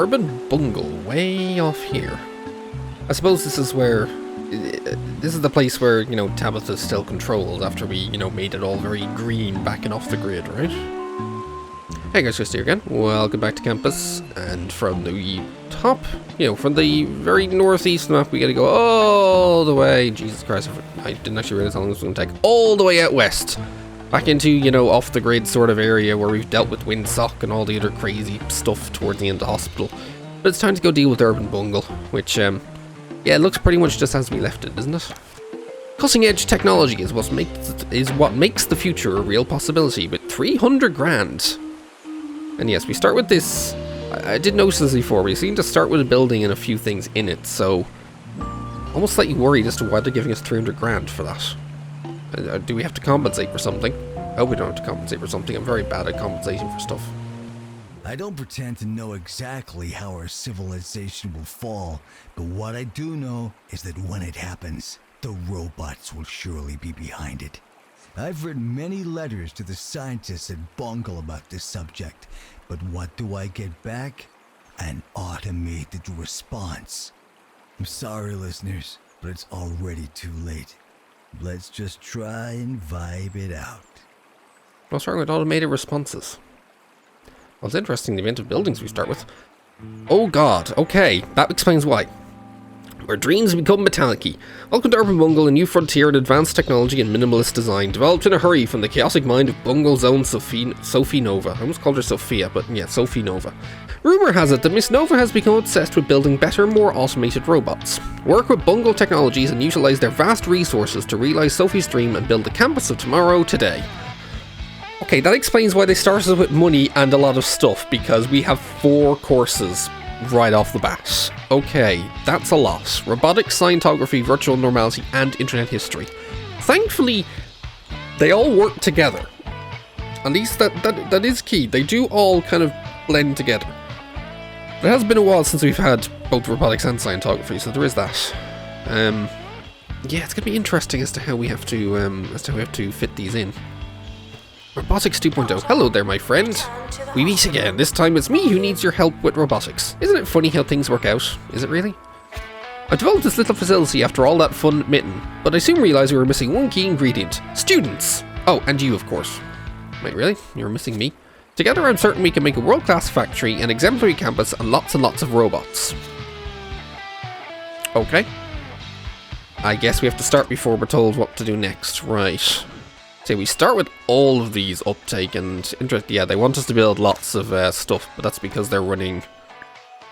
Urban Bungle, way off here. I suppose this is where... This is the place where, you know, Tabitha's still controlled after we, you know, made it all very green back and off the grid, right? Hey guys, TheChrisD again. Welcome back to campus. And from the top, you know, from the very northeast map, we gotta go all the way. Jesus Christ, I didn't actually realize how long this was gonna take. All the way out west. Back into, you know, off the grid sort of area where we've dealt with windsock and all the other crazy stuff towards the end of the hospital. But it's time to go deal with Urban Bungle, which, yeah, it looks pretty much just as we left it, doesn't it? Cutting edge technology is what makes the future a real possibility, with 300 grand. And yes, we start with this. I did notice this before. We seem to start with a building and a few things in it, so almost slightly worried as to why they're giving us 300 grand for that. Do we have to compensate for something? Oh, we don't have to compensate for something. I'm very bad at compensating for stuff. I don't pretend to know exactly how our civilization will fall, but what I do know is that when it happens, the robots will surely be behind it. I've written many letters to the scientists at Bungle about this subject, but what do I get back? An automated response. I'm sorry, listeners, but it's already too late. Let's just try and vibe it out. What's wrong with automated responses? Well, it's interesting the amount of buildings we start with. Oh god, okay, that explains why. Where dreams become metallic-y. Welcome to Urban Bungle, a new frontier in advanced technology and minimalist design, developed in a hurry from the chaotic mind of Bungle's own Sophie Nova. I almost called her Sophia, but yeah, Sophie Nova. Rumour has it that Miss Nova has become obsessed with building better, more automated robots. Work with Bungle Technologies and utilise their vast resources to realise Sophie's dream and build the campus of tomorrow today. Okay, that explains why they started with money and a lot of stuff, because we have 4 courses right off the bat. Okay, that's a lot. Robotics, scientography, virtual normality, and internet history. Thankfully, they all work together. At least that is key. They do all kind of blend together. It has been a while since we've had both robotics and scientography, so there is that. Yeah, it's gonna be interesting as to how we have to fit these in. Robotics 2.0. Hello there, my friend. We meet again. This time it's me who needs your help with robotics. Isn't it funny how things work out? Is it really? I developed this little facility after all that fun mitten, but I soon realised we were missing one key ingredient. Students! Oh, and you, of course. Wait, really? You're missing me? Together I'm certain we can make a world-class factory, an exemplary campus, and lots of robots. Okay. I guess we have to start before we're told what to do next. Right. So we start with all of these uptake and interest. Yeah, they want us to build lots of stuff, but that's because they're running.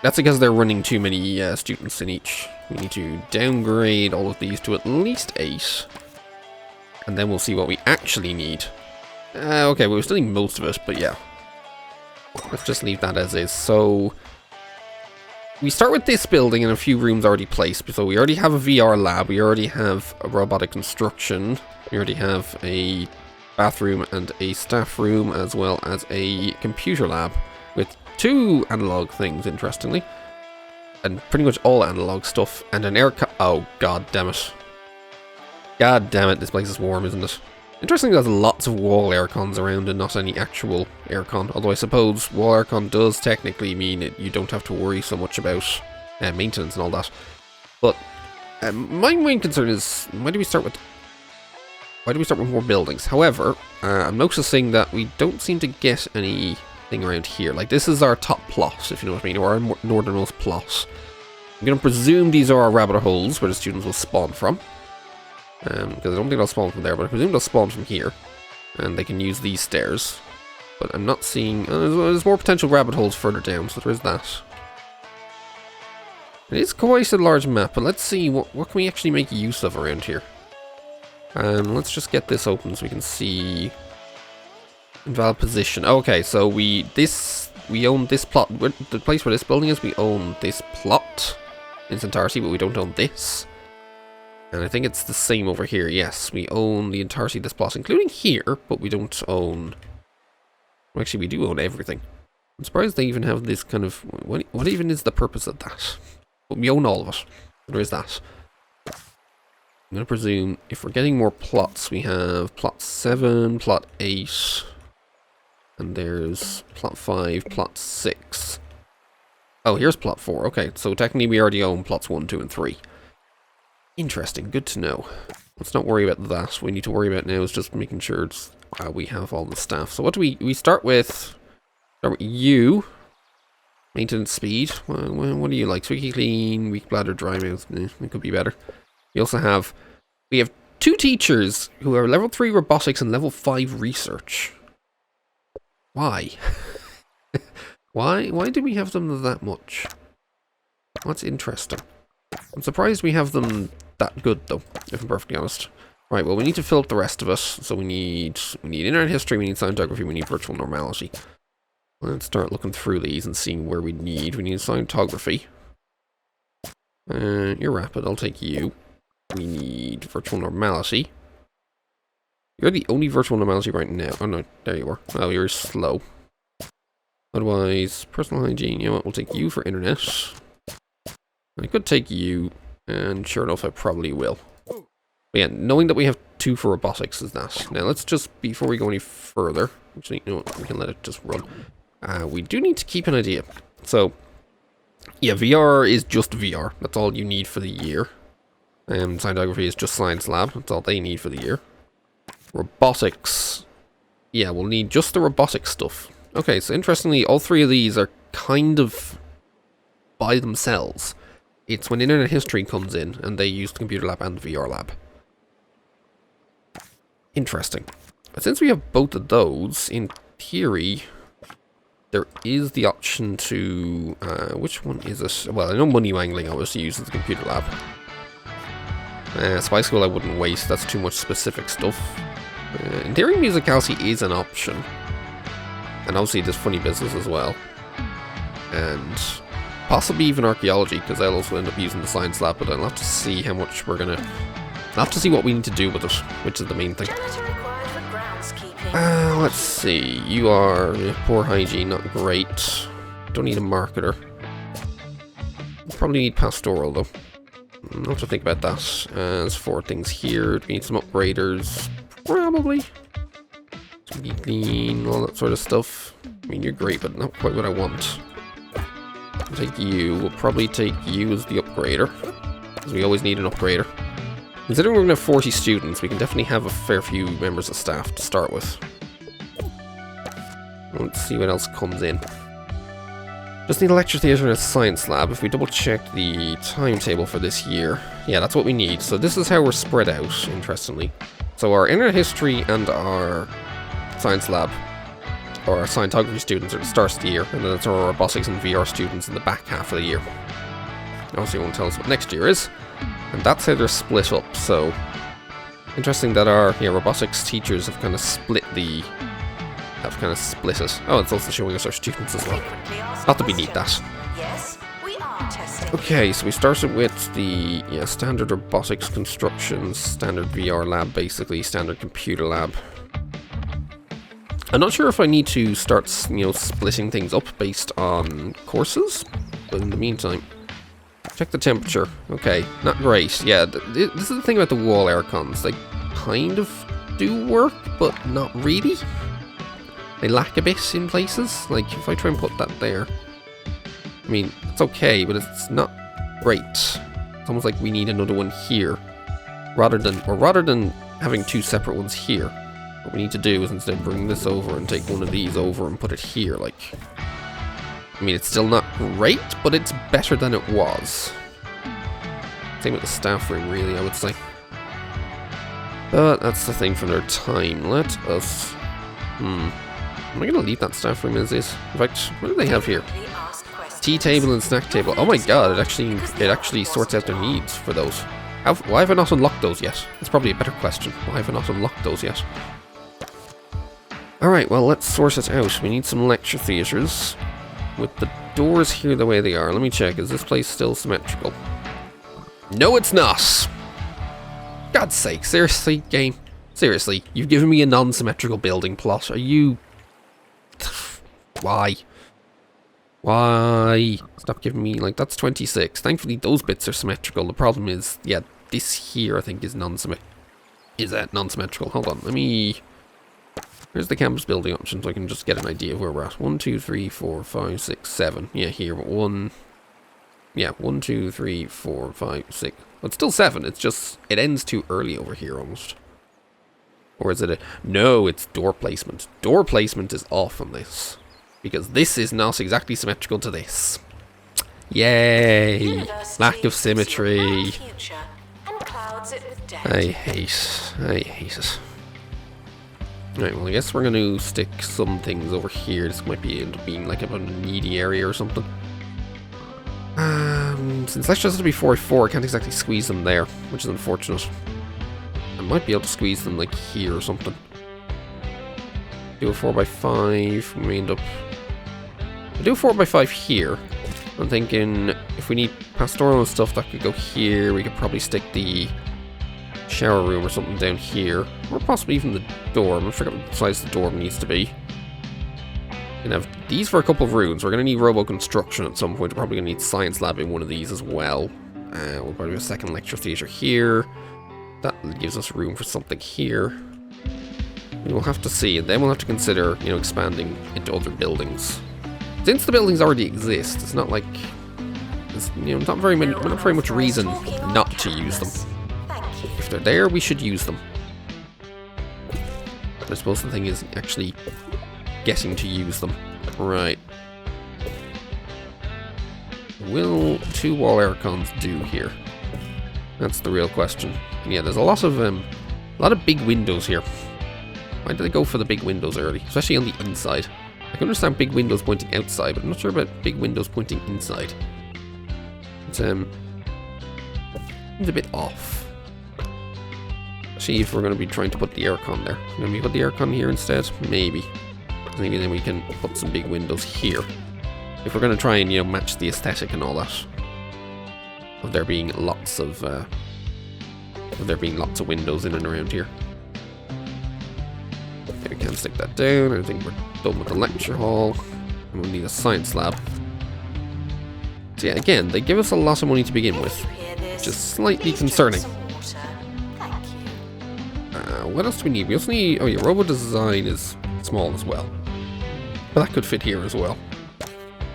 That's because they're running too many students in each. We need to downgrade all of these to at least 8, and then we'll see what we actually need. Okay, well, we're still need most of it, but yeah, let's just leave that as is. So we start with this building and a few rooms already placed. So we already have a VR lab. We already have a robotic construction. We already have a bathroom and a staff room, as well as a computer lab with 2 analog things, interestingly. And pretty much all analog stuff. And an oh, god damn it. God damn it, this place is warm, isn't it? Interesting, there's lots of wall aircons around and not any actual aircon. Although I suppose wall aircon does technically mean you don't have to worry so much about maintenance and all that. But my main concern is, why do we start with more buildings? However, I'm noticing that we don't seem to get anything around here. Like, this is our top plot, if you know what I mean, or our northernmost plot. I'm going to presume these are our rabbit holes where the students will spawn from. Because I don't think they'll spawn from there, but I presume they'll spawn from here. And they can use these stairs. But I'm not seeing... there's more potential rabbit holes further down, so there is that. It is quite a large map, but let's see what can we actually make use of around here. Let's just get this open so we can see invalid position. Okay, so we own this plot. The place where this building is, we own this plot in its entirety, but we don't own this. And I think it's the same over here. Yes, we own the entirety of this plot, including here, but we don't own... Well, actually, we do own everything. I'm surprised they even have this kind of... What even is the purpose of that? But we own all of it. There is that. I'm going to presume if we're getting more plots, we have plot 7, plot 8, and there's plot 5, plot 6. Oh, here's plot 4. Okay, so technically we already own plots 1, 2, and 3. Interesting. Good to know. Let's not worry about that. What we need to worry about now is just making sure it's, we have all the staff. So what do we start with? Start with you. Maintenance speed. What do you like? Squeaky clean, weak bladder, dry mouth. It could be better. We also have, we have 2 teachers who are level 3 robotics and level 5 research. Why? Why do we have them that much? That's interesting. I'm surprised we have them that good though, if I'm perfectly honest. Right, well we need to fill up the rest of us. So we need internet history, we need scientography, we need virtual normality. Let's start looking through these and seeing where we need. We need scientography. You're rapid, I'll take you. We need virtual normality. You're the only virtual normality right now. Oh no, there you are. Oh, you're slow. Otherwise, personal hygiene, you know what, we'll take you for internet. I could take you, and sure enough, I probably will. But yeah, knowing that we have 2 for robotics is that. Now, let's just, before we go any further, actually, you know what, we can let it just run. We do need to keep an idea. So, yeah, VR is just VR. That's all you need for the year. Scientography is just science lab. That's all they need for the year. Robotics. Yeah, we'll need just the robotic stuff. Okay, so interestingly, all 3 of these are kind of by themselves. It's when internet history comes in and they use the computer lab and the VR lab. Interesting. But since we have both of those, in theory, there is the option to... which one is it? Well, I know money wangling obviously uses the computer lab. Spy School I wouldn't waste, that's too much specific stuff. In theory, musicality is an option. And obviously there's funny business as well. And possibly even archaeology, because I'll also end up using the science lab, but I'll have to see how much we're gonna... I'll have to see what we need to do with it, which is the main thing. Let's see. You are poor hygiene, not great. Don't need a marketer. Probably need pastoral though. I'll have to think about that. There's 4 things here. Do we need some upgraders? Probably. Be clean, all that sort of stuff. I mean, you're great, but not quite what I want. I'll take you. We'll probably take you as the upgrader, because we always need an upgrader. Considering we're going to have 40 students, we can definitely have a fair few members of staff to start with. Let's see what else comes in. Just need a lecture theatre and a science lab. If we double check the timetable for this year, yeah, that's what we need. So this is how we're spread out, interestingly. So our internet history and our science lab, or our scientography students, are at the start of the year, and then it's our robotics and VR students in the back half of the year. Obviously, it won't tell us what next year is, and that's how they're split up. So interesting that our robotics teachers have kind of split it. Oh, it's also showing us our students as well. Not that we need that. Okay, so we started with the standard robotics constructions, standard VR lab, basically standard computer lab. I'm not sure if I need to start, splitting things up based on courses, but in the meantime, check the temperature. Okay, not great. Yeah, this is the thing about the wall aircons. They kind of do work, but not really. They lack a bit in places. Like, if I try and put that there, I mean, it's okay, but it's not great. It's almost like we need another one here, rather than having 2 separate ones here. What we need to do is instead bring this over and take one of these over and put it here, like... I mean, it's still not great, but it's better than it was. Same with the staff room, really, I would say. But that's the thing from their time. Let us... Am I going to leave that staff room as is? In fact, what do they have here? Tea table and snack table. Oh my god, it actually sorts out their needs for those. Why have I not unlocked those yet? That's probably a better question. Why have I not unlocked those yet? Alright, well, let's source it out. We need some lecture theatres. With the doors here the way they are. Let me check. Is this place still symmetrical? No, it's not! God's sake, seriously, game? Seriously, you've given me a non-symmetrical building plot. Are you... Why? Why? Stop giving me, like, that's 26. Thankfully, those bits are symmetrical. The problem is, yeah, this here, I think, is non-symmetrical. Is that non-symmetrical? Hold on, let me Here's the campus building option, so I can just get an idea of where we're at. 1, 2, 3, 4, 5, 6, 7. Yeah, here, 1... Yeah, 1, 2, 3, 4, 5, 6. Well, it's still 7, it's just... It ends too early over here, almost. Or is it a... No, it's door placement. Door placement is off on this. Because this is not exactly symmetrical to this. Yay! Lack of symmetry. I hate it. Right, well I guess we're going to stick some things over here. This might be end up being like a needy area or something. Since lectures has to be 4x4, I can't exactly squeeze them there, which is unfortunate. I might be able to squeeze them like here or something. Do a 4x5, we may end up... I'll do a 4x5 here. I'm thinking if we need pastoral and stuff that could go here, we could probably stick the shower room or something down here. Or possibly even the dorm. I forgot what size the dorm needs to be. We can have these for a couple of rooms. We're going to need robo construction at some point. We're probably going to need science lab in one of these as well. We'll probably have a second lecture theatre here. That gives us room for something here. We'll have to see, and then we'll have to consider, you know, expanding into other buildings. Since the buildings already exist, it's not like there's, you know, not very much reason not to use them. If they're there, we should use them. But I suppose the thing is actually getting to use them. Right. Will 2 wall aircons do here? That's the real question. And yeah, there's a lot of big windows here. Why did they go for the big windows early? Especially on the inside. I can understand big windows pointing outside, but I'm not sure about big windows pointing inside. It's a bit off. See if we're going to be trying to put the aircon there. Can we put the aircon here instead? Maybe. Maybe then we can put some big windows here. If we're going to try and, you know, match the aesthetic and all that. Of there being lots of windows in and around here. Okay, we can stick that down. I think we're done with the lecture hall. And we'll need a science lab. So yeah, again, they give us a lot of money to begin with, which is slightly concerning. What else do we need? We also need... Oh yeah, robo design is small as well. But that could fit here as well.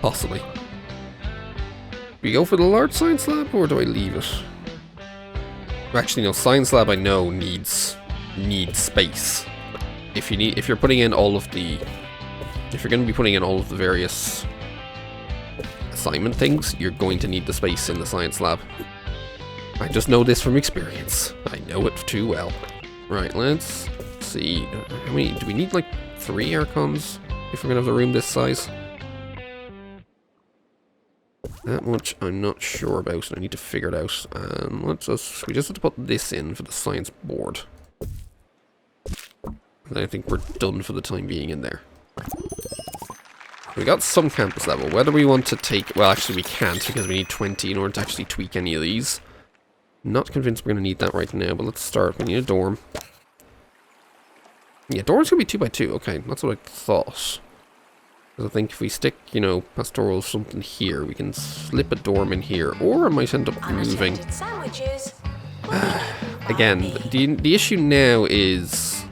Possibly. Do we go for the large science lab, or do I leave it? Actually, no. Science lab, I know, needs space. If you're putting in all of the... If you're going to be putting in all of the various assignment things, you're going to need the space in the science lab. I just know this from experience. I know it too well. Right, let's see. How many... Do we need, like, 3 aircons if we're going to have the room this size? That much I'm not sure about, and I need to figure it out. We just have to put this in for the science board. And I think we're done for the time being in there. We got some campus level. Whether we want to take... Well, actually we can't, because we need 20 in order to actually tweak any of these. Not convinced we're going to need that right now, but let's start. We need a dorm. Yeah, dorm's going to be 2x2. Okay, that's what I thought. Because I think if we stick, you know, pastoral something here, we can slip a dorm in here. Or I might end up moving. Again, the issue now is,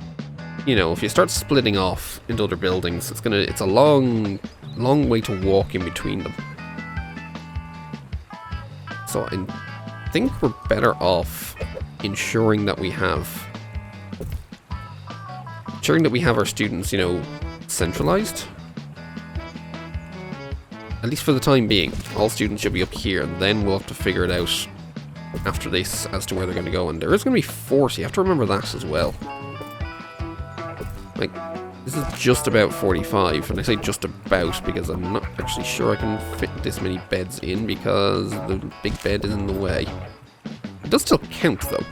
you know, if you start splitting off into other buildings, it's a long way to walk in between them. So I think we're better off ensuring that we have our students, you know, centralized. At least for the time being. All students should be up here, and then we'll have to figure it out after this as to where they're going to go. And there is going to be 40. I have to remember that as well. Like, this is just about 45, and I say just about because I'm not actually sure I can fit this many beds in because the big bed is in the way. It does still count, though.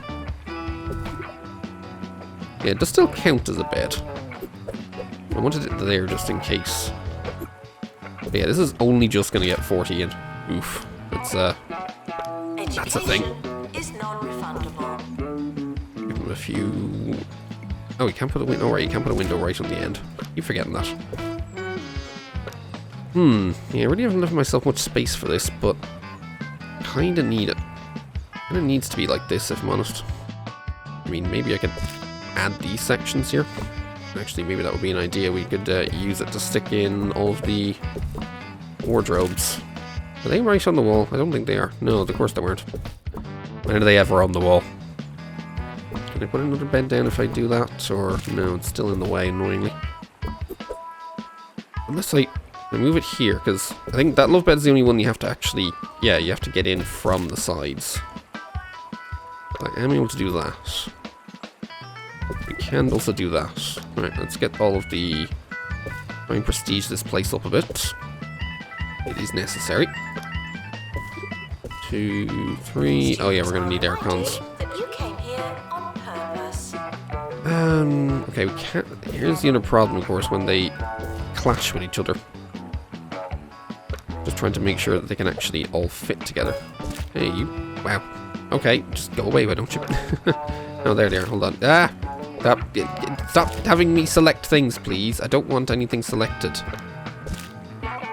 Yeah, it does still count as a bed. I wanted it there just in case. But yeah, this is only just going to get 40 in. Oof. That's a thing. Is non-refundable. Give him a few... Oh, you can't put a window... Alright, you can't put a window right on the end. Keep forgetting that. Yeah, I really haven't left myself much space for this, but... Kinda need it. Kinda needs to be like this, if I'm honest. I mean, maybe I could add these sections here. Actually, maybe that would be an idea. We could use it to stick in all of the wardrobes. Are they right on the wall? I don't think they are. No, of course they weren't. When are they ever on the wall? Can I put another bed down if I do that? Or no, it's still in the way, annoyingly. Unless I move it here, because I think that love bed is the only one you have to actually... Yeah, you have to get in from the sides. I am able to do that. We can also do that. Alright, let's get all of the... Try and prestige this place up a bit. It is necessary. 2, 3... Oh yeah, we're going to need air cons. You came here on purpose. Okay, we can't... Here's the other problem, of course, when they clash with each other. Just trying to make sure that they can actually all fit together. Hey, you... Wow. Okay, just go away, why don't you? Oh, there they are. Hold on. Ah! Stop having me select things, please. I don't want anything selected.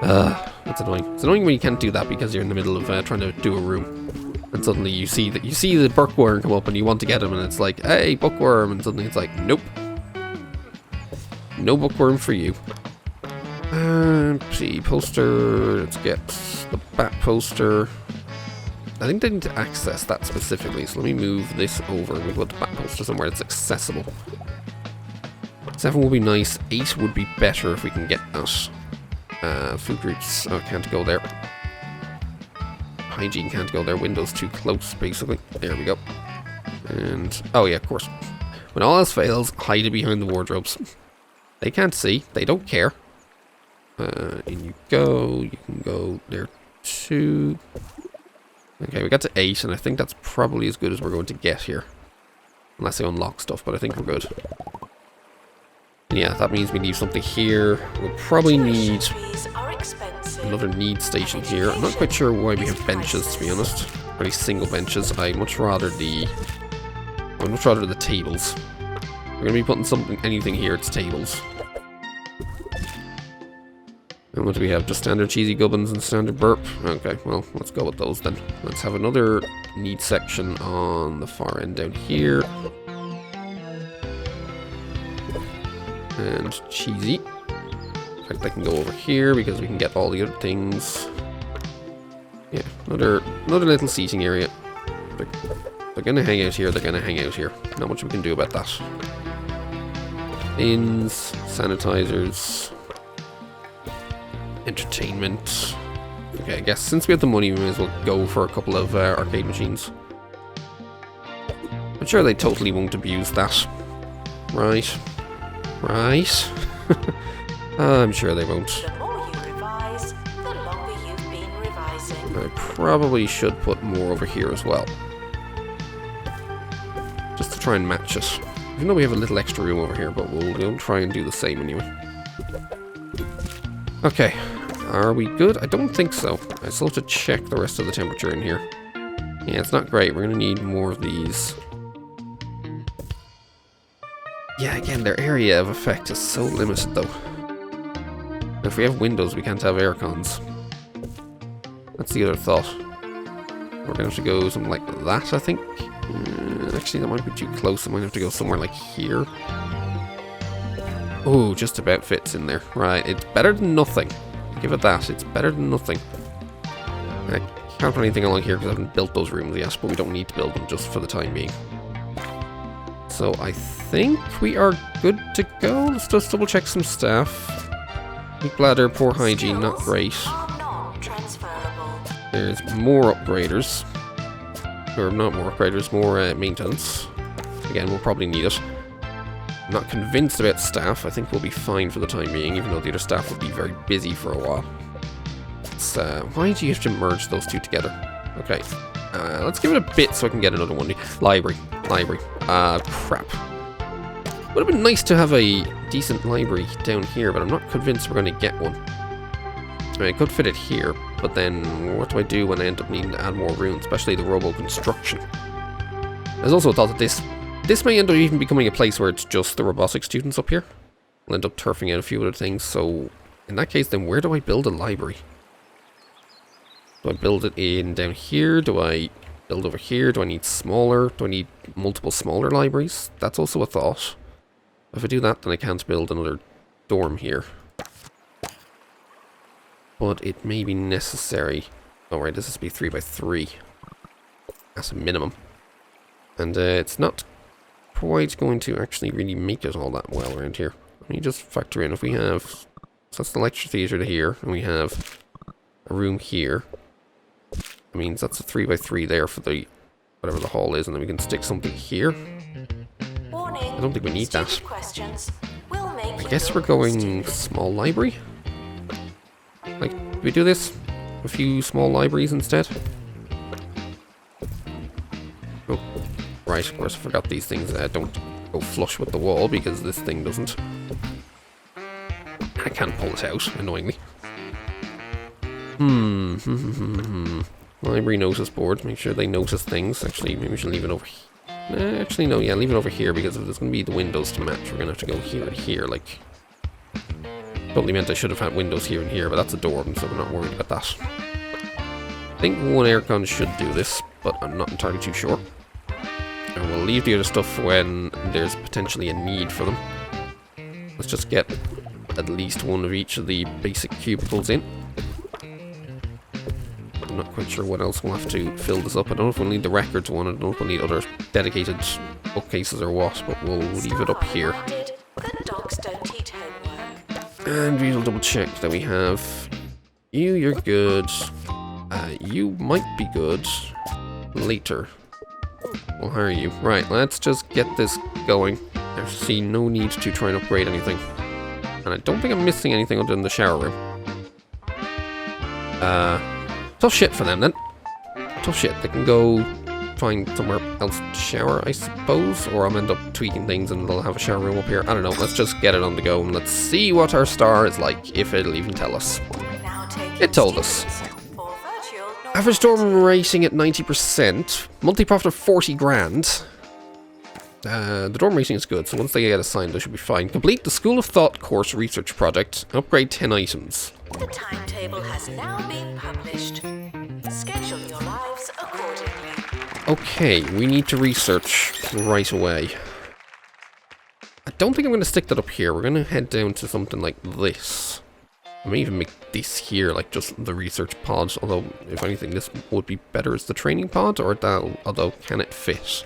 That's annoying. It's annoying when you can't do that because you're in the middle of trying to do a room, and suddenly you see the bookworm come up and you want to get him, and it's like, hey, bookworm, and suddenly it's like, nope, no bookworm for you. See, poster. Let's get the bat poster. I think they need to access that specifically, so let me move this over. We put the back poster somewhere that's accessible. 7 would be nice. 8 would be better if we can get that. Food groups, can't go there. Hygiene can't go there. Windows too close, basically. There we go. And, oh yeah, of course. When all else fails, hide it behind the wardrobes. They can't see. They don't care. In you go. You can go there too. Okay, we got to 8, and I think that's probably as good as we're going to get here. Unless they unlock stuff, but I think we're good. Yeah, that means we need something here. We'll probably need another need station here. I'm not quite sure why we have benches, to be honest. Really single benches. I'd much rather the tables. We're gonna be putting anything here, it's tables. And what do we have? Just standard cheesy gubbins and standard burp? Okay, well, let's go with those then. Let's have another need section on the far end down here. And cheesy. In fact, I can go over here because we can get all the other things. Yeah, another little seating area. They're gonna hang out here, they're gonna hang out here. Not much we can do about that. Bins, sanitizers. Entertainment. Okay, I guess since we have the money, we may as well go for a couple of arcade machines. I'm sure they totally won't abuse that. Right. Right. I'm sure they won't. The more you revise, the longer you've been revising. I probably should put more over here as well. Just to try and match it. Even though we have a little extra room over here, but we'll try and do the same anyway. Okay, are we good? I don't think so. I still have to check the rest of the temperature in here. Yeah, it's not great. We're going to need more of these. Yeah, again, their area of effect is so limited, though. If we have windows, we can't have air cons. That's the other thought. We're going to have to go something like that, I think. Actually, that might be too close. I might have to go somewhere like here. Oh, just about fits in there. Right, it's better than nothing. Give it that. It's better than nothing. I can't put anything along here because I haven't built those rooms yet, but we don't need to build them just for the time being. So I think we are good to go. Let's just double check some stuff. Weak bladder, poor hygiene, not great. There's more upgraders. Or not more upgraders, more maintenance. Again, we'll probably need it. I'm not convinced about staff. I think we'll be fine for the time being, even though the other staff will be very busy for a while. It's, why do you have to merge those two together? Okay. Let's give it a bit so I can get another one. Library. Crap. Would have been nice to have a decent library down here, but I'm not convinced we're going to get one. I mean, I could fit it here, but then what do I do when I end up needing to add more rooms, especially the robo construction? There's also a thought that this may end up even becoming a place where it's just the robotic students up here. We'll end up turfing out a few other things, so in that case, then where do I build a library? Do I build it in down here? Do I build over here? Do I need smaller? Do I need multiple smaller libraries? That's also a thought. If I do that, then I can't build another dorm here. But it may be necessary. Alright, this has to be 3 by 3. That's a minimum. And it's not quite going to actually really make it all that well around here. Let me just factor in if we have... So that's the lecture theatre to here, and we have a room here. That means that's a 3 by 3 there for the... whatever the hall is, and then we can stick something here. Warning. I don't think we need that. Questions will make I guess we're going small library? Like, do we do this? A few small libraries instead? Oh, right, of course I forgot these things don't go flush with the wall because this thing doesn't. I can't pull it out, annoyingly. Library notice board, make sure they notice things. Actually, maybe we should leave it over here. Actually, no, yeah, leave it over here because if there's going to be the windows to match, we're going to have to go here and here, like... Totally meant I should have had windows here and here, but that's a dorm, so we're not worried about that. I think one aircon should do this, but I'm not entirely too sure. And we'll leave the other stuff when there's potentially a need for them. Let's just get at least one of each of the basic cubicles in. I'm not quite sure what else we'll have to fill this up. I don't know if we'll need the records one, I don't know if we'll need other dedicated bookcases or what, but we'll leave it up here. The dogs don't eat homework. And we'll double check that we have you, you're good. You might be good later. We'll hire you. Right, let's just get this going. I see no need to try and upgrade anything. And I don't think I'm missing anything other than the shower room. Tough shit for them then. Tough shit. They can go find somewhere else to shower, I suppose, or I'll end up tweaking things and they'll have a shower room up here. I don't know. Let's just get it on the go and let's see what our star is like, if it'll even tell us. It told us. Average dorm rating at 90%. Monthly profit of 40 grand. The dorm rating is good, so once they get assigned, they should be fine. Complete the School of Thought course research project. Upgrade 10 items. The timetable has now been published. Schedule your lives accordingly. Okay, we need to research right away. I don't think I'm going to stick that up here. We're going to head down to something like this. I may even make this here, like just the research pod, although, if anything, this would be better as the training pod, or that, although, can it fit?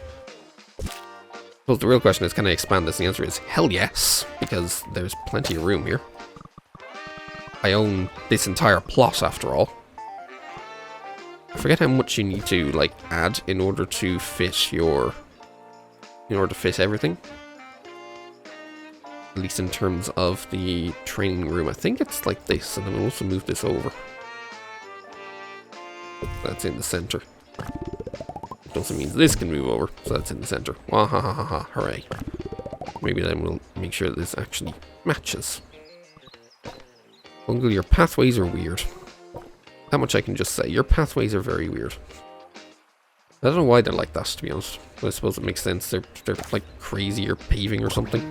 Well, the real question is, can I expand this? The answer is, hell yes, because there's plenty of room here. I own this entire plot, after all. I forget how much you need to, like, add in order to fit your... in order to fit everything. At least in terms of the training room. I think it's like this, and then we'll also move this over. That's in the center. It also means this can move over, so that's in the center. Wahahaha, hooray. Maybe then we'll make sure that this actually matches. Bungle, your pathways are weird. That much I can just say. Your pathways are very weird. I don't know why they're like that, to be honest. But I suppose it makes sense. They're like crazy or paving or something.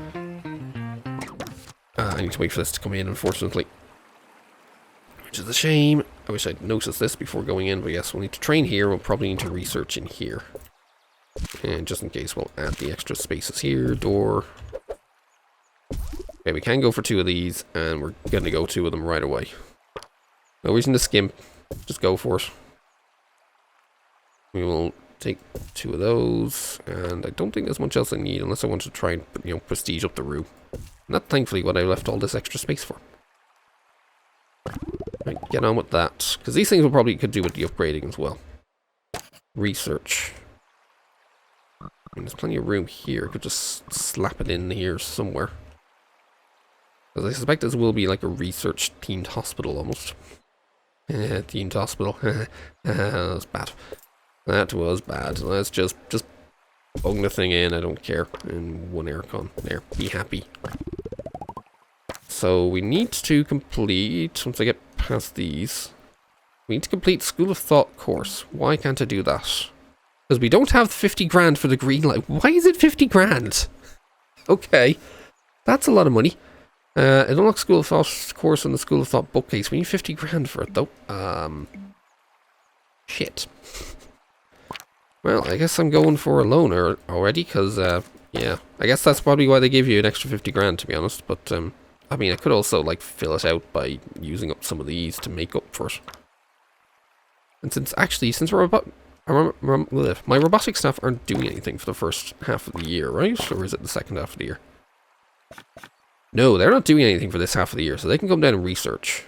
I need to wait for this to come in, unfortunately. Which is a shame. I wish I'd noticed this before going in, but yes, we'll need to train here. We'll probably need to research in here. And just in case, we'll add the extra spaces here. Door. Okay, we can go for 2 of these, and we're going to go 2 of them right away. No reason to skimp. Just go for it. We will take 2 of those, and I don't think there's much else I need unless I want to try and, you know, prestige up the room. And that's thankfully what I left all this extra space for. Right, get on with that, because these things will probably could do with the upgrading as well. Research. I mean, there's plenty of room here. I could just slap it in here somewhere. Because I suspect this will be like a research-themed hospital almost. Themed hospital. That was bad. That was bad. Let's just bung the thing in. I don't care. And 1 aircon. There. Be happy. So we need to complete, once I get past these, we need to complete School of Thought course. Why can't I do that? Because we don't have 50 grand for the green light. Why is it 50 grand? Okay. That's a lot of money. It unlocks School of Thought course on the School of Thought bookcase. We need 50 grand for it, though. Shit. Well, I guess I'm going for a loaner already, because Yeah, I guess that's probably why they give you an extra 50 grand, to be honest. But, I mean, I could also, like, fill it out by using up some of these to make up for it. And since we're about... my robotic staff aren't doing anything for the first half of the year, right? Or is it the second half of the year? No, they're not doing anything for this half of the year, so they can come down and research.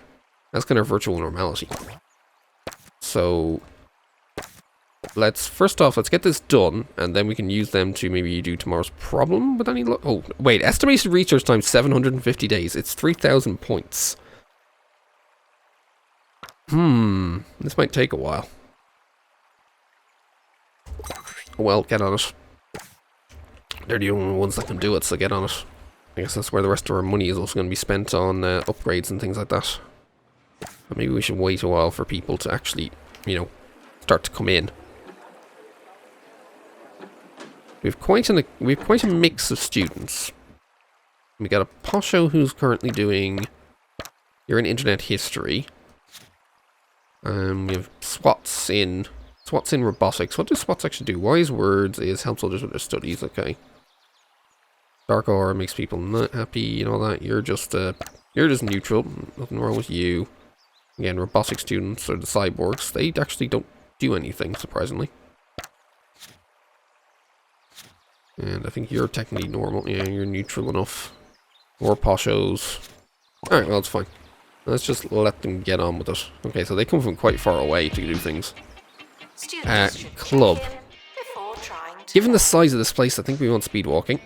That's kind of virtual normality. So... first off, let's get this done, and then we can use them to maybe do tomorrow's problem with any luck. Oh, wait, estimated research time 750 days. It's 3,000 points. This might take a while. Well, get on it. They're the only ones that can do it, so get on it. I guess that's where the rest of our money is also going to be spent on upgrades and things like that. But maybe we should wait a while for people to actually, you know, start to come in. We've quite a mix of students. We got a Posho who's currently doing... You're in Internet History. We have SWATs in Robotics. What do SWATs actually do? Wise Words is helps others with their studies, okay. Dark Aura makes people not happy and all that. You're just neutral. Nothing wrong with you. Again, robotic students are the cyborgs. They actually don't do anything, surprisingly. And I think you're technically normal. Yeah, you're neutral enough. More Poshos. Alright, well, it's fine. Let's just let them get on with it. Okay, so they come from quite far away to do things. Club. Given the size of this place, I think we want speed walking.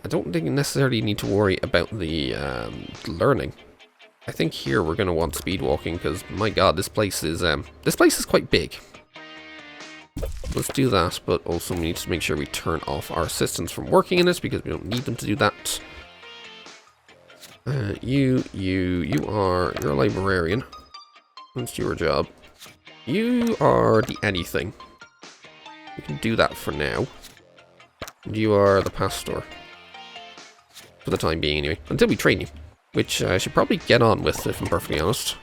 I don't think we necessarily need to worry about the learning. I think here we're going to want speed walking because, my god, this place is quite big. Let's do that, but also we need to make sure we turn off our assistants from working in it because we don't need them to do that. You're a librarian. That's your job. You are the anything. We can do that for now. And you are the pastor. For the time being, anyway. Until we train you. Which I should probably get on with, if I'm perfectly honest.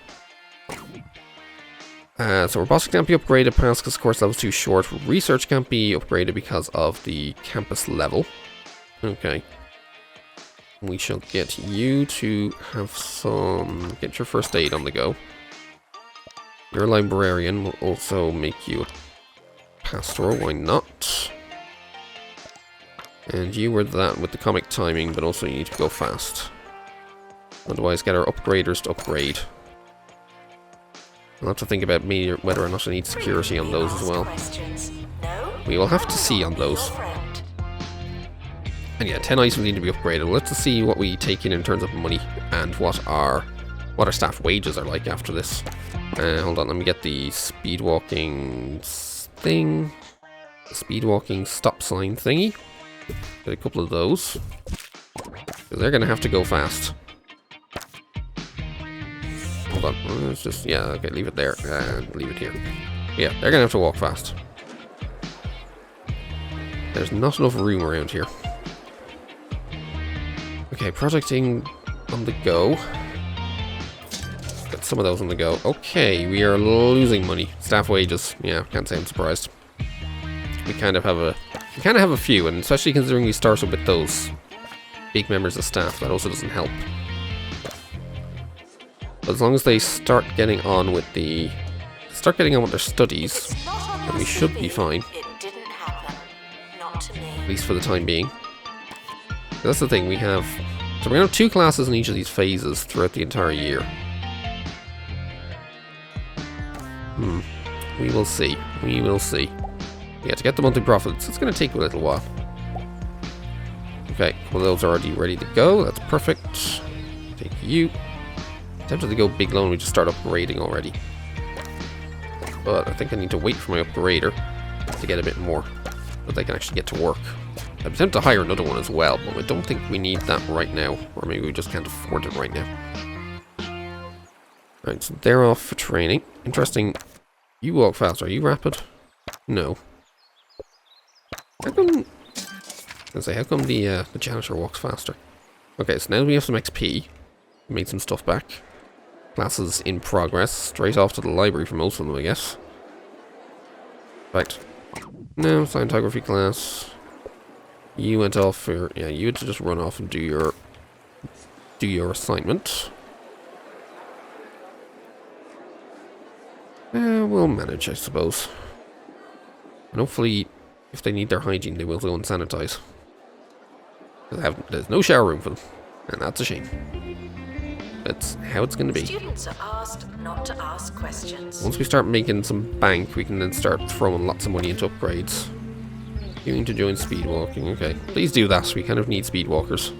So robotics can't be upgraded past because course level's too short. Research can't be upgraded because of the campus level. Okay. We shall get you to have some... Get your first aid on the go. Your librarian will also make you a pastor, why not? And you were that with the comic timing, but also you need to go fast. Otherwise, get our upgraders to upgrade. I'll have to think about whether or not I need security on those as well. We will have to see on those. And yeah, 10 items need to be upgraded. Let's see what we take in terms of money and what our staff wages are like after this. Hold on, let me get the speed walking thing. The speed walking stop sign thingy. Get a couple of those. Because they're going to have to go fast. Hold on, let's just, yeah, okay, leave it there, and leave it here. Yeah, they're gonna have to walk fast. There's not enough room around here. Okay, projecting on the go. Got some of those on the go. Okay, we are losing money. Staff wages, yeah, can't say I'm surprised. We kind of have a few, and especially considering we started with those big members of staff, that also doesn't help. But as long as they start getting on with their studies, then we should be fine. At least for the time being. That's the thing, so we're going to have 2 classes in each of these phases throughout the entire year. We will see. We will see. Yeah, to get the monthly profits, it's going to take a little while. Okay, well, those are already ready to go. That's perfect. Take you. Tempted to go big loan, we just start upgrading already. But I think I need to wait for my upgrader to get a bit more, so they can actually get to work. I'm tempted to hire another one as well, but I don't think we need that right now. Or maybe we just can't afford it right now. Alright, so they're off for training. Interesting. You walk faster. Are you rapid? No. How come... how come the janitor walks faster? Okay, so now we have some XP. We made some stuff back. Classes in progress. Straight off to the library for most of them, I guess. Right. No, scientography class. You went off for, yeah, you had to just run off and do your assignment. We'll manage, I suppose. And hopefully, if they need their hygiene, they will go and sanitize. There's no shower room for them, and that's a shame. That's how it's going to be. Students are asked not to ask questions. Once we start making some bank, we can then start throwing lots of money into upgrades. You need to join speedwalking, okay. Please do that, we kind of need speedwalkers.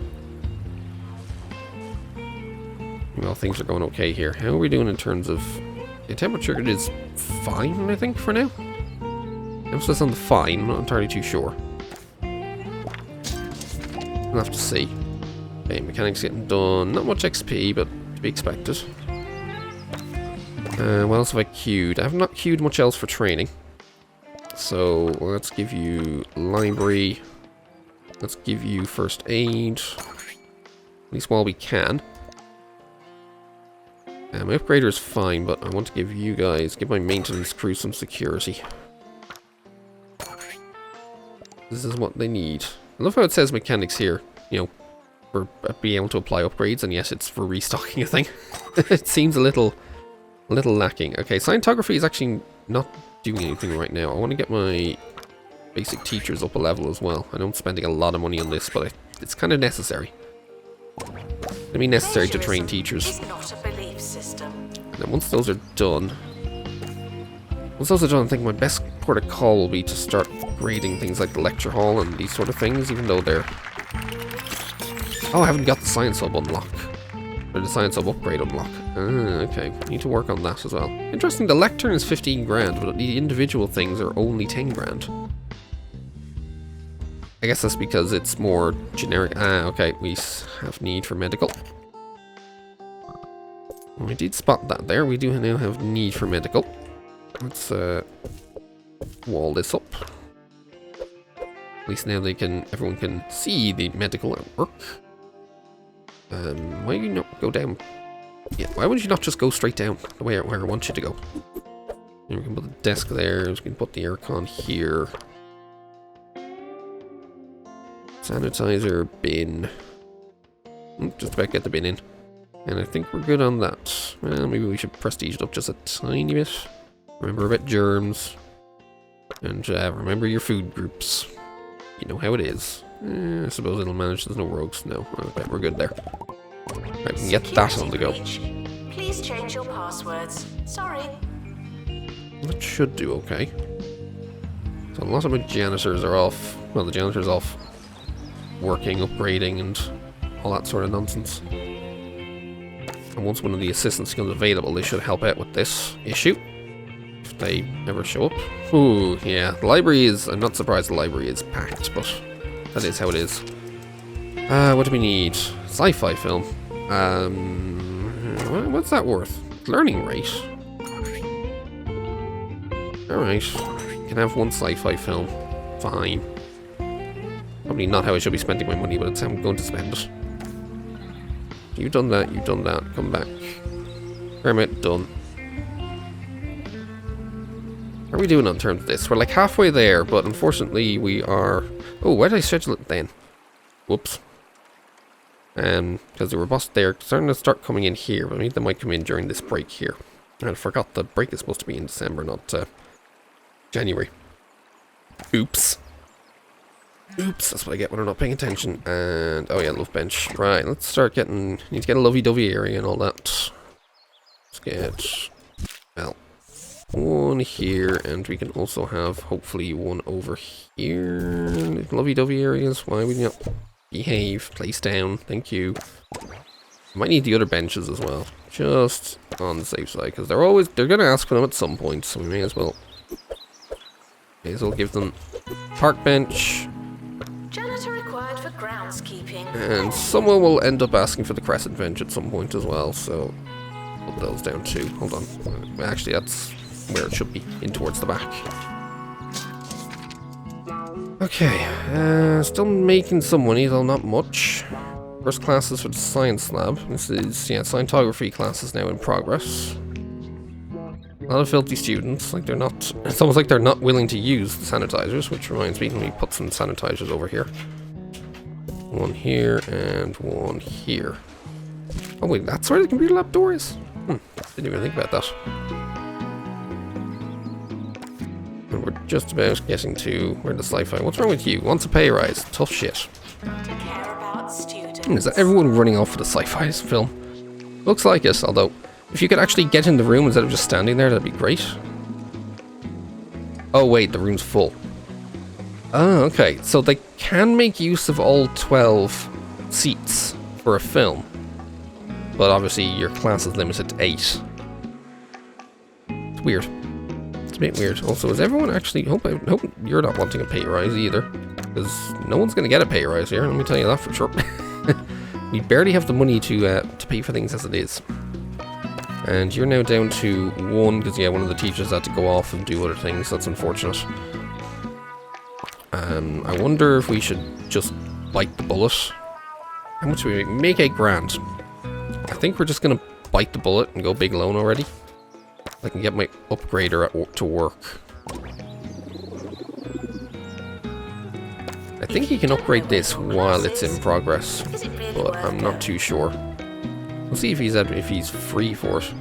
Well, things are going okay here. How are we doing in terms of... The temperature is fine, I think, for now. Emphasis on the fine, I'm not entirely too sure. We'll have to see. Okay, mechanics getting done. Not much XP, but to be expected. What else have I queued? I have not queued much else for training. So, let's give you library. Let's give you first aid. At least while we can. My upgrader is fine, but I want to give you guys, give my maintenance crew some security. This is what they need. I love how it says mechanics here, you know, for being able to apply upgrades, and yes, it's for restocking a thing. It seems a little lacking. Okay, scientography is actually not doing anything right now. I want to get my basic teachers up a level as well. I know I'm spending a lot of money on this, but it's kind of necessary. It'd be necessary to train teachers. Is not a belief system. And then once those are done, I think my best port of call will be to start grading things like the lecture hall and these sort of things, even though they're... Oh, I haven't got the science hub unlock. Or the science hub upgrade unlock. Okay. Need to work on that as well. Interesting, the lectern is 15 grand, but the individual things are only 10 grand. I guess that's because it's more generic. Okay, we have need for medical. We did spot that there. We do now have need for medical. Let's wall this up. At least now everyone can see the medical at work. Why do you not go down? Yeah, why would you not just go straight down the way where I want you to go? And we can put the desk there. We can put the aircon here. Sanitizer bin. Just about get the bin in. And I think we're good on that. Well, maybe we should prestige it up just a tiny bit. Remember about germs. And remember your food groups. You know how it is. I suppose it'll manage. There's no rogues. No, I bet we're good there. Right, we can get that on the go. Please change your passwords. Sorry. That should do okay. So a lot of my janitors are off. Well, the janitor's off working, upgrading, and all that sort of nonsense. And once one of the assistants becomes available, they should help out with this issue. If they ever show up. Ooh, yeah. The library is... I'm not surprised the library is packed, but that is how it is. What do we need? Sci-fi film. What's that worth? Learning rate. Alright. You can have one sci-fi film. Fine. Probably not how I should be spending my money, but it's how I'm going to spend it. You've done that, you've done that. Come back. Permit done. How are we doing on terms of this? We're like halfway there, but unfortunately we are... Oh, why did I schedule it then? Whoops. Because they're starting to start coming in here, but maybe they might come in during this break here. And I forgot the break is supposed to be in December, not January. Oops. Oops, that's what I get when I'm not paying attention. And, oh yeah, love bench. Right, let's start getting... Need to get a lovey-dovey area and all that. Let's get... Well, one here, and we can also have, hopefully, one over here. Lovey-dovey areas, why would you not behave? Place down, thank you. Might need the other benches as well, just on the safe side, because they're going to ask for them at some point, so we may as well give them park bench. Janitor required for groundskeeping. And someone will end up asking for the crescent bench at some point as well, so put those down too. Hold on. Actually, that's where it should be, in towards the back. Okay, still making some money, though not much. First classes for the science lab. This is, yeah, scientography classes now in progress. A lot of filthy students, like they're not, it's almost like they're not willing to use the sanitizers, which reminds me, let me put some sanitizers over here. One here and one here. Oh wait, that's where the computer lab door is? Didn't even think about that. And we're just about getting to where the sci-fi. What's wrong with you? Wants a pay rise. Tough shit. Care about students. Is that everyone running off for the sci-fi film? Looks like it, although if you could actually get in the room instead of just standing there, that'd be great. Oh wait, the room's full. Oh, okay. So they can make use of all 12 seats for a film. But obviously your class is limited to 8. It's weird. It's a bit weird. Also, is everyone actually... hope you're not wanting a pay rise either. Because no one's going to get a pay rise here, let me tell you that for sure. We barely have the money to pay for things as it is. And you're now down to 1, because yeah, one of the teachers had to go off and do other things. That's unfortunate. I wonder if we should just bite the bullet. How much do we make? Make $8,000. I think we're just going to bite the bullet and go big loan already. I can get my upgrader to work. I think he can upgrade this while it's in progress, but I'm not too sure. We'll see if he's free for it.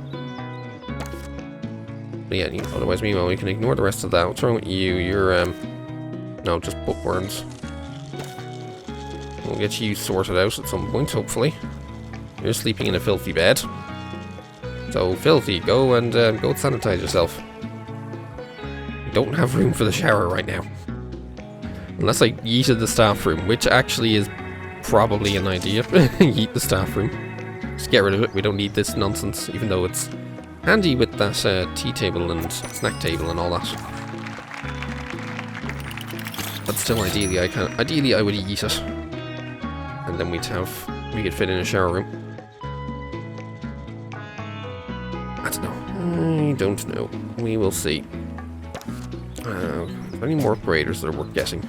But yeah, otherwise, meanwhile, we can ignore the rest of that. What's wrong with you? You're, no, just bookworms. We'll get you sorted out at some point, hopefully. You're sleeping in a filthy bed. So, filthy, go and sanitize yourself. We don't have room for the shower right now. Unless I yeeted the staff room, which actually is probably an idea. Yeet the staff room. Just get rid of it, we don't need this nonsense, even though it's handy with that tea table and snack table and all that. But still, ideally I would yeet it. And then we could fit in a shower room. I don't know. We will see. Any more upgraders that are worth getting?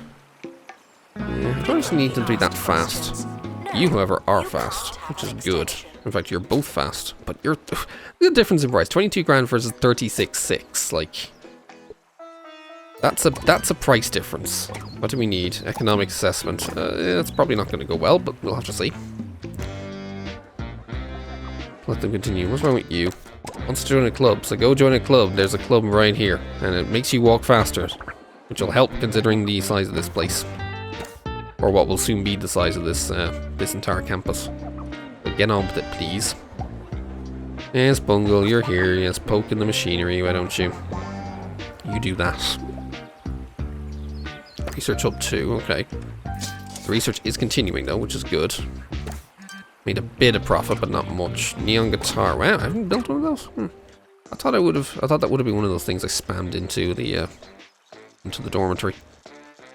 I don't need them to be that fast. You, however, are fast, which is good. In fact, you're both fast, but you're... the difference in price. 22 grand versus 36.6. Like... That's a price difference. What do we need? Economic assessment. It's probably not going to go well, but we'll have to see. Let them continue. What's wrong with you? Wants to join a club, so go join a club. There's a club right here, and it makes you walk faster, which will help considering the size of this place, or what will soon be the size of this this entire campus. But get on with it, please. Yes, Bungle, you're here. Yes, poking the machinery. Why don't you? You do that. Research up 2. Okay. The research is continuing though, which is good. Made a bit of profit, but not much. Neon guitar. Wow, I haven't built one of those. I thought that would have been one of those things I spammed into the dormitory.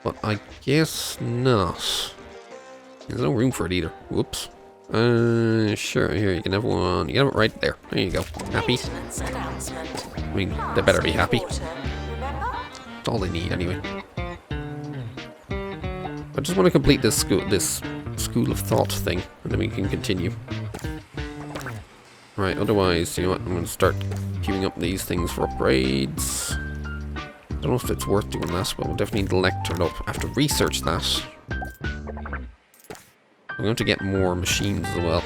But I guess not. There's no room for it either. Whoops. Sure. Here, you can have one. You can have it right there. There you go. Happy? I mean, they better be happy. That's all they need anyway. I just want to complete this school of thought thing, and then we can continue. Right, otherwise, you know what, I'm going to start queuing up these things for upgrades. I don't know if it's worth doing that, but we'll definitely need the lectern up. I have to research that. I'm going to get more machines as well.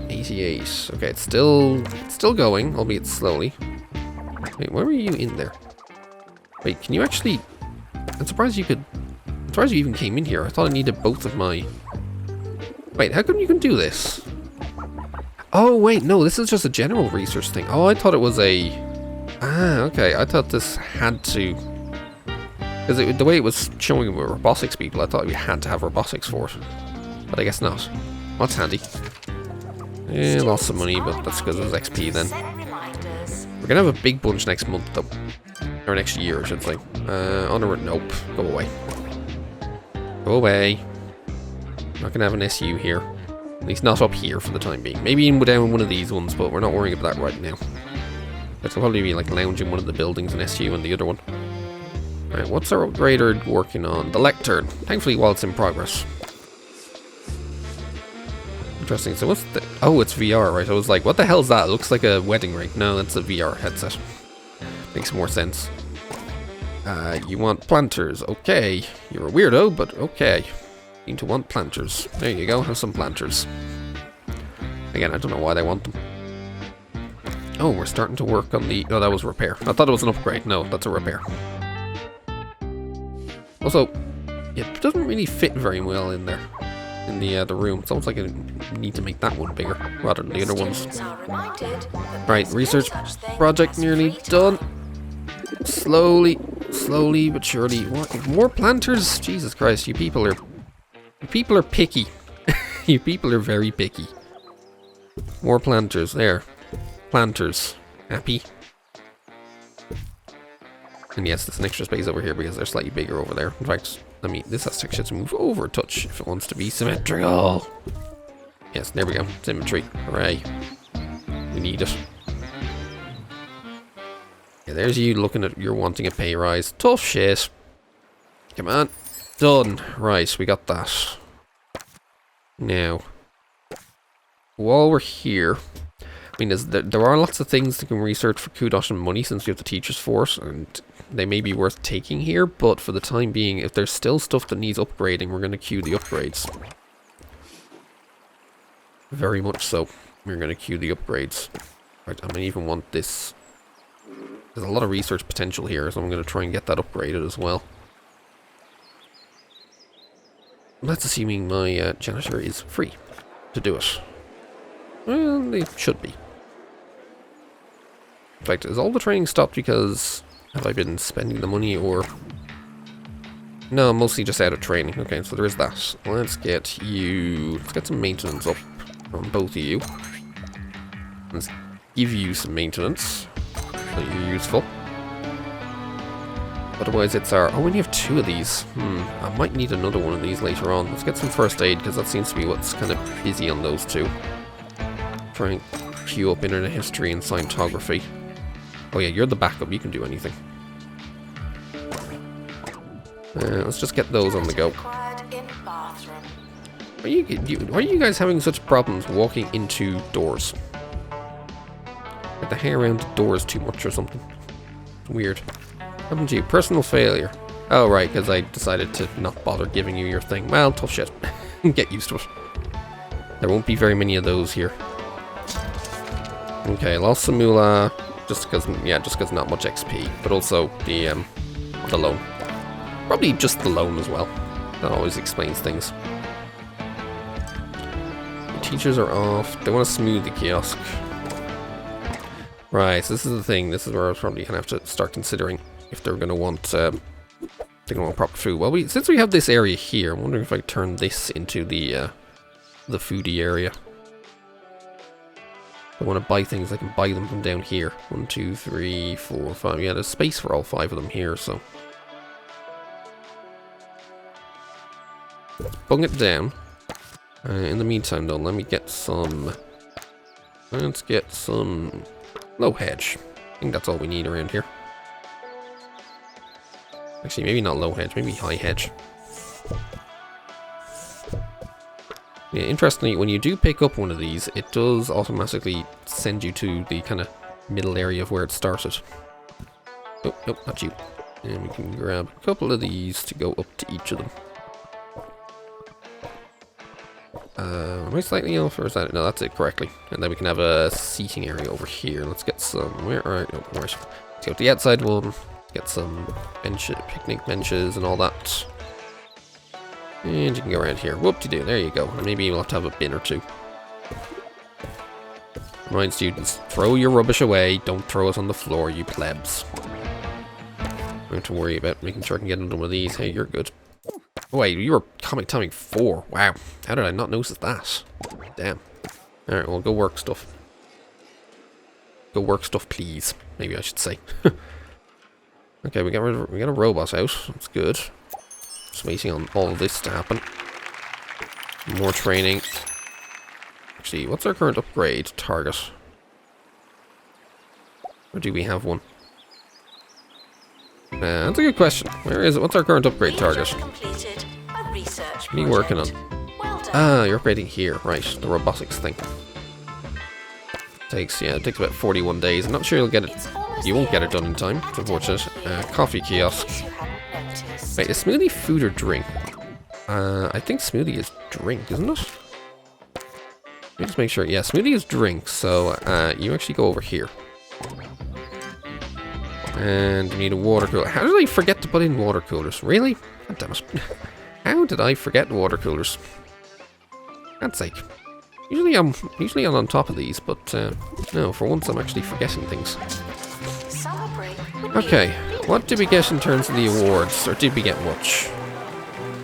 88. Okay, it's still going, albeit slowly. Wait, why were you in there? Wait, can you actually... I'm surprised you even came in here. I thought I needed both of my... Wait, how come you can do this? Oh, wait, no, this is just a general research thing. Oh, I thought it was a... Ah, okay, I thought this had to... Because the way it was showing with robotics people, I thought we had to have robotics for it. But I guess not. Well, that's handy. Yeah, lost some money, but that's because it was XP then. We're going to have a big bunch next month, though. Or next year, I should say. Nope. Go away. Go away. Not gonna have an SU here. At least not up here for the time being. Maybe down one of these ones, but we're not worrying about that right now. It'll probably be like lounge in one of the buildings and SU in the other one. Alright, what's our upgrader working on? The lectern. Thankfully, while it's in progress. Interesting. So what's the... Oh, it's VR, right? I was like, what the hell is that? It looks like a wedding ring. No, that's a VR headset. Makes more sense. You want planters. Okay. You're a weirdo, but okay. Seem to want planters. There you go, have some planters. Again, I don't know why they want them. Oh, we're starting to work on the... Oh, that was repair. I thought it was an upgrade. No, that's a repair. Also, it doesn't really fit very well in there. In the room. It's almost like I need to make that one bigger rather than the other ones. Right, research project nearly done. Slowly but surely. What? More planters? Jesus Christ, you people are picky. You people are very picky. More planters, there. Planters. Happy? And yes, there's an extra space over here because they're slightly bigger over there. In fact, I mean, this has to move over a touch if it wants to be symmetrical. Yes, there we go. Symmetry. Hooray. We need it. Yeah, there's you looking at you're wanting a pay rise. Tough shit. Come on. Done. Right, we got that. Now, while we're here, I mean, there are lots of things that can research for kudos and money since we have the teachers force, and they may be worth taking here, but for the time being, if there's still stuff that needs upgrading, we're going to queue the upgrades. Very much so. We're going to queue the upgrades. Right, I may even want this. There's a lot of research potential here, so I'm going to try and get that upgraded as well. That's assuming my janitor is free to do it. Well, they should be. In fact, is all the training stopped because have I been spending the money or... No, I'm mostly just out of training. Okay, so there is that. Let's get you... Let's get some maintenance up on both of you. Let's give you some maintenance. So you're useful. Otherwise it's our... Oh, we only have 2 of these. I might need another one of these later on. Let's get some first aid, because that seems to be what's kind of busy on those 2. Try and queue up internet history and scientography. Oh yeah, you're the backup. You can do anything. Let's just get those on the go. Why are you guys having such problems walking into doors? Get the hair around the doors too much or something. Weird. What happened to you? Personal failure. Oh right, because I decided to not bother giving you your thing. Well, tough shit. Get used to it. There won't be very many of those here. Okay, lost some moolah. Just because not much XP, but also the loan. Probably just the loan as well. That always explains things. The teachers are off. They want to smooth the kiosk. Right, so this is the thing. This is where I probably gonna have to start considering if they're gonna want proper food. Well, since we have this area here, I'm wondering if I could turn this into the foodie area. I want to buy things, I can buy them from down here. 1, 2, 3, 4, 5. Yeah, there's space for all 5 of them here, so. Let's bung it down. In the meantime, though, let me get some... Let's get some low hedge. I think that's all we need around here. Actually, maybe not low hedge, maybe high hedge. Yeah, interestingly, when you do pick up one of these, it does automatically send you to the kind of middle area of where it started. Oh, nope, not you. And we can grab a couple of these to go up to each of them. Am I slightly off, or is that... No, that's it correctly. And then we can have a seating area over here. Let's get some... Alright, no, right. Let's go to the outside one. Get some picnic benches and all that. And you can go around here. Whoop-de-doo, there you go. And maybe you'll have to have a bin or 2. Remind students, throw your rubbish away. Don't throw it on the floor, you plebs. Don't have to worry about making sure I can get into one of these. Hey, you're good. Oh, wait, you were comic timing 4. Wow. How did I not notice that? Damn. Alright, well, go work stuff. Go work stuff, please. Maybe I should say. Okay, we got a robot out. That's good. Just waiting on all of this to happen. More training. Actually, what's our current upgrade target? Or do we have one? That's a good question. Where is it? What's our current upgrade target? What are you working on? Ah, you're upgrading here. Right, the robotics thing. It takes about 41 days. I'm not sure you'll get it you won't get it done in time. It's unfortunate. Coffee kiosk. You hadn't noticed. Wait, is smoothie food or drink? I think smoothie is drink, isn't it? Let me just make sure. Yeah, smoothie is drink, so you actually go over here. And you need a water cooler. How did I forget to put in water coolers? Really? God damn it. How did I forget water coolers? God's sake. Usually I'm on top of these, but no, for once I'm actually forgetting things. Summer break would Okay, be what did we get in terms of the awards? Or did we get much?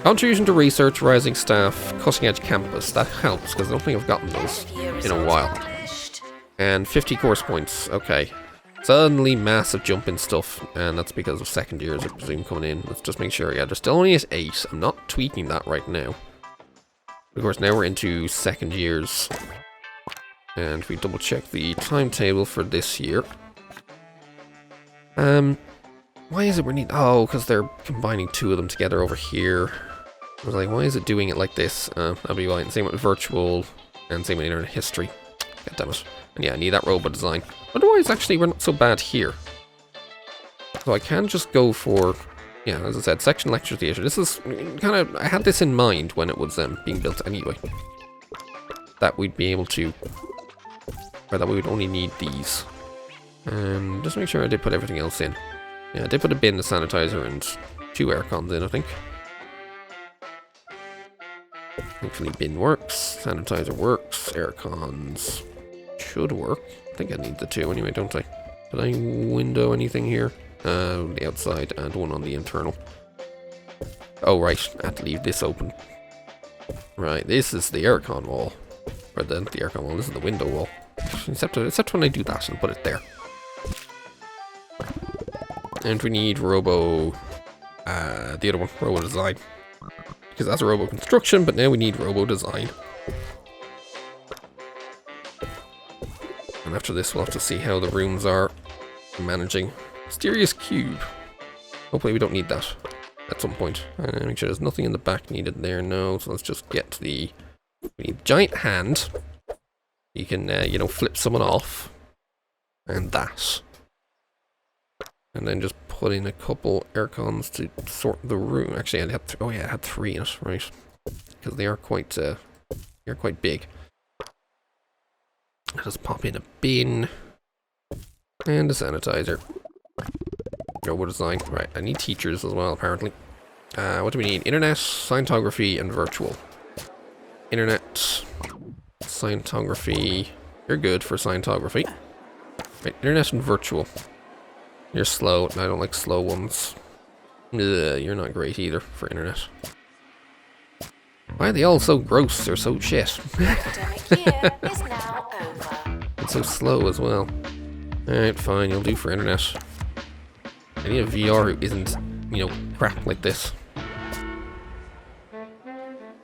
Contribution to research, rising staff, cutting edge campus. That helps, because I don't think I've gotten those in a while. published. And 50 course points. Okay. Suddenly massive jump in stuff, and that's because of second years, I presume, coming in. Let's just make sure. Yeah, they're still only at 8. I'm not tweaking that right now. Of course, now we're into second years. And we double check the timetable for this year. Why is it we need... Oh, because they're combining 2 of them together over here. I was like, why is it doing it like this? That'll be fine. Same with virtual, and same with internet history. God damn it. And yeah, I need that robot design. Otherwise, actually, we're not so bad here. So I can just go for... Yeah, as I said, section lecture theatre. This is kind of... I had this in mind when it was being built anyway. That we'd be able to... Or that we would only need these. And just make sure I did put everything else in. Yeah, I did put a bin, a sanitizer, and 2 aircons in, I think. Hopefully bin works, sanitizer works, aircons should work. I think I need the 2 anyway, don't I? Did I window anything here? The outside and one on the internal. Oh right, I had to leave this open. Right, this is the aircon wall. Or the aircon wall, this is the window wall. Except when I do that and put it there. And we need Robo... the other one, Robo Design. Because that's a Robo Construction, but now we need Robo Design. And after this we'll have to see how the rooms are managing. Mysterious Cube. Hopefully we don't need that at some point. Make sure there's nothing in the back needed there, no. So let's just get to the... We need giant hand. You can, you know, flip someone off. And that. And then just put in a couple aircons to sort the room. Actually, I had oh yeah, I had 3 in it, right? Because they are quite big. I'll just pop in a bin and a sanitizer. Robo design. Right, I need teachers as well, apparently. What do we need? Internet, scientography, and virtual. Internet, scientography. You're good for scientography. Right, internet and virtual. You're slow. I don't like slow ones. Ugh, you're not great either for internet. Why are they all so gross? They're so shit. Academic year is now over. It's so slow as well. Alright, fine. You'll do for internet. I need a VR who isn't, you know, crap like this.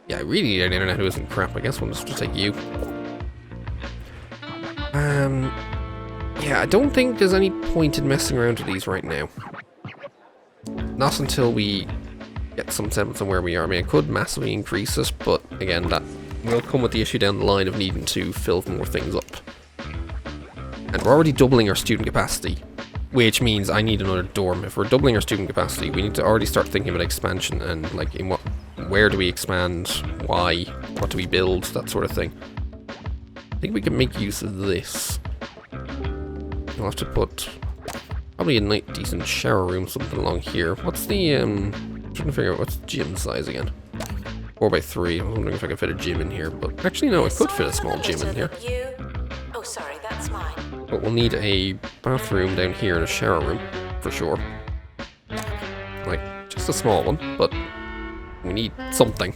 Yeah, I really need an internet who isn't crap. I guess we'll just take you. Yeah, I don't think there's any point in messing around with these right now. Not until we get some semblance of where we are. I mean, I could massively increase it, but again, that will come with the issue down the line of needing to fill more things up. And we're already doubling our student capacity, which means I need another dorm. If we're doubling our student capacity, we need to already start thinking about expansion and like in where do we expand, why, what do we build, that sort of thing. I think we can make use of this. We'll have to put probably a decent shower room, something along here. What's the I'm trying to figure out what's the gym size again. 4x3. I'm wondering if I can fit a gym in here, but actually no, I could fit a small gym in here. Oh, sorry, that's mine. But we'll need a bathroom down here and a shower room for sure. Like just a small one, but we need something.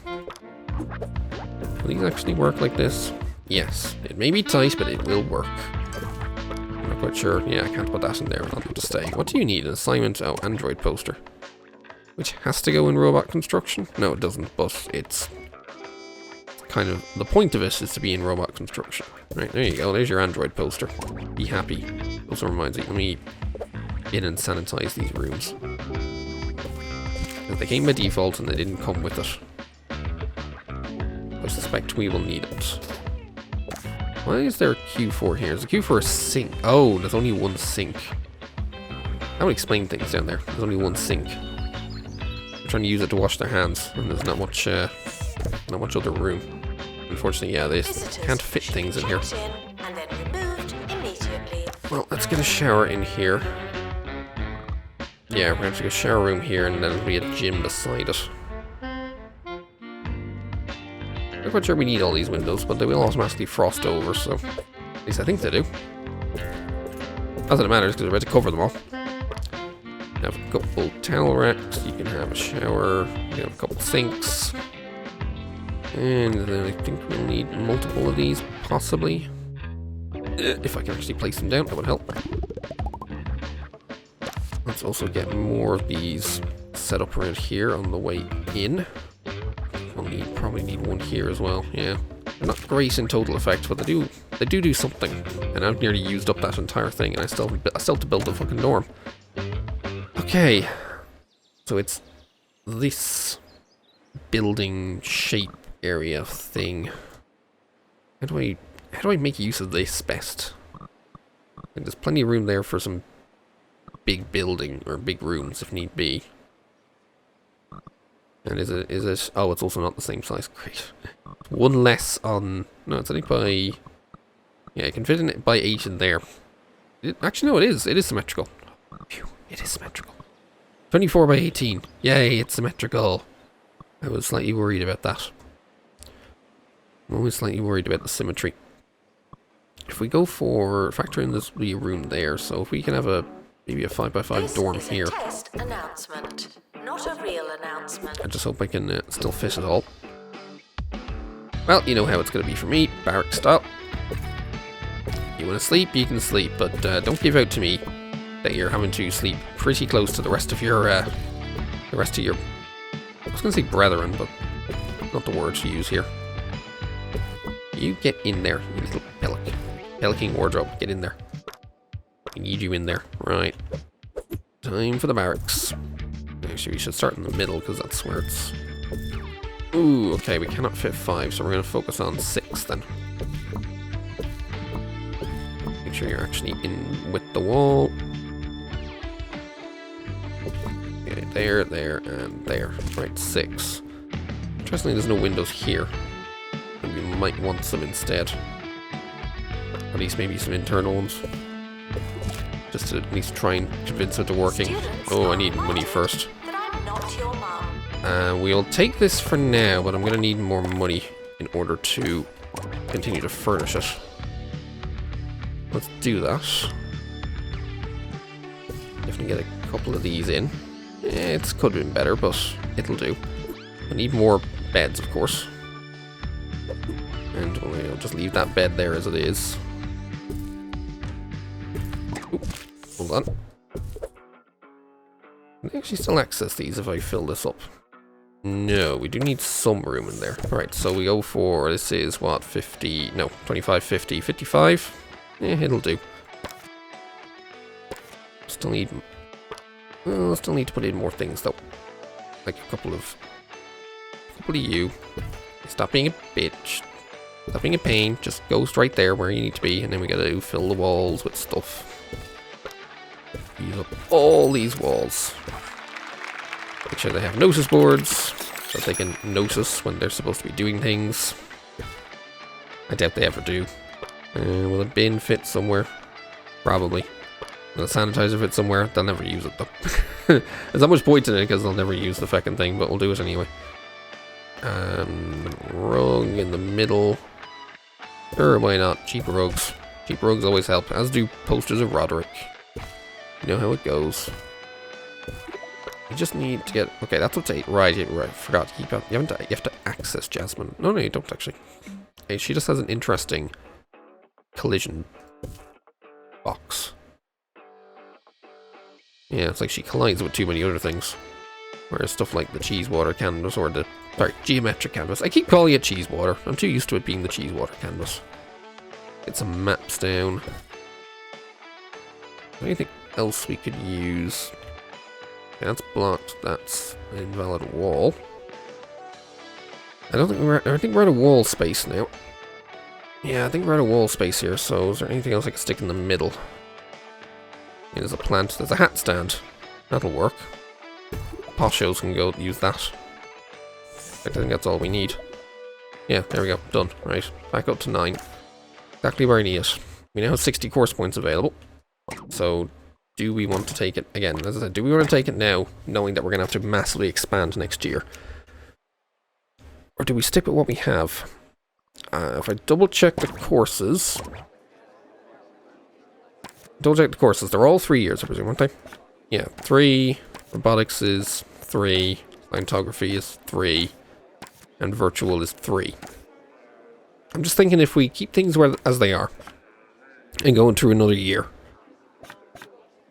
Will these actually work like this? Yes. It may be tight, but it will work. I'm not quite sure. Yeah, I can't put that in there. I'll have to stay. What do you need? An assignment? Oh, Android poster. Which has to go in robot construction? No, it doesn't, but it's kind of... The point of it is to be in robot construction. Right, there you go. There's your Android poster. Be happy. Also reminds me, let me in and sanitize these rooms. They came by default and they didn't come with it. I suspect we will need it. Why is there a Q4 here? There's a Q4 sink. Oh, there's only one sink. That would explain things down there. There's only one sink. They're trying to use it to wash their hands, and there's not much other room. Unfortunately, yeah, they can't fit things in here. And then removed immediately. Well, let's get a shower in here. Yeah, we're going to have a shower room here, and then there'll be a gym beside it. I'm not quite sure we need all these windows, but they will automatically frost over, so at least I think they do. Not that it matters, because we're about to cover them all. Have a couple towel racks, you can have a shower, you can have a couple sinks. And then I think we'll need multiple of these, possibly. If I can actually place them down, that would help. Let's also get more of these set up around here on the way in. We'll probably need one here as well, yeah. They're not great in total effect, but they do something. And I've nearly used up that entire thing, and I still have to build the fucking dorm. Okay, so it's this building shape area thing. How do I make use of this best? And there's plenty of room there for some big building or big rooms if need be. And is it? Oh, it's also not the same size. Great. One less on. No, it's only by. Yeah, I can fit in it by 8 in there. Actually, no, it is. It is symmetrical. Phew, it is symmetrical. 24 by 18. Yay, it's symmetrical. I was slightly worried about that. I'm always slightly worried about the symmetry. If we go for factor in this wee room there, so if we can have maybe a 5x5 dorm here. This is a test announcement, not a real announcement. I just hope I can still fit it all. Well, you know how it's going to be for me, barrack style. You want to sleep, you can sleep, but don't give out to me that you're having to sleep pretty close to the rest of your, I was going to say brethren, but not the word to use here. You get in there, you little pellic. Pelicking wardrobe, get in there. We need you in there. Right. Time for the barracks. Actually, we should start in the middle, because that's where it's... Ooh, okay, we cannot fit 5, so we're going to focus on 6 then. Make sure you're actually in with the wall. Okay, there, and there. Right, 6. Interestingly, there's no windows here. And we might want some instead. At least maybe some internal ones. Just to at least try and convince it to working. Oh, I need money first. We'll take this for now, but I'm going to need more money in order to continue to furnish it. Let's do that. Definitely get a couple of these in. It could have been better, but it'll do. I need more beds, of course. And we'll just leave that bed there as it is. Oop, hold on. Can I actually still access these if I fill this up? No, we do need some room in there. Alright, so we go for, this is what, 50, no, 25, 50, 55? Yeah, it'll do. Still need to put in more things though. Like a couple of you. Stop being a bitch. Stop being a pain. Just go straight there where you need to be, and then we gotta fill the walls with stuff. Use up all these walls. Make sure they have notice boards, so that they can notice when they're supposed to be doing things. I doubt they ever do. Will a bin fit somewhere? Probably. Will a sanitizer fit somewhere? They'll never use it though. There's not much point in it because they'll never use the fucking thing, but we'll do it anyway. Rug in the middle. Sure, why not? Cheap rugs. Cheap rugs always help, as do posters of Roderick. You know how it goes. You just need to get... Okay, that's what's 8. Right, forgot to keep up. You have to access Jasmine. No, you don't actually. Hey, she just has an interesting collision box. Yeah, it's like she collides with too many other things. Whereas stuff like the cheese water canvas or the... Sorry, geometric canvas. I keep calling it cheese water. I'm too used to it being the cheese water canvas. Get some maps down. Anything else we could use? Okay, that's blocked. That's an invalid wall. I think we're out of wall space now. Yeah, I think we're out of wall space here, so is there anything else I can stick in the middle? There's a plant. There's a hat stand. That'll work. Poshos can go use that. I think that's all we need. Yeah, there we go. Done. Right. Back up to 9. Exactly where I need it. We now have 60 course points available. So, do we want to take it? Again, as I said, do we want to take it now, knowing that we're going to have to massively expand next year? Or do we stick with what we have? If I double check the courses... they're all 3 years, I presume, aren't they? Yeah, 3. Robotics is 3. Lithography is 3. And virtual is 3. I'm just thinking if we keep things as they are and go into another year,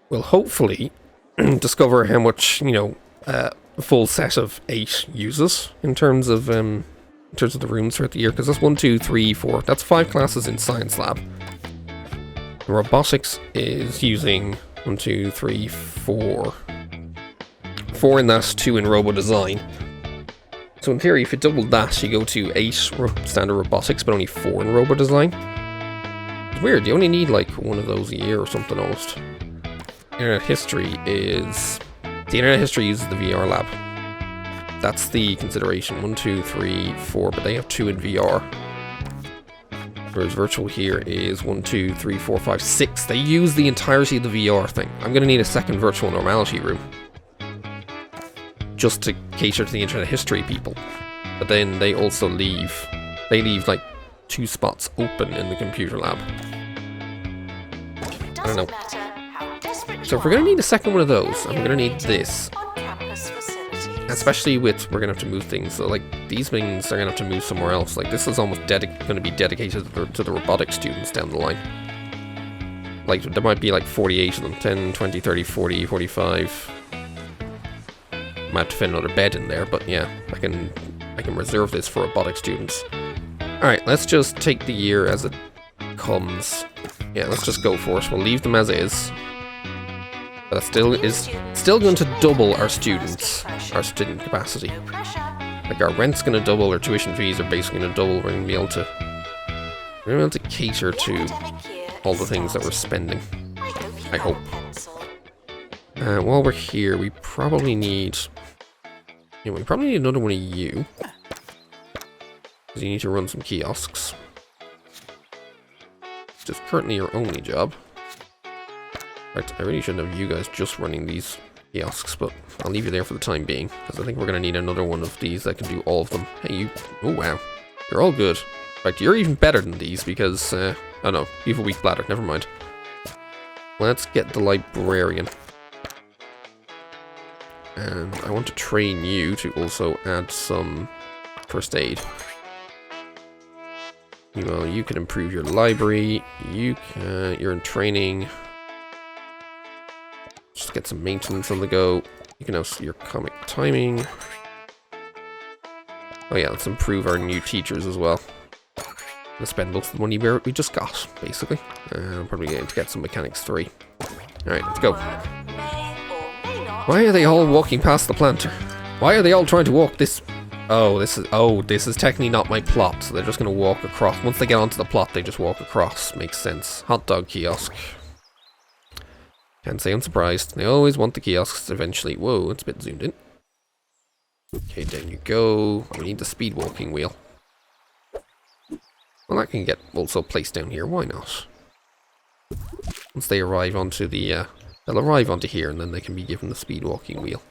we'll hopefully discover how much, you know, a full set of 8 uses in terms of the rooms throughout the year, because that's 1, 2, 3, 4. That's 5 classes in Science Lab. Robotics is using 1, 2, 3, 4. 4 in that, 2 in Robo Design. So in theory, if you doubled that, you go to 8 standard robotics, but only 4 in Robo Design. It's weird, you only need like one of those a year or something almost. Internet History is... The Internet History uses the VR lab. That's the consideration. 1, 2, 3, 4, but they have 2 in VR. Whereas virtual here is 1, 2, 3, 4, 5, 6. They use the entirety of the VR thing. I'm going to need a second virtual normality room, just to cater to the Internet History people. But then they also leave like 2 spots open in the computer lab. I don't know. So if we're going to need a second one of those, and we're going to need this, especially with, we're going to have to move things, so like these things are going to have to move somewhere else. Like this is almost going to be dedicated to the robotics students down the line. Like there might be like 48 of them, 10, 20, 30, 40, 45. Might have to fit another bed in there, but yeah, I can reserve this for robotic students. Alright, let's just take the year as it comes. Yeah, let's just go for it. We'll leave them as is. But that still going to double our student capacity. Like our rent's going to double, our tuition fees are basically going to double. We're going to be able to cater to all the things that we're spending. I hope. While we're here, we probably need... Yeah, we probably need another one of you. Because you need to run some kiosks. Which is currently your only job. In fact, I really shouldn't have you guys just running these kiosks, but I'll leave you there for the time being. Because I think we're going to need another one of these that can do all of them. Hey, you... Oh, wow. You're all good. In fact, you're even better than these because... oh no, you have a weak bladder. Never mind. Let's get the librarian. And I want to train you to also add some first aid. Well, you can improve your library. You're in training. Just get some maintenance on the go. You can also your comic timing. Oh yeah, let's improve our new teachers as well. Let's spend most of the money we just got, basically. I'm probably going to get some mechanics 3. Alright, let's go. Why are they all walking past the planter? Why are they all trying to walk this... Oh, this is technically not my plot, so they're just going to walk across. Once they get onto the plot, they just walk across. Makes sense. Hot dog kiosk. Can't say I'm surprised. They always want the kiosks eventually. Whoa, it's a bit zoomed in. Okay, down you go. We need the speed walking wheel. Well, that can get also placed down here. Why not? Once they arrive onto the... They'll arrive onto here, and then they can be given the speed walking wheel.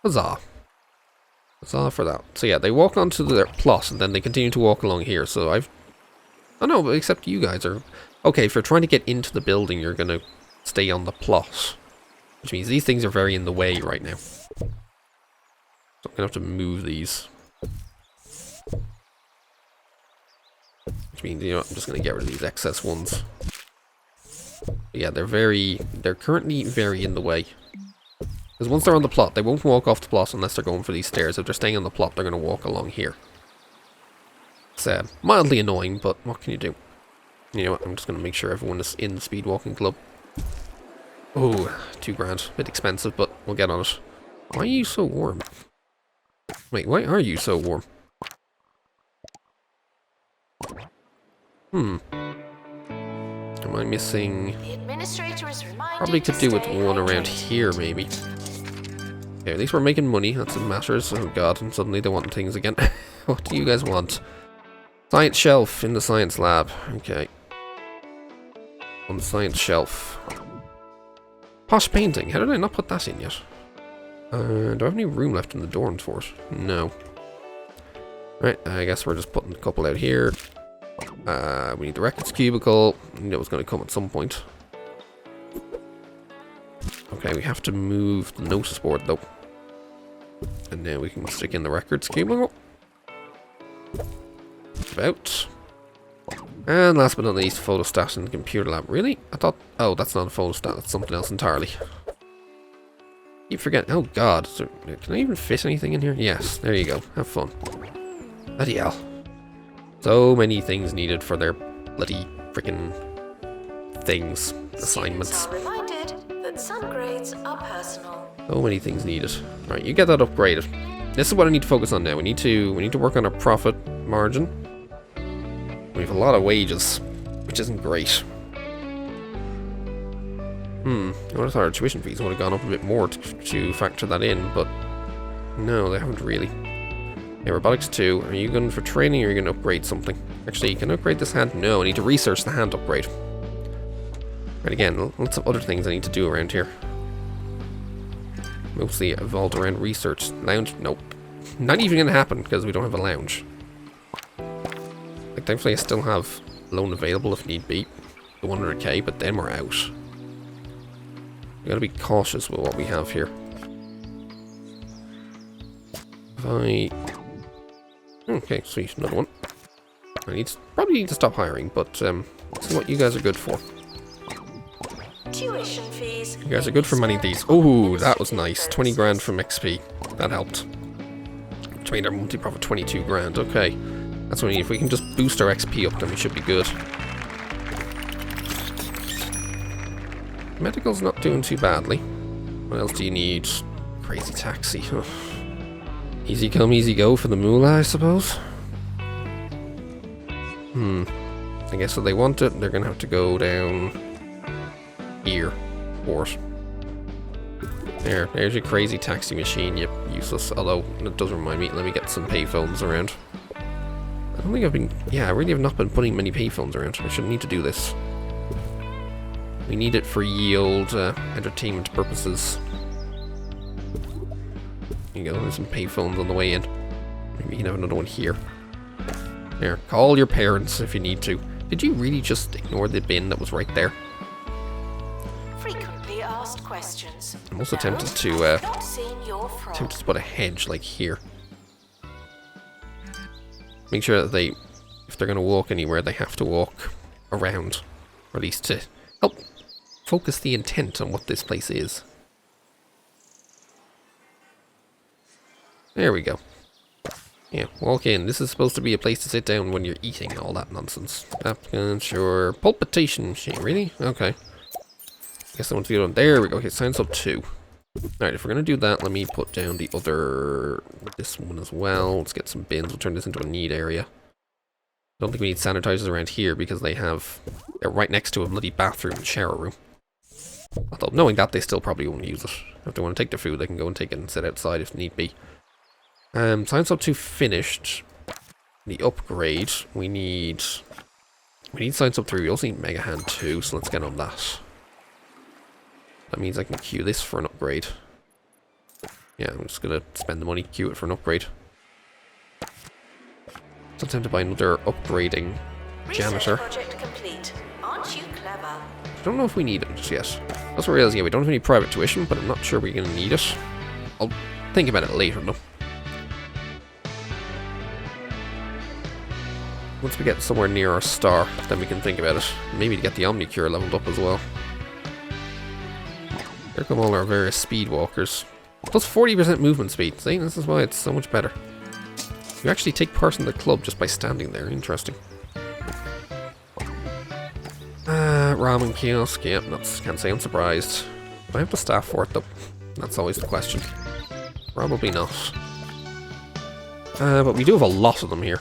Huzzah. Huzzah for that. So yeah, they walk onto their plot, and then they continue to walk along here. So I've... Oh no, but except you guys are... Okay, if you're trying to get into the building, you're going to stay on the plot. Which means these things are very in the way right now. So I'm going to have to move these. Which means, you know, I'm just going to get rid of these excess ones. Yeah, they're currently very in the way. Because once they're on the plot, they won't walk off the plot unless they're going for these stairs. If they're staying on the plot, they're going to walk along here. It's mildly annoying, but what can you do? You know what, I'm just going to make sure everyone is in the speed walking club. Oh, $2 grand. Bit expensive, but we'll get on it. Why are you so warm? Wait, why are you so warm? Am I missing? The administrator is reminded Probably could to do with stay one around hydrated. here, maybe. Okay, at least we're making money. That's what matters. Oh god, and suddenly they want things again. What do you guys want? Science shelf in the science lab. Okay. On the science shelf. Posh painting. How did I not put that in yet? Do I have any room left in the dorms for it? No. Right, I guess we're just putting a couple out here. We need the records cubicle. I knew it was going to come at some point. Okay, we have to move the notice board though. And now we can stick in the records cubicle. About. And last but not least, photostat in the computer lab. Really? I thought... Oh, that's not a photostat. That's something else entirely. Keep forgetting. Oh god. Can I even fit anything in here? Yes. There you go. Have fun. Bloody hell. So many things needed for their bloody freaking things. Assignments. Students are reminded that some grades are personal. So many things needed. Right, you get that upgraded. This is what I need to focus on now. We need to work on our profit margin. We have a lot of wages, which isn't great. I would have thought our tuition fees would have gone up a bit more to factor that in, but no, they haven't really. Yeah, robotics 2. Are you going for training or are you going to upgrade something? Actually, you can upgrade this hand? No, I need to research the hand upgrade. Right, again, lots of other things I need to do around here. Mostly evolved around research. Lounge? Nope. Not even going to happen because we don't have a lounge. Like, thankfully I still have loan available if need be. The 100k, but then we're out. We gotta be cautious with what we have here. If I... Okay, sweet, another one. I probably need to stop hiring, but see what you guys are good for. Tuition fees. You guys are good for many of these. Oh, that was nice. 20 grand from XP. That helped. Which made our monthly profit 22 grand. Okay. That's what we need. If we can just boost our XP up, then we should be good. Medical's not doing too badly. What else do you need? Crazy taxi. Ugh. Easy come, easy go for the moolah, I suppose. I guess if they want it, they're gonna have to go down here for it. There's your crazy taxi machine, you useless. Although, it does remind me, let me get some payphones around. I don't think I've been... Yeah, I really have not been putting many payphones around. I shouldn't need to do this. We need it for yield entertainment purposes. There you go, there's some payphones on the way in. Maybe you can have another one here. There, call your parents if you need to. Did you really just ignore the bin that was right there? Frequently asked questions. I'm also tempted to Not seen your frog. tempted to put a hedge like here. Make sure that they, if they're going to walk anywhere, they have to walk around. Or at least to help focus the intent on what this place is. There we go. Yeah, walk in. This is supposed to be a place to sit down when you're eating and all that nonsense. Applicant, sure. Pulpitation machine, really? Okay. Guess I want to do one. There we go. Okay, science up 2. Alright, if we're going to do that, let me put down the other... this one as well. Let's get some bins. We'll turn this into a need area. I don't think we need sanitizers around here because they have... they're right next to a bloody bathroom and shower room. Although, knowing that, they still probably won't use it. If they want to take their food, they can go and take it and sit outside if need be. Science up 2 finished. The upgrade, we need Science up 3. We also need Mega Hand 2, so let's get on that. That means I can queue this for an upgrade. Yeah, I'm just gonna spend the money, queue it for an upgrade. It's time to buy another upgrading janitor. Research project complete. Aren't you clever? I don't know if we need it just yet. Also realize, yeah, we don't have any private tuition, but I'm not sure we're gonna need it. I'll think about it later, though. Once we get somewhere near our star, then we can think about it. Maybe to get the Omnicure leveled up as well. Here come all our various speed walkers. Plus 40% movement speed. See, this is why it's so much better. You actually take part in the club just by standing there. Interesting. Ramen kiosk. Yeah, can't say I'm surprised. Do I have the staff for it though? That's always the question. Probably not. But we do have a lot of them here.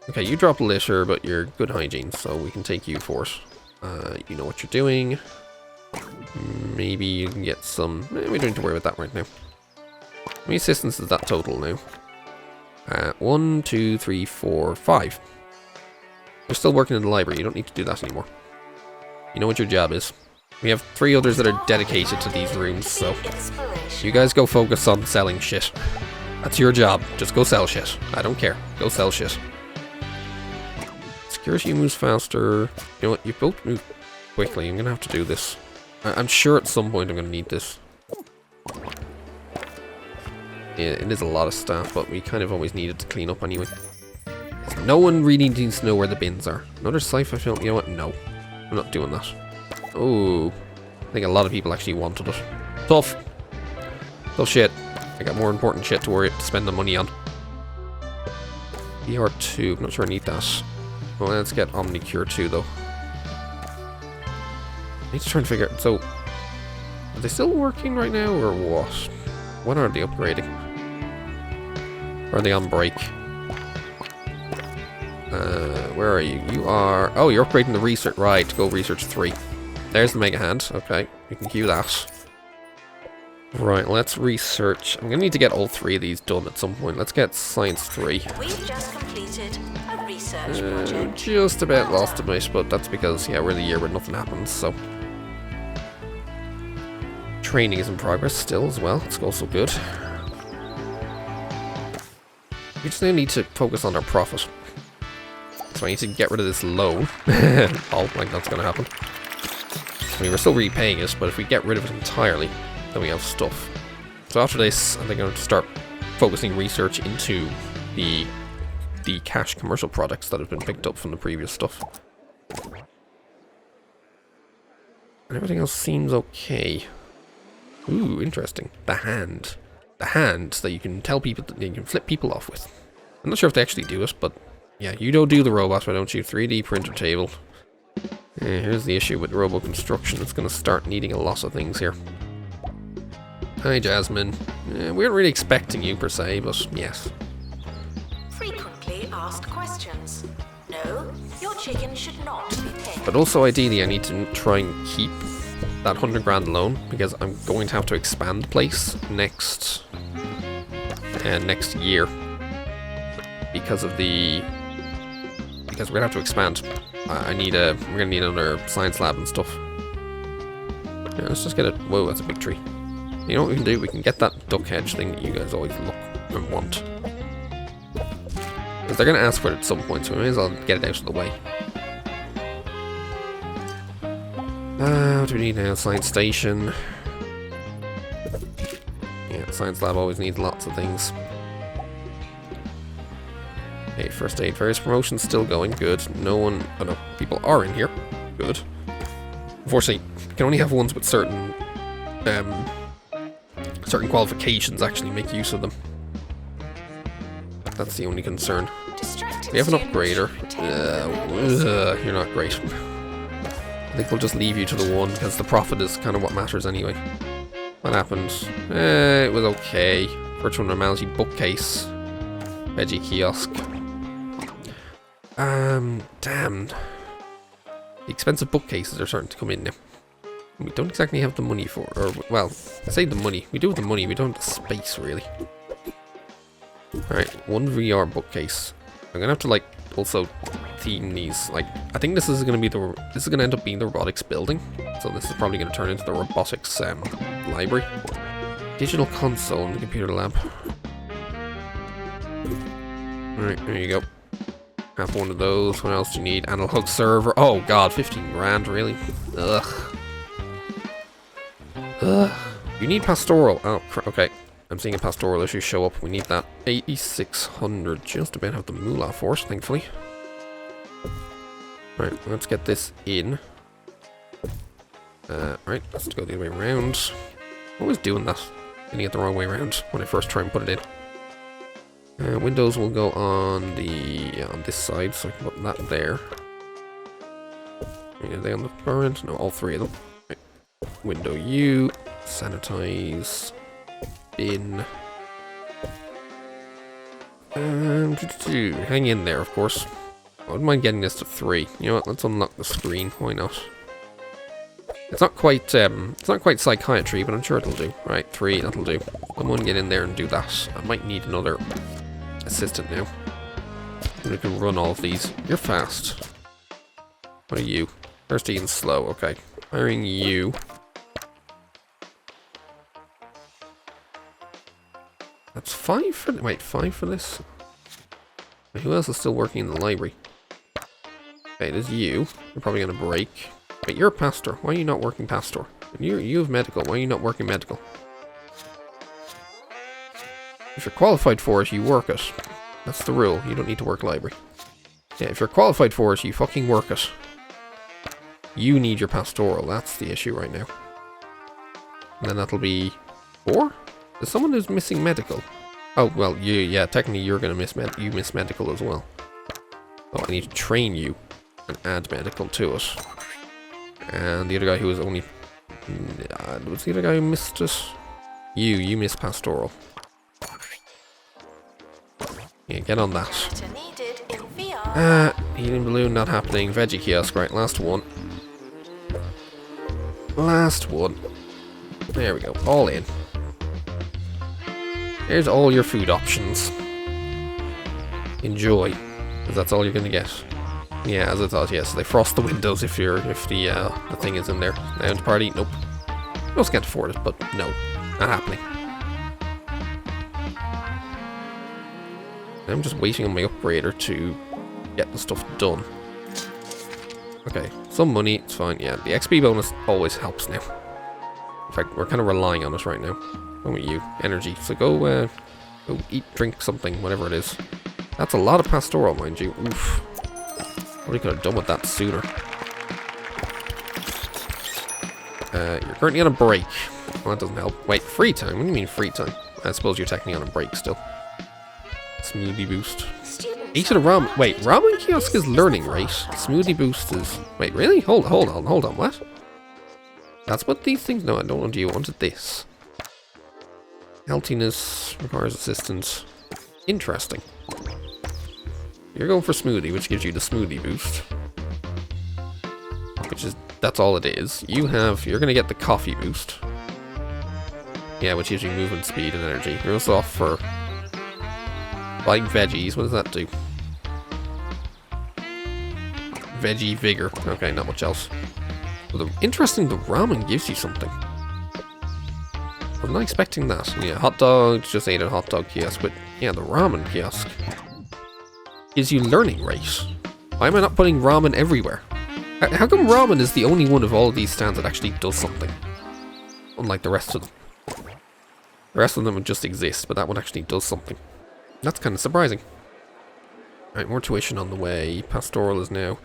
Okay, you drop litter, but you're good hygiene, so we can take you for it. You know what you're doing. Maybe you can get some... we don't need to worry about that right now. How many assistants is that total now? 1, 2, 3, 4, 5. You're still working in the library. You don't need to do that anymore. You know what your job is. We have 3 others that are dedicated to these rooms, so... you guys go focus on selling shit. That's your job. Just go sell shit. I don't care. Go sell shit. Security moves faster. You know what? You both move quickly. I'm gonna have to do this. I'm sure at some point I'm gonna need this. Yeah, it is a lot of staff, but we kind of always need it to clean up anyway. No one really needs to know where the bins are. Another sci-fi film? You know what? No. I'm not doing that. Oh. I think a lot of people actually wanted it. Tough. Tough shit. I got more important shit to spend the money on. ER2. I'm not sure I need that. Well, let's get Omnicure 2 though. I need to try and figure out. So, are they still working right now or what? When are they upgrading? Or are they on break? Where are you? You are... oh, you're upgrading the research. Right, go research 3. There's the mega hand. Okay, we can queue that. Right, let's research. I'm gonna need to get all 3 of these done at some point. Let's get science 3. We've just completed a research project. Just a bit lost a bit, but that's because, yeah, we're in the year where nothing happens, so... training is in progress still as well. It's also good. We just now need to focus on our profit. So I need to get rid of this loan. Oh, like that's gonna happen. I mean, we're still repaying it, but if we get rid of it entirely, then we have stuff. So after this, I think I'm going to start focusing research into the cash commercial products that have been picked up from the previous stuff. And everything else seems okay. Ooh, interesting. The hand. The hand that you can tell people that you can flip people off with. I'm not sure if they actually do it, but yeah, you don't do the robot, why don't you? 3D printer table. Here's the issue with robo construction. It's going to start needing a lot of things here. Hi, Jasmine. We weren't really expecting you per se, but yes. Frequently asked questions. No, your chicken should not be picked. But also, ideally, I need to try and keep that 100 grand loan because I'm going to have to expand the place next year because of the we're gonna have to expand. We're gonna need another science lab and stuff. Yeah, let's just get it. Whoa, that's a big tree. You know what we can do? We can get that duck hedge thing that you guys always look and want. Because they're gonna ask for it at some point, so we may as well get it out of the way. What do we need now? Science station. Yeah, science lab always needs lots of things. Okay, first aid. Various promotions still going. Good. No one... oh no, people are in here. Good. Unfortunately, you can only have ones with certain qualifications actually make use of them. That's the only concern. We have an upgrader. You're not great. I think we'll just leave you to the one because the profit is kind of what matters anyway. What happened? It was okay. Virtual normality bookcase. Veggie kiosk. Damn. The expensive bookcases are starting to come in now. We don't exactly have the money for, or, well, I say the money. We do have the money, we don't have the space, really. Alright, one VR bookcase. I'm gonna have to, like, also theme these, like, I think this is gonna end up being the robotics building. So this is probably gonna turn into the robotics, library. Digital console in the computer lab. Alright, there you go. Have one of those. What else do you need? Analog server. Oh god, 15 grand, really? Ugh. Ugh. You need pastoral. Oh, okay. I'm seeing a pastoral issue show up. We need that. 8,600. Just about have the moolah for us, thankfully. Right, let's get this in. Right, let's go the other way around. I'm always doing that. Getting it the wrong way around when I first try and put it in. Windows will go on this side, so I can put that there. Are they on the far end? No, all 3 of them. Right. Window U, sanitize, bin. Hang in there, of course. I wouldn't mind getting this to 3. You know what? Let's unlock the screen. Why not? It's not quite psychiatry, but I'm sure it'll do. Right, 3, that'll do. Someone get in there and do that. I might need another assistant now. We can run all of these. You're fast. What are you? Thirsty and slow. Okay. Hiring you. That's 5 for... Wait, 5 for this? Wait, who else is still working in the library? Okay, it is you. You're probably going to break. Wait, you're a pastor. Why are you not working pastor? You have medical. Why are you not working medical? If you're qualified for it, you work it. That's the rule. You don't need to work library. Yeah, if you're qualified for it, you fucking work it. You need your pastoral. That's the issue right now. And then that'll be 4? There's someone who's missing medical. Oh, well, yeah, technically you're going to miss medical as well. Oh, I need to train you and add medical to it. And the other guy who was only... what's the other guy who missed it? You missed pastoral. Yeah, get on that. Healing balloon not happening. Veggie kiosk, right, last one. Last one. There we go, all in. Here's all your food options. Enjoy, because that's all you're gonna get. Yeah, as I thought, yes. They frost the windows if the thing is in there. Now to party, nope. You also can't afford it, but no, not happening. I'm just waiting on my upgrader to get the stuff done. Okay, some money, it's fine. Yeah, the XP bonus always helps now. In fact, we're kind of relying on it right now. What about you? Energy. So go eat, drink something, whatever it is. That's a lot of pastoral, mind you. Oof. What could have done with that sooner? You're currently on a break. Well, that doesn't help. Wait, free time? What do you mean free time? I suppose you're technically on a break still. Smoothie boost. Eat at a ramen. Wait, ramen kiosk is learning, right? Smoothie boost is... Wait, really? Hold on, what? That's what these things... No, I don't want you. I wanted this. Healthiness requires assistance. Interesting. You're going for smoothie, which gives you the smoothie boost. Which is... That's all it is. You're gonna get the coffee boost. Yeah, which gives you movement speed and energy. You're also off for... Like veggies, what does that do? Veggie vigor. Okay, not much else. Well, interesting, the ramen gives you something. I'm not expecting that. Yeah, hot dogs, just ate a hot dog kiosk, but yeah, the ramen kiosk gives you learning rate. Why am I not putting ramen everywhere? How come ramen is the only one of all of these stands that actually does something? Unlike the rest of them. The rest of them would just exist, but that one actually does something. That's kind of surprising. Right, more tuition on the way. Pastoral is now...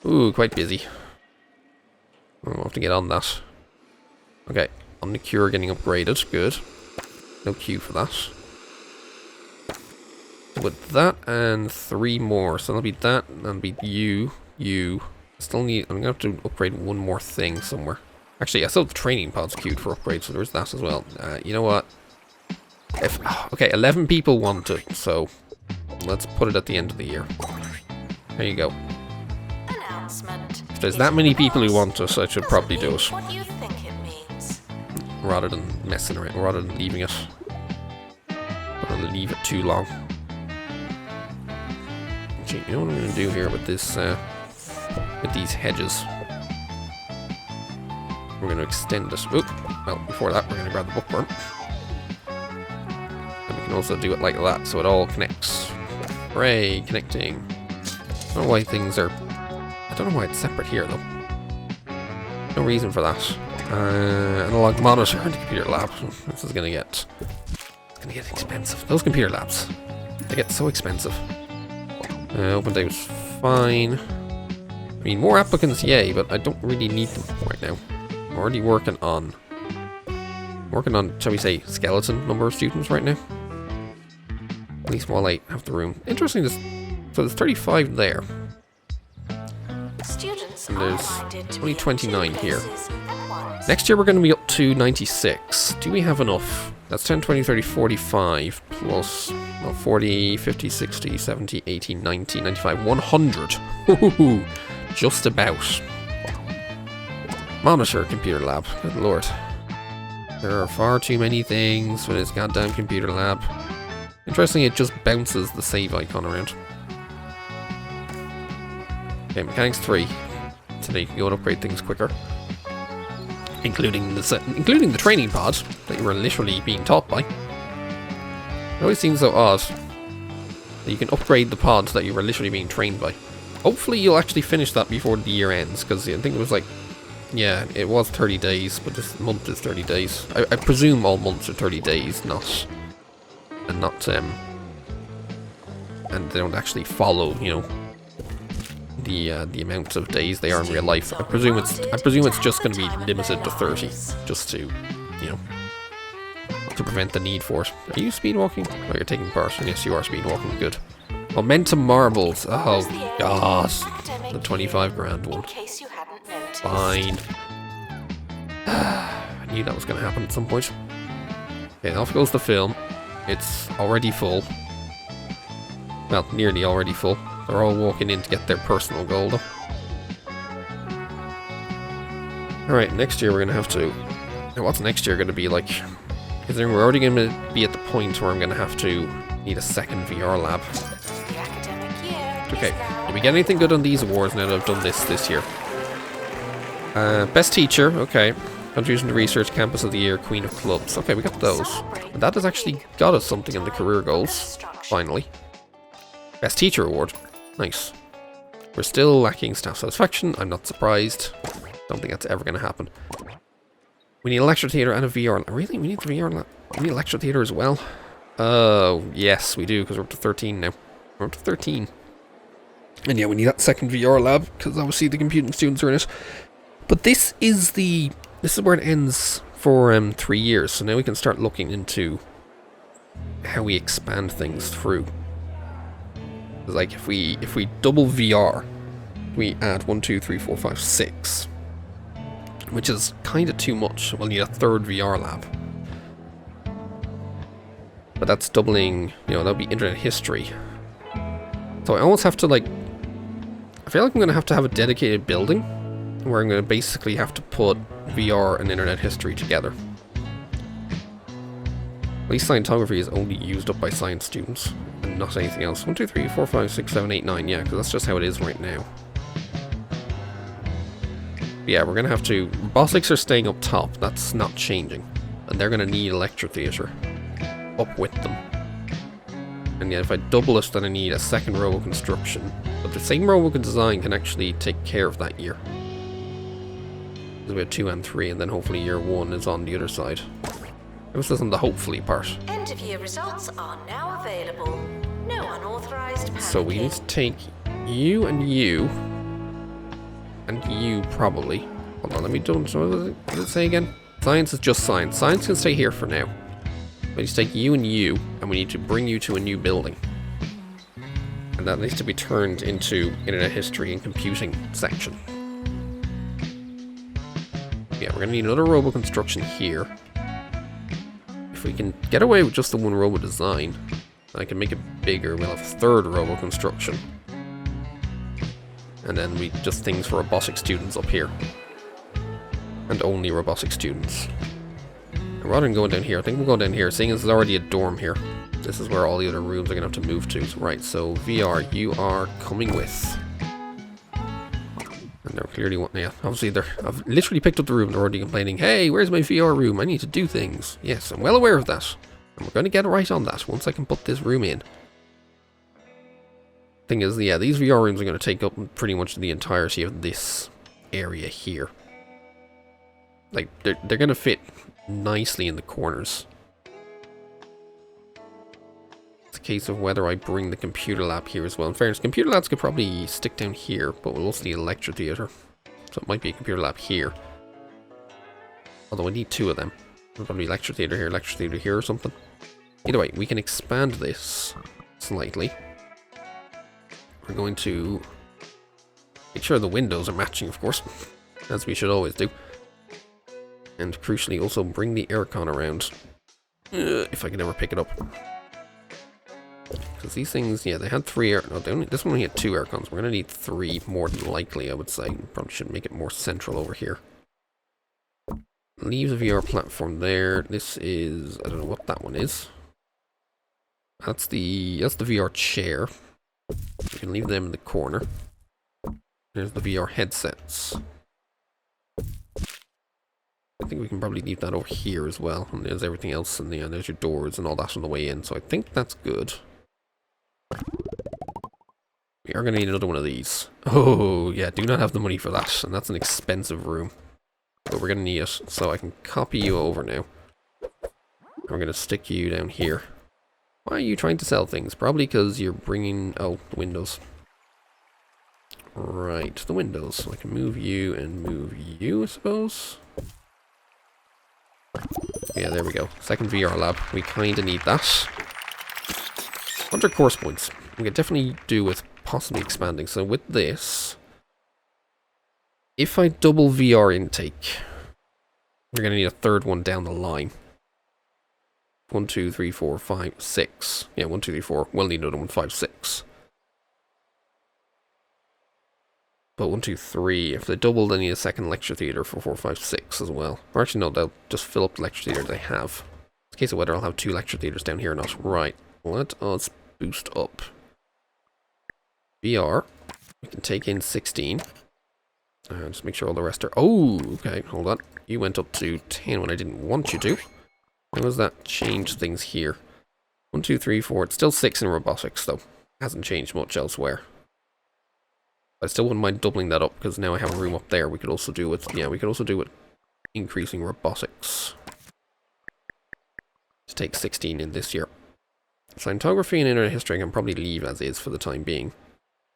Ooh, quite busy. I'll have to get on that. Okay, on the cure getting upgraded. Good. No queue for that. With that and 3 more. So that'll be that, and that'll be you. Still need... I'm going to have to upgrade one more thing somewhere. Actually, I still have the training pods queued for upgrades, so there's that as well. You know what? Okay, 11 people want it, so let's put it at the end of the year. There you go. If there's that many people who want us, I should probably do it. Rather than messing around, rather than leaving it. Or leave it too long. Actually, you know what I'm going to do here with this, with these hedges? We're going to extend this. Oop. Well, before that, we're going to grab the bookworm. And we can also do it like that, so it all connects. Hooray, connecting. I don't know why things are... I don't know why it's separate here, though. No reason for that. Analog monitor in the computer lab. This is going to get... It's going to get expensive. Those computer labs. They get so expensive. Open day was fine. I mean, more applicants, yay, but I don't really need them right now. I'm already working on, shall we say, skeleton number of students right now. At least while I have the room. Interesting, so there's 35 there. Students And there's only 29 here. Next year we're going to be up to 96. Do we have enough? That's 10, 20, 30, 45 plus well, 40, 50, 60, 70, 80, 90, 95, 100. Ooh, just about. Monitor computer lab. Good lord. There are far too many things for this goddamn computer lab. Interestingly, it just bounces the save icon around. Okay, mechanics 3. So they can go and upgrade things quicker. Including the training pod that you were literally being taught by. It always seems so odd that you can upgrade the pod that you were literally being trained by. Hopefully you'll actually finish that before the year ends, because I think it was like, yeah, it was 30 days, but this month is 30 days. I presume all months are 30 days, and they don't actually follow, you know, the amount of days they are in real life. I presume it's just going to be limited to 30, just to, you know, to prevent the need for it. Are you speedwalking? Oh, you're taking part. Yes, you are speedwalking. Good. Momentum marbles. Oh god, the 25 grand one. Fine. I knew that was going to happen at some point. Okay, off goes the film. It's already full. Well, nearly already full. They're all walking in to get their personal goal, though. Alright, next year we're going to have to... Now, what's next year going to be like? Because we're already going to be at the point where I'm going to have to need a second VR lab. Okay, did we get anything good on these awards now that I've done this year? Best teacher, okay. Contribution to research, campus of the year, queen of clubs. Okay, we got those. And that has actually got us something in the career goals, finally. Best teacher award. Nice. We're still lacking staff satisfaction. I'm not surprised. Don't think that's ever going to happen. We need a lecture theatre and a VR. Really? We need the VR lab? We need a lecture theatre as well? Oh, yes, we do, because we're up to 13 now. We're up to 13. And yeah, we need that second VR lab, because obviously the computing students are in it. But this is where it ends for 3 years, so now we can start looking into how we expand things through. Like if we double VR, we add 1, 2, 3, 4, 5, 6, which is kind of too much. We'll need a third VR lab, but that's doubling. You know, that'll be internet history. So I almost have to I feel like I'm gonna have to have a dedicated building where I'm gonna basically have to put VR and internet history together. At least Scientography is only used up by science students and not anything else. 1, 2, 3, 4, 5, 6, 7, 8, 9. Yeah, because that's just how it is right now. But yeah, we're going to have to... Robotics are staying up top. That's not changing. And they're going to need a lecture theatre up with them. And yeah, if I double it, then I need a second robo construction. But the same robo design can actually take care of that year. There's about 2 and 3, and then hopefully year 1 is on the other side. This isn't the hopefully part. End of year results are now available. No unauthorized panicking. So we need to take you and you probably. Hold on, let me do. So what does it say again? Science is just science. Science can stay here for now. We need to take you, and we need to bring you to a new building. And that needs to be turned into internet history and computing section. Yeah, we're gonna need another robo construction here. If we can get away with just the one robo design, I can make it bigger. We'll have a third robo construction. And then we just things for robotic students up here. And only robotic students. And rather than going down here, I think we'll go down here, seeing as there's already a dorm here. This is where all the other rooms are going to have to move to. So, right, so VR, you are coming with. And they're clearly wanting, yeah, obviously I've literally picked up the room, they're already complaining, hey, where's my VR room? I need to do things. Yes, I'm well aware of that. And we're going to get it right on that once I can put this room in. Thing is, yeah, these VR rooms are going to take up pretty much the entirety of this area here. Like, they're going to fit nicely in the corners. It's a case of whether I bring the computer lab here as well. In fairness, computer labs could probably stick down here, but we'll also need a lecture theatre. So it might be a computer lab here. Although I need 2 of them. There'll probably be lecture theatre here or something. Either way, we can expand this slightly. We're going to Make sure the windows are matching, of course, as we should always do. And crucially, also bring the aircon around, if I can ever pick it up. Because these things, yeah, they had 3 air... No, this one only had 2 aircons. We're going to need 3 more than likely, I would say. Probably should make it more central over here. Leave the VR platform there. This is... I don't know what that one is. That's the VR chair. You can leave them in the corner. There's the VR headsets. I think we can probably leave that over here as well. And there's everything else, and there's your doors and all that on the way in. So I think that's good. We are going to need another one of these. Oh, yeah, do not have the money for that. And that's an expensive room. But we're going to need it. So I can copy you over now. I'm going to stick you down here. Why are you trying to sell things? Probably because you're bringing... Oh, the windows. Right, the windows. So I can move you and move you, I suppose. Yeah, there we go. Second VR lab. We kind of need that. 100 course points. We could definitely do with possibly expanding. So with this, if I double VR intake, we're going to need a third one down the line. 1, 2, 3, 4, 5, 6. Yeah, 1, 2, 3, 4. We'll need another one, 5, 6. But 1, 2, 3. If they double, they need a second lecture theatre for 4, 5, 6 as well. Or actually, no, they'll just fill up the lecture theatre they have. In case of whether I'll have 2 lecture theatres down here or not. Right. Let us boost up VR. We can take in 16. Just make sure all the rest are... Oh, okay, hold on. You went up to 10 when I didn't want you to. How does that change things here? 1, 2, 3, 4. It's still 6 in robotics, though. Hasn't changed much elsewhere. I still wouldn't mind doubling that up, because now I have a room up there. We could also do with... Yeah, we could also do with increasing robotics. To take 16 in this year. Scientography and internet history I can probably leave as is for the time being.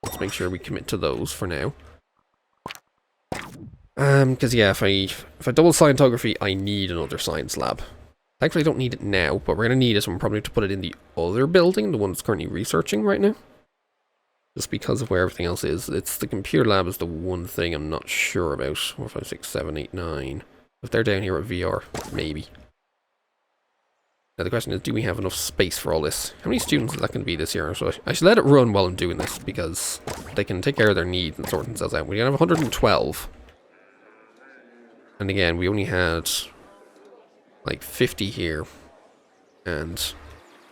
Let's make sure we commit to those for now. Because yeah, if I double Scientography, I need another science lab. Thankfully I don't need it now, but we're going to need it, and we'll probably have to put it in the other building, the one that's currently researching right now. Just because of where everything else is. It's the computer lab is the one thing I'm not sure about. 4, 5, 6, 7, 8, 9. If they're down here at VR, maybe. Now the question is, do we have enough space for all this? How many students is that going to be this year? So I should let it run while I'm doing this, because they can take care of their needs and sort themselves out. We're going to have 112. And again, we only had like 50 here. And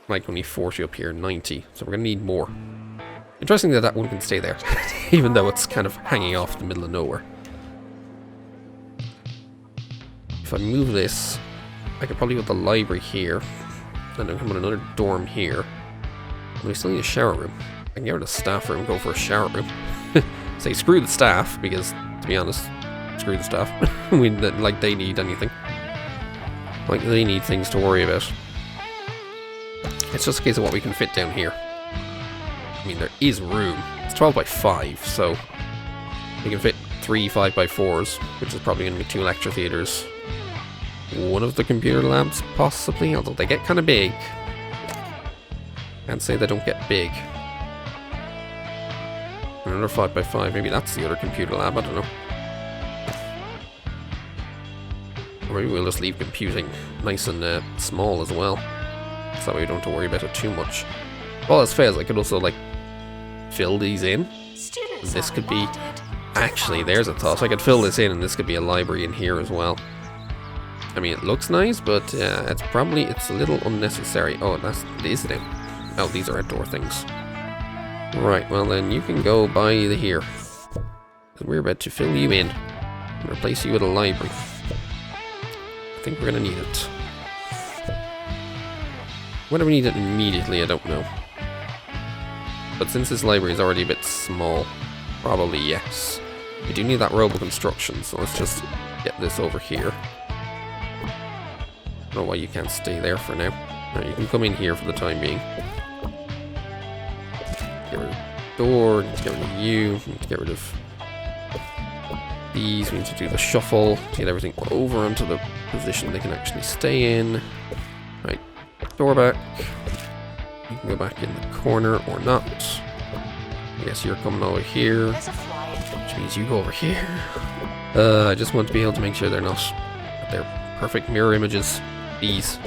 like only 40 up here, 90. So we're going to need more. Interesting that that one can stay there, even though it's kind of hanging off the middle of nowhere. If I move this, I could probably put the library here, and then come on another dorm here. And we still need a shower room. I can get rid of the staff room and go for a shower room. Say screw the staff, because to be honest, screw the staff. Like they need anything. Like they need things to worry about. It's just a case of what we can fit down here. I mean, there is room. It's 12 by 5, so we can fit 3 5 by 4s, which is probably going to be 2 lecture theatres. One of the computer labs, possibly, although they get kind of big. Can't say they don't get big. Another 5 by 5, maybe that's the other computer lab, I don't know. Or maybe we'll just leave computing nice and small as well. So that way we don't have to worry about it too much. If all else fails, I could also, like, fill these in. This could be... Actually, there's a thought. I could fill this in and this could be a library in here as well. I mean, it looks nice, but it's a little unnecessary. Oh, it is now. Oh, these are outdoor things. Right, well then, you can go by the here. We're about to fill you in and replace you with a library. I think we're going to need it. Whether we need it immediately, I don't know. But since this library is already a bit small, probably yes. We do need that robo construction, so let's just get this over here. I don't know why you can't stay there for now. No, you can come in here for the time being. Get rid of the door, need to get rid of you, need to get rid of these, we need to do the shuffle to get everything over onto the position they can actually stay in. Right, door back. You can go back in the corner or not. I guess you're coming over here. Which Means you go over here. I just want to be able to make sure they're not. They're perfect mirror images. These.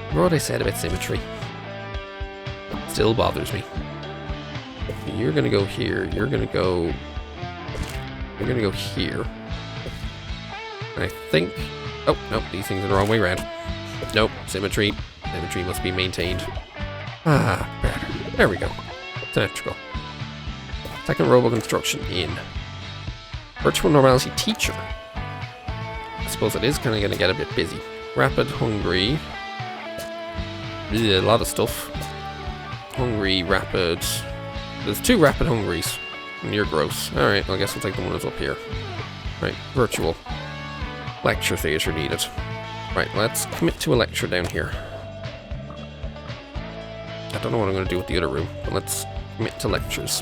Remember what I said about symmetry? Still bothers me. You're gonna go here. You're gonna go here. And I think. Oh nope, these things are the wrong way around. Nope, symmetry. Symmetry must be maintained. Ah, better. There we go. Symmetrical. Second robot construction in. Virtual normality teacher. I suppose it is kind of going to get a bit busy. Rapid, hungry. Yeah, a lot of stuff. Hungry, rapid. There's 2 rapid hungries. And you're gross. Alright, I guess we'll take the one that's up here. Right, virtual. Lecture theatre needed. Right, let's commit to a lecture down here. I don't know what I'm going to do with the other room, but let's commit to lectures.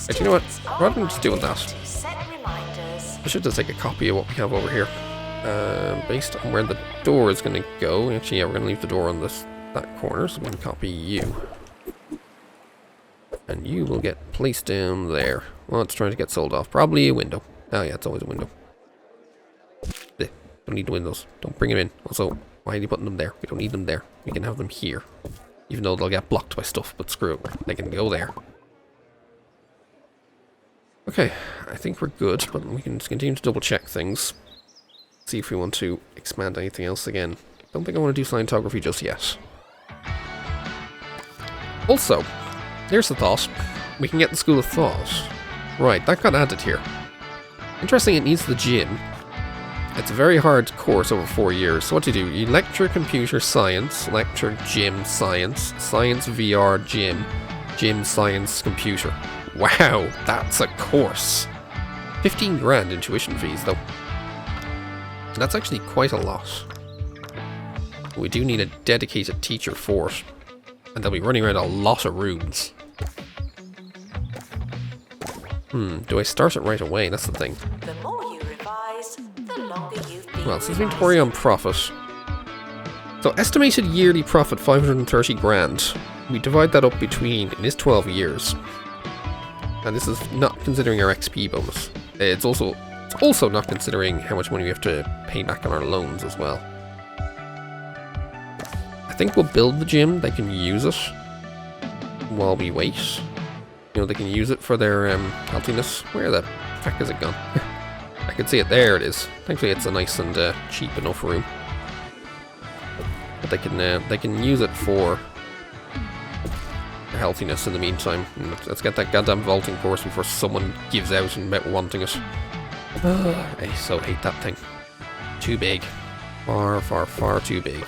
But you know what? Rather than just doing that, I should just take a copy of what we have over here. Based on where the door is going to go. Actually, yeah, we're going to leave the door on that corner, so we can copy you. And you will get placed down there. Well, it's trying to get sold off. Probably a window. Oh yeah, it's always a window. Don't need the windows. Don't bring them in. Also, why are you putting them there? We don't need them there. We can have them here. Even though they'll get blocked by stuff, but screw it. They can go there. Okay, I think we're good, but we can just continue to double check things. See if we want to expand anything else again. Don't think I want to do scientography just yet. Also, here's the thought. We can get the School of Thought. Right, that got added here. Interesting, it needs the gym. It's a very hard course over 4 years. So what do? You lecture computer science, lecture gym science, science VR gym, gym science computer. Wow, that's a course. 15 grand in tuition fees though. That's actually quite a lot. We do need a dedicated teacher for it. And they'll be running around a lot of rooms. Do I start it right away? That's the thing. The more you revise, the longer you've been Well, since we need to worry on profit. So estimated yearly profit 530 grand. We divide that up between, it is 12 years. And this is not considering our XP bonus. It's also not considering how much money we have to pay back on our loans as well. I think we'll build the gym. They can use it while we wait. You know, they can use it for their healthiness. Where the heck is it gone? I can see it. There it is. Thankfully, it's a nice and cheap enough room. But they can use it for their healthiness in the meantime. And let's get that goddamn vaulting course before someone gives out and about wanting it. I so hate that thing. Too big. Far, far, far too big.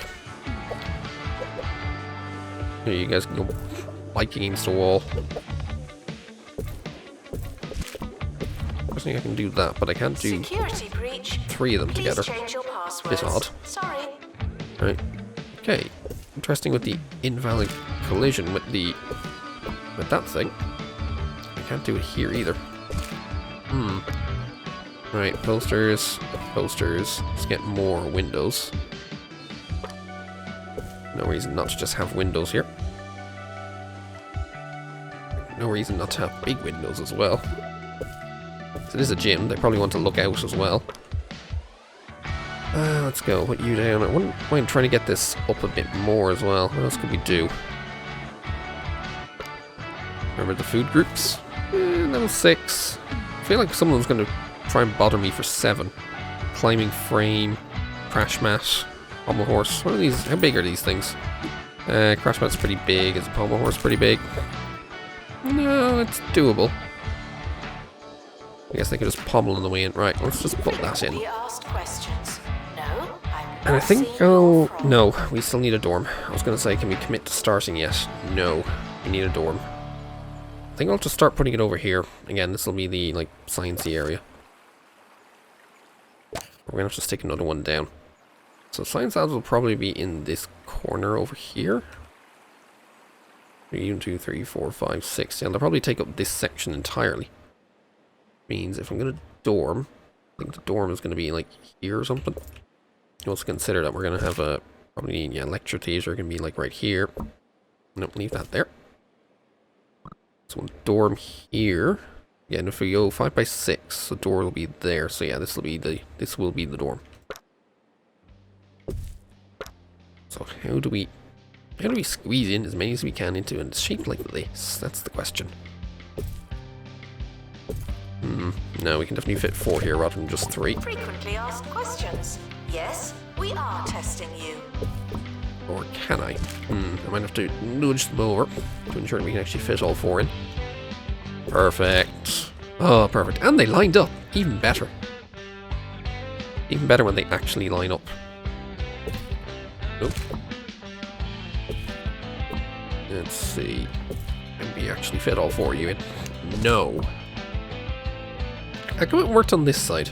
Here, you guys can go bike against the wall. I think I can do that, but I can't do Security breach. 3 of them Please together. change your Bit odd. Sorry. Right. Okay. Interesting with the invalid collision with that thing. I can't do it here either. Right, posters. Let's get more windows. No reason not to just have windows here. No reason not to have big windows as well. So it is a gym, they probably want to look out as well. Let's go, put you down. I wouldn't mind trying to get this up a bit more as well. What else could we do? Remember the food groups? Level 6. I feel like someone's going to try and bother me for 7. Climbing frame, crash mat, pommel horse. What are these? How big are these things? Crash mat's pretty big. Is a pommel horse pretty big? No, it's doable. I guess they could just pommel on the way in. Right, let's just put that in. And I think, oh, no, we still need a dorm. I was going to say, can we commit to starting yet? No, we need a dorm. I think I'll just start putting it over here. Again, this will be the, like, sciencey area. We're going to have to stick another one down. So science labs will probably be in this corner over here. 1, 2, 3, 4, 5, 6. Yeah, they'll probably take up this section entirely. Means if I'm going to dorm, I think the dorm is going to be, like, here or something. You also consider that we're going to have a, probably, yeah, lecture theatre going to be, like, right here. Nope, leave that there. So we'll dorm here. Yeah, and if we go 5 by 6, the door will be there. So yeah, this will be the dorm. So how do we squeeze in as many as we can into a shape like this? That's the question. No, we can definitely fit 4 here rather than just 3. Frequently asked questions. Yes, we are testing you. Or can I? I might have to nudge them over to ensure we can actually fit all 4 in. Perfect. Oh, perfect. And they lined up. Even better. Even better when they actually line up. Nope. Let's see. Can we actually fit all 4 of you in? No. How come it worked on this side,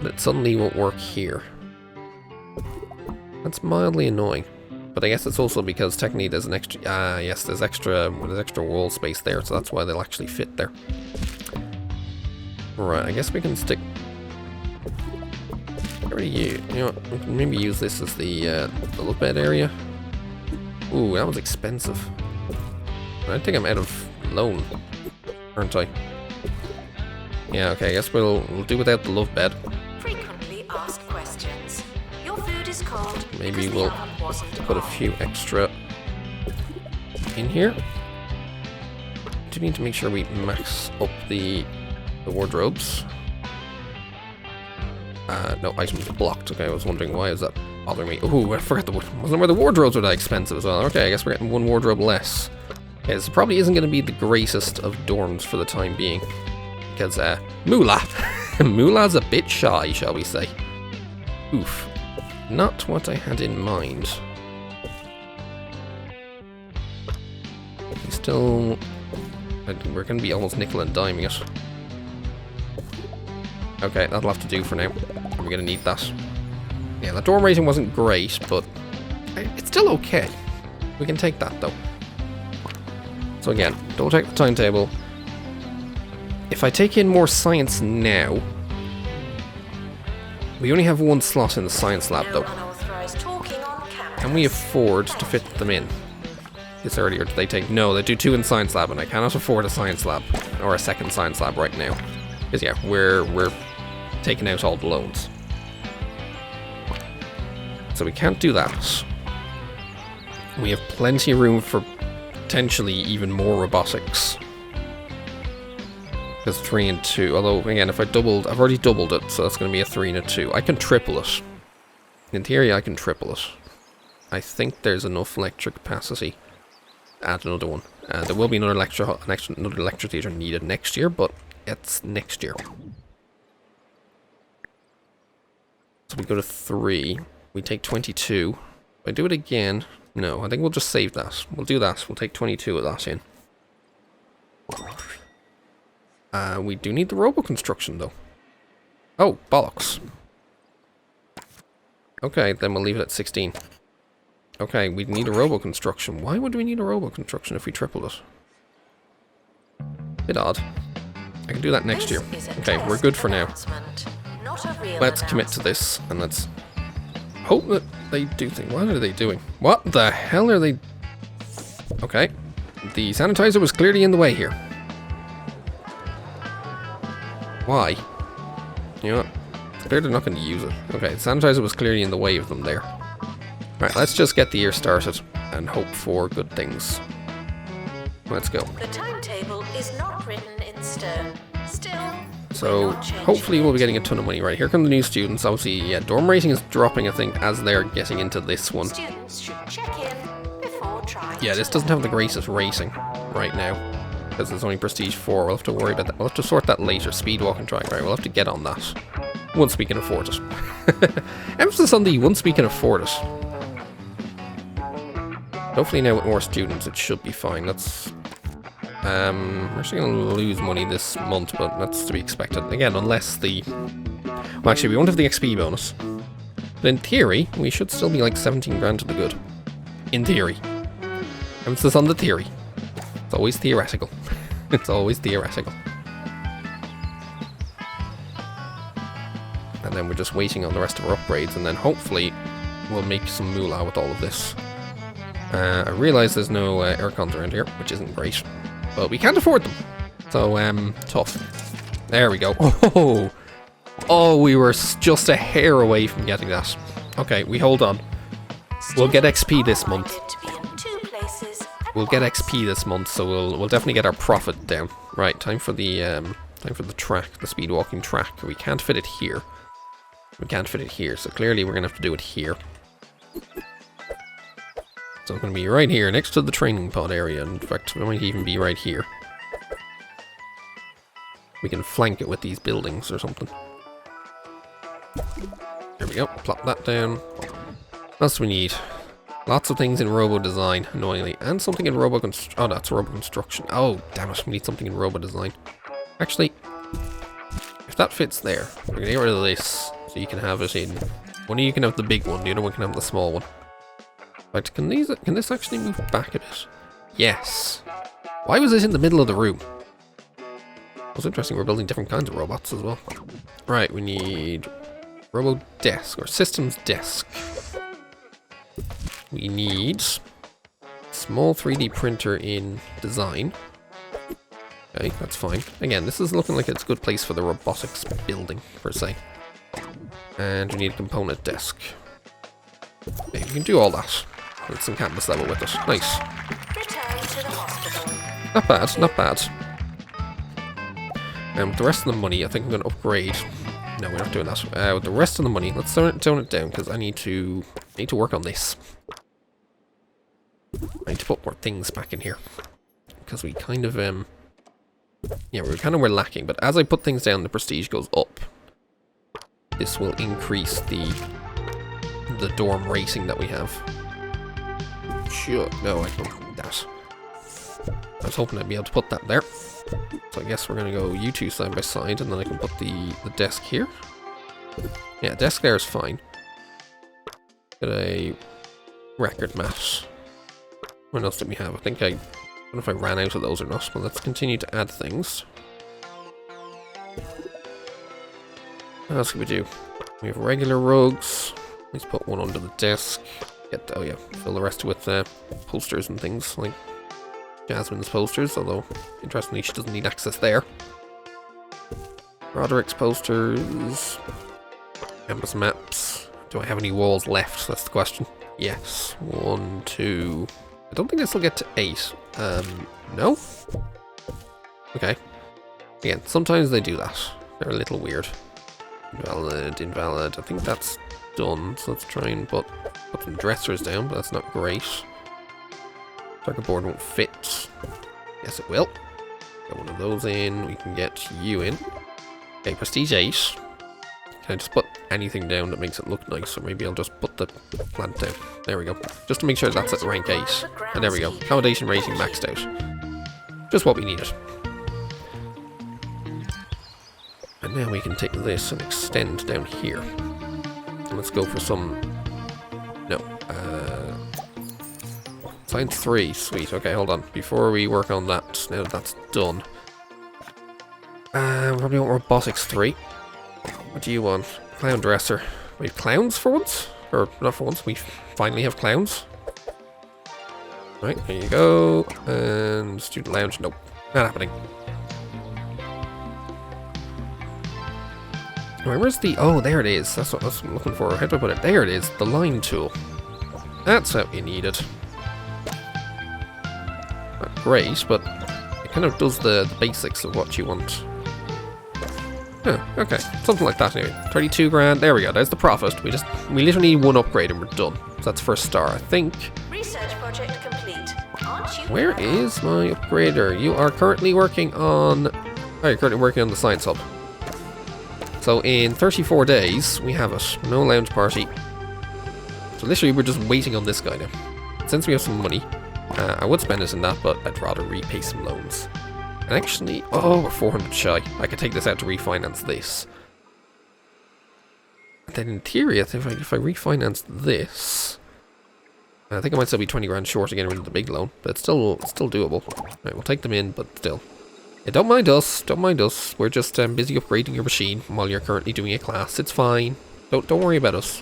but it suddenly won't work here? That's mildly annoying. But I guess it's also because technically there's an extra... yes, there's extra wall space there, so that's why they'll actually fit there. Right, I guess we can stick... You know what, we can maybe use this as the look bed area. Ooh, that was expensive. I think I'm out of loan, aren't I? Yeah, okay, I guess we'll do without the love bed. Frequently asked questions. Your food is cold. Maybe we'll put a few extra in here. Do need to make sure we max up the wardrobes. No, items blocked. Okay, I was wondering why is that bothering me. Ooh, I forgot wasn't where the wardrobes were that expensive as well. Okay, I guess we're getting 1 wardrobe less. Okay, this probably isn't going to be the greatest of dorms for the time being. Because, Moolah. Moolah's a bit shy, shall we say. Oof. Not what I had in mind. Still... we're going to be almost nickel and diming it. Okay, that'll have to do for now. We're going to need that. Yeah, the dorm rating wasn't great, but it's still okay. We can take that, though. So again, double check the timetable. If I take in more science now... We only have 1 slot in the science lab, though. Can we afford to fit them in? This earlier, do they take... No, they do 2 in science lab, and I cannot afford a science lab. Or a second science lab right now. Because yeah, we're taking out all the loans. So we can't do that. We have plenty of room for potentially even more robotics. Because 3 and 2, although again, if I've already doubled it, so that's going to be a 3 and a 2. I can triple it. In theory, I can triple it. I think there's enough lecture capacity to add another one. There will be another lecture theatre needed next year, but it's next year. So we go to 3. We take 22. If I do it again, no, I think we'll just save that. We'll do that. We'll take 22 of that in. We do need the robo construction though. Oh, bollocks. Okay, then we'll leave it at 16. Okay, we need a robo construction. Why would we need a robo construction if we triple it? Bit odd. I can do that next year. Okay, we're good for now. Let's commit to this and let's hope that they do things. What are they doing? What the hell are they? Okay, the sanitizer was clearly in the way here. Why? You know what? It's clear they're not going to use it. Okay, the sanitizer was clearly in the way of them there. Alright, let's just get the year started and hope for good things. Let's go. The timetable is not written in stone. Still, so hopefully we'll be getting a ton of money. Right, here come the new students. Obviously, yeah, dorm rating is dropping, I think, as they're getting into this one. Students should check in before trying. Yeah, this doesn't have the greatest rating right now. Because it's only Prestige 4. We'll have to worry about that. We'll have to sort that later. Speed, walk, and try. Right, we'll have to get on that. Once we can afford it. Emphasis on the once we can afford it. Hopefully now with more students it should be fine. That's... we're actually going to lose money this month, but that's to be expected. Again, unless the... Well, actually, we won't have the XP bonus. But in theory, we should still be like 17 grand to the good. In theory. Emphasis on the theory. It's always theoretical. It's always theoretical. And then we're just waiting on the rest of our upgrades, and then hopefully we'll make some moolah with all of this. I realise there's no aircons around here, which isn't great. But we can't afford them. So, tough. There we go. Oh, we were just a hair away from getting that. Okay, we hold on. We'll get XP this month. We'll get XP this month, so we'll definitely get our profit down. Right, time for the track, the speed walking track. We can't fit it here. We can't fit it here, so clearly we're gonna have to do it here. So it's gonna be right here, next to the training pod area. In fact, it might even be right here. We can flank it with these buildings or something. There we go. Plop that down. What else do we need? Lots of things in Robo Design, annoyingly, and something in Robo Construction. Oh, that's Robo Construction. Oh, damn it! We need something in Robo Design. Actually, if that fits there, we're gonna get rid of this, so you can have it in. One of you can have the big one. The other one can have the small one. Right? Can this actually move back a bit? Yes. Why was this in the middle of the room? It's interesting. We're building different kinds of robots as well. Right. We need Robo Desk or Systems Desk. We need small 3D printer in design. Okay, that's fine. Again, this is looking like it's a good place for the robotics building, per se. And we need a component desk. Okay, we can do all that. With some campus level with it. Nice. Return to the hospital. Not bad, not bad. And with the rest of the money, I think I'm going to upgrade. No, we're not doing that. With the rest of the money, let's tone it down, because I need to work on this. I need to put more things back in here. Because we kind of, yeah, we're lacking. But as I put things down, the prestige goes up. This will increase the dorm rating that we have. Sure. No, I don't need that. I was hoping I'd be able to put that there. So I guess we're going to go you two side by side, and then I can put the desk here. Yeah, desk there is fine. Get a record mat. What else did we have? I don't know if I ran out of those or not, but let's continue to add things. What else can we do? We have regular rugs. Let's put one under the desk. Oh yeah, fill the rest with posters and things, like Jasmine's posters, although, interestingly, she doesn't need access there. Roderick's posters. Campus maps. Do I have any walls left? That's the question. Yes. 1, 2... I don't think this will get to 8. No? Okay. Again, sometimes they do that. They're a little weird. Invalid. I think that's done, so let's try and put some dressers down, but that's not great. Circuit board won't fit. Yes, it will. Get one of those in. We can get you in. Okay, Prestige 8. Can I just put anything down that makes it look nice? Or maybe I'll just put the plant down. There we go. Just to make sure that's at rank 8. And there we go. Accommodation rating maxed out. Just what we needed. And now we can take this and extend down here. And let's go for some... No. Science 3. Sweet. Okay, hold on. Before we work on that, now that that's done. We probably want Robotics 3. What do you want? Clown dresser. We have clowns for once? Or not for once, we finally have clowns. Right, there you go. And student lounge. Nope. Not happening. Where's the... Oh, there it is. That's what I was looking for. How do I put it? There it is. The line tool. That's what you needed. Not great, but it kind of does the basics of what you want. Oh, okay. Something like that anyway. 32 grand. There we go. There's the profit. We literally need one upgrade and we're done. So that's first star, I think. Research project complete. Aren't you? Where is my upgrader? You are currently working on... Oh, you're currently working on the science hub. So in 34 days, we have it. No lounge party. So literally, we're just waiting on this guy now. Since we have some money, I would spend it in that, but I'd rather repay some loans. And actually, oh, we're 400 shy. I could take this out to refinance this. And then in theory, if I refinance this, I think I might still be 20 grand short of getting rid of the big loan, but it's still doable. Right, we'll take them in, but still. Yeah, don't mind us. Don't mind us. We're just busy upgrading your machine while you're currently doing a class. It's fine. Don't worry about us.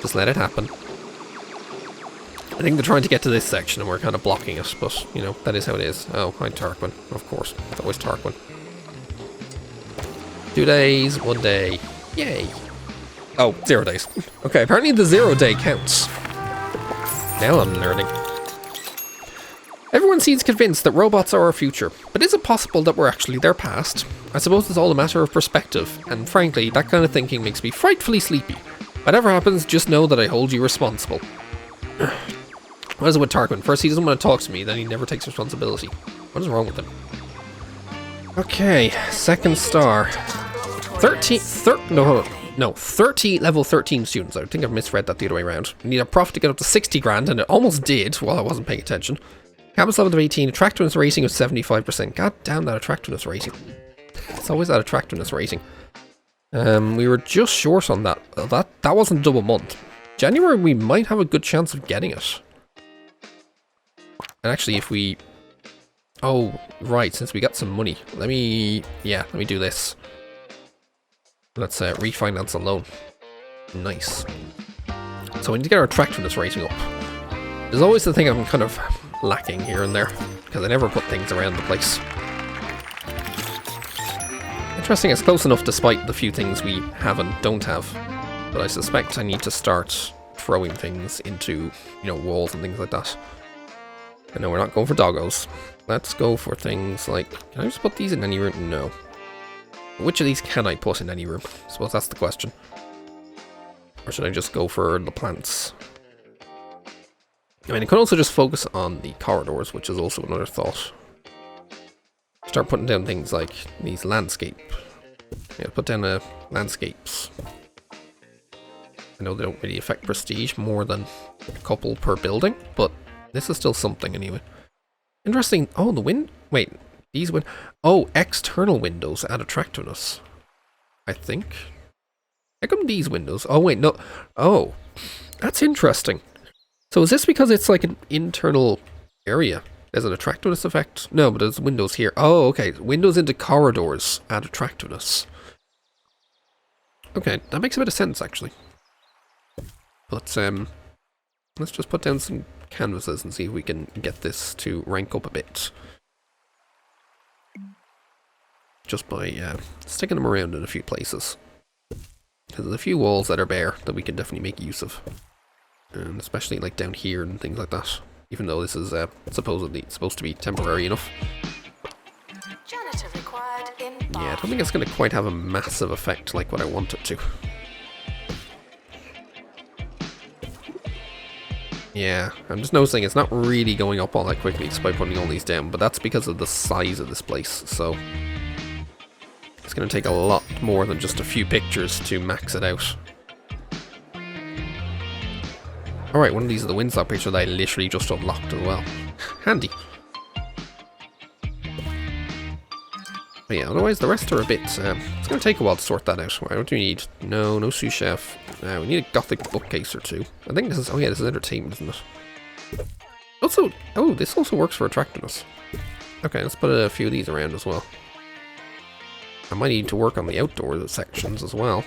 Just let it happen. I think they're trying to get to this section and we're kind of blocking it, but, you know, that is how it is. Oh, hi Tarquin, of course. It's always Tarquin. 2 days, 1 day. Yay. Oh, 0 days. Okay, apparently the 0 day counts. Now I'm learning. Everyone seems convinced that robots are our future, but is it possible that we're actually their past? I suppose it's all a matter of perspective, and frankly, that kind of thinking makes me frightfully sleepy. Whatever happens, just know that I hold you responsible. What is it with Tarquin? First he doesn't want to talk to me, then he never takes responsibility. What is wrong with him? Okay, second star. 30 level 13 students. I think I've misread that the other way around. I need a profit to get up to 60 grand, and it almost did while I wasn't paying attention. Campus level of 18, attractiveness rating of 75%. God damn that attractiveness rating. It's always that attractiveness rating. We were just short on that. That wasn't a double month. January, we might have a good chance of getting it. And actually, if we... Oh, right, since we got some money. Let me do this. Let's refinance a loan. Nice. So we need to get our attractiveness rating up. There's always the thing I'm kind of lacking here and there, because I never put things around the place. Interesting, it's close enough despite the few things we have and don't have. But I suspect I need to start throwing things into, you know, walls and things like that. I know we're not going for doggos. Let's go for things like... Can I just put these in any room? No. Which of these can I put in any room? I suppose that's the question. Or should I just go for the plants? I mean, I could also just focus on the corridors, which is also another thought. Start putting down things like these landscape. Yeah, put down landscapes. I know they don't really affect prestige more than a couple per building, but this is still something anyway. Interesting. Oh, the wind. Wait, these oh, external windows add attractiveness. I think. How come these windows? Oh wait, no. Oh, that's interesting. So is this because it's like an internal area? There's an attractiveness effect? No, but there's windows here. Oh, okay. Windows into corridors add attractiveness. Okay, that makes a bit of sense actually. But let's just put down some canvases and see if we can get this to rank up a bit. Just by sticking them around in a few places. Because there's a few walls that are bare that we can definitely make use of. And especially like down here and things like that. Even though this is supposedly supposed to be temporary enough. Janitor required in bath. Yeah, I don't think it's going to quite have a massive effect like what I want it to. Yeah, I'm just noticing it's not really going up all that quickly despite putting all these down, but that's because of the size of this place, so it's going to take a lot more than just a few pictures to max it out. Alright, one of these are the Windsock pictures that I literally just unlocked as well. Handy. But yeah, otherwise the rest are a bit... it's going to take a while to sort that out. What do we need? No sous chef. We need a gothic bookcase or two. I think this is... Oh yeah, this is entertainment, isn't it? Also... Oh, this also works for attractiveness. Okay, let's put a few of these around as well. I might need to work on the outdoor sections as well.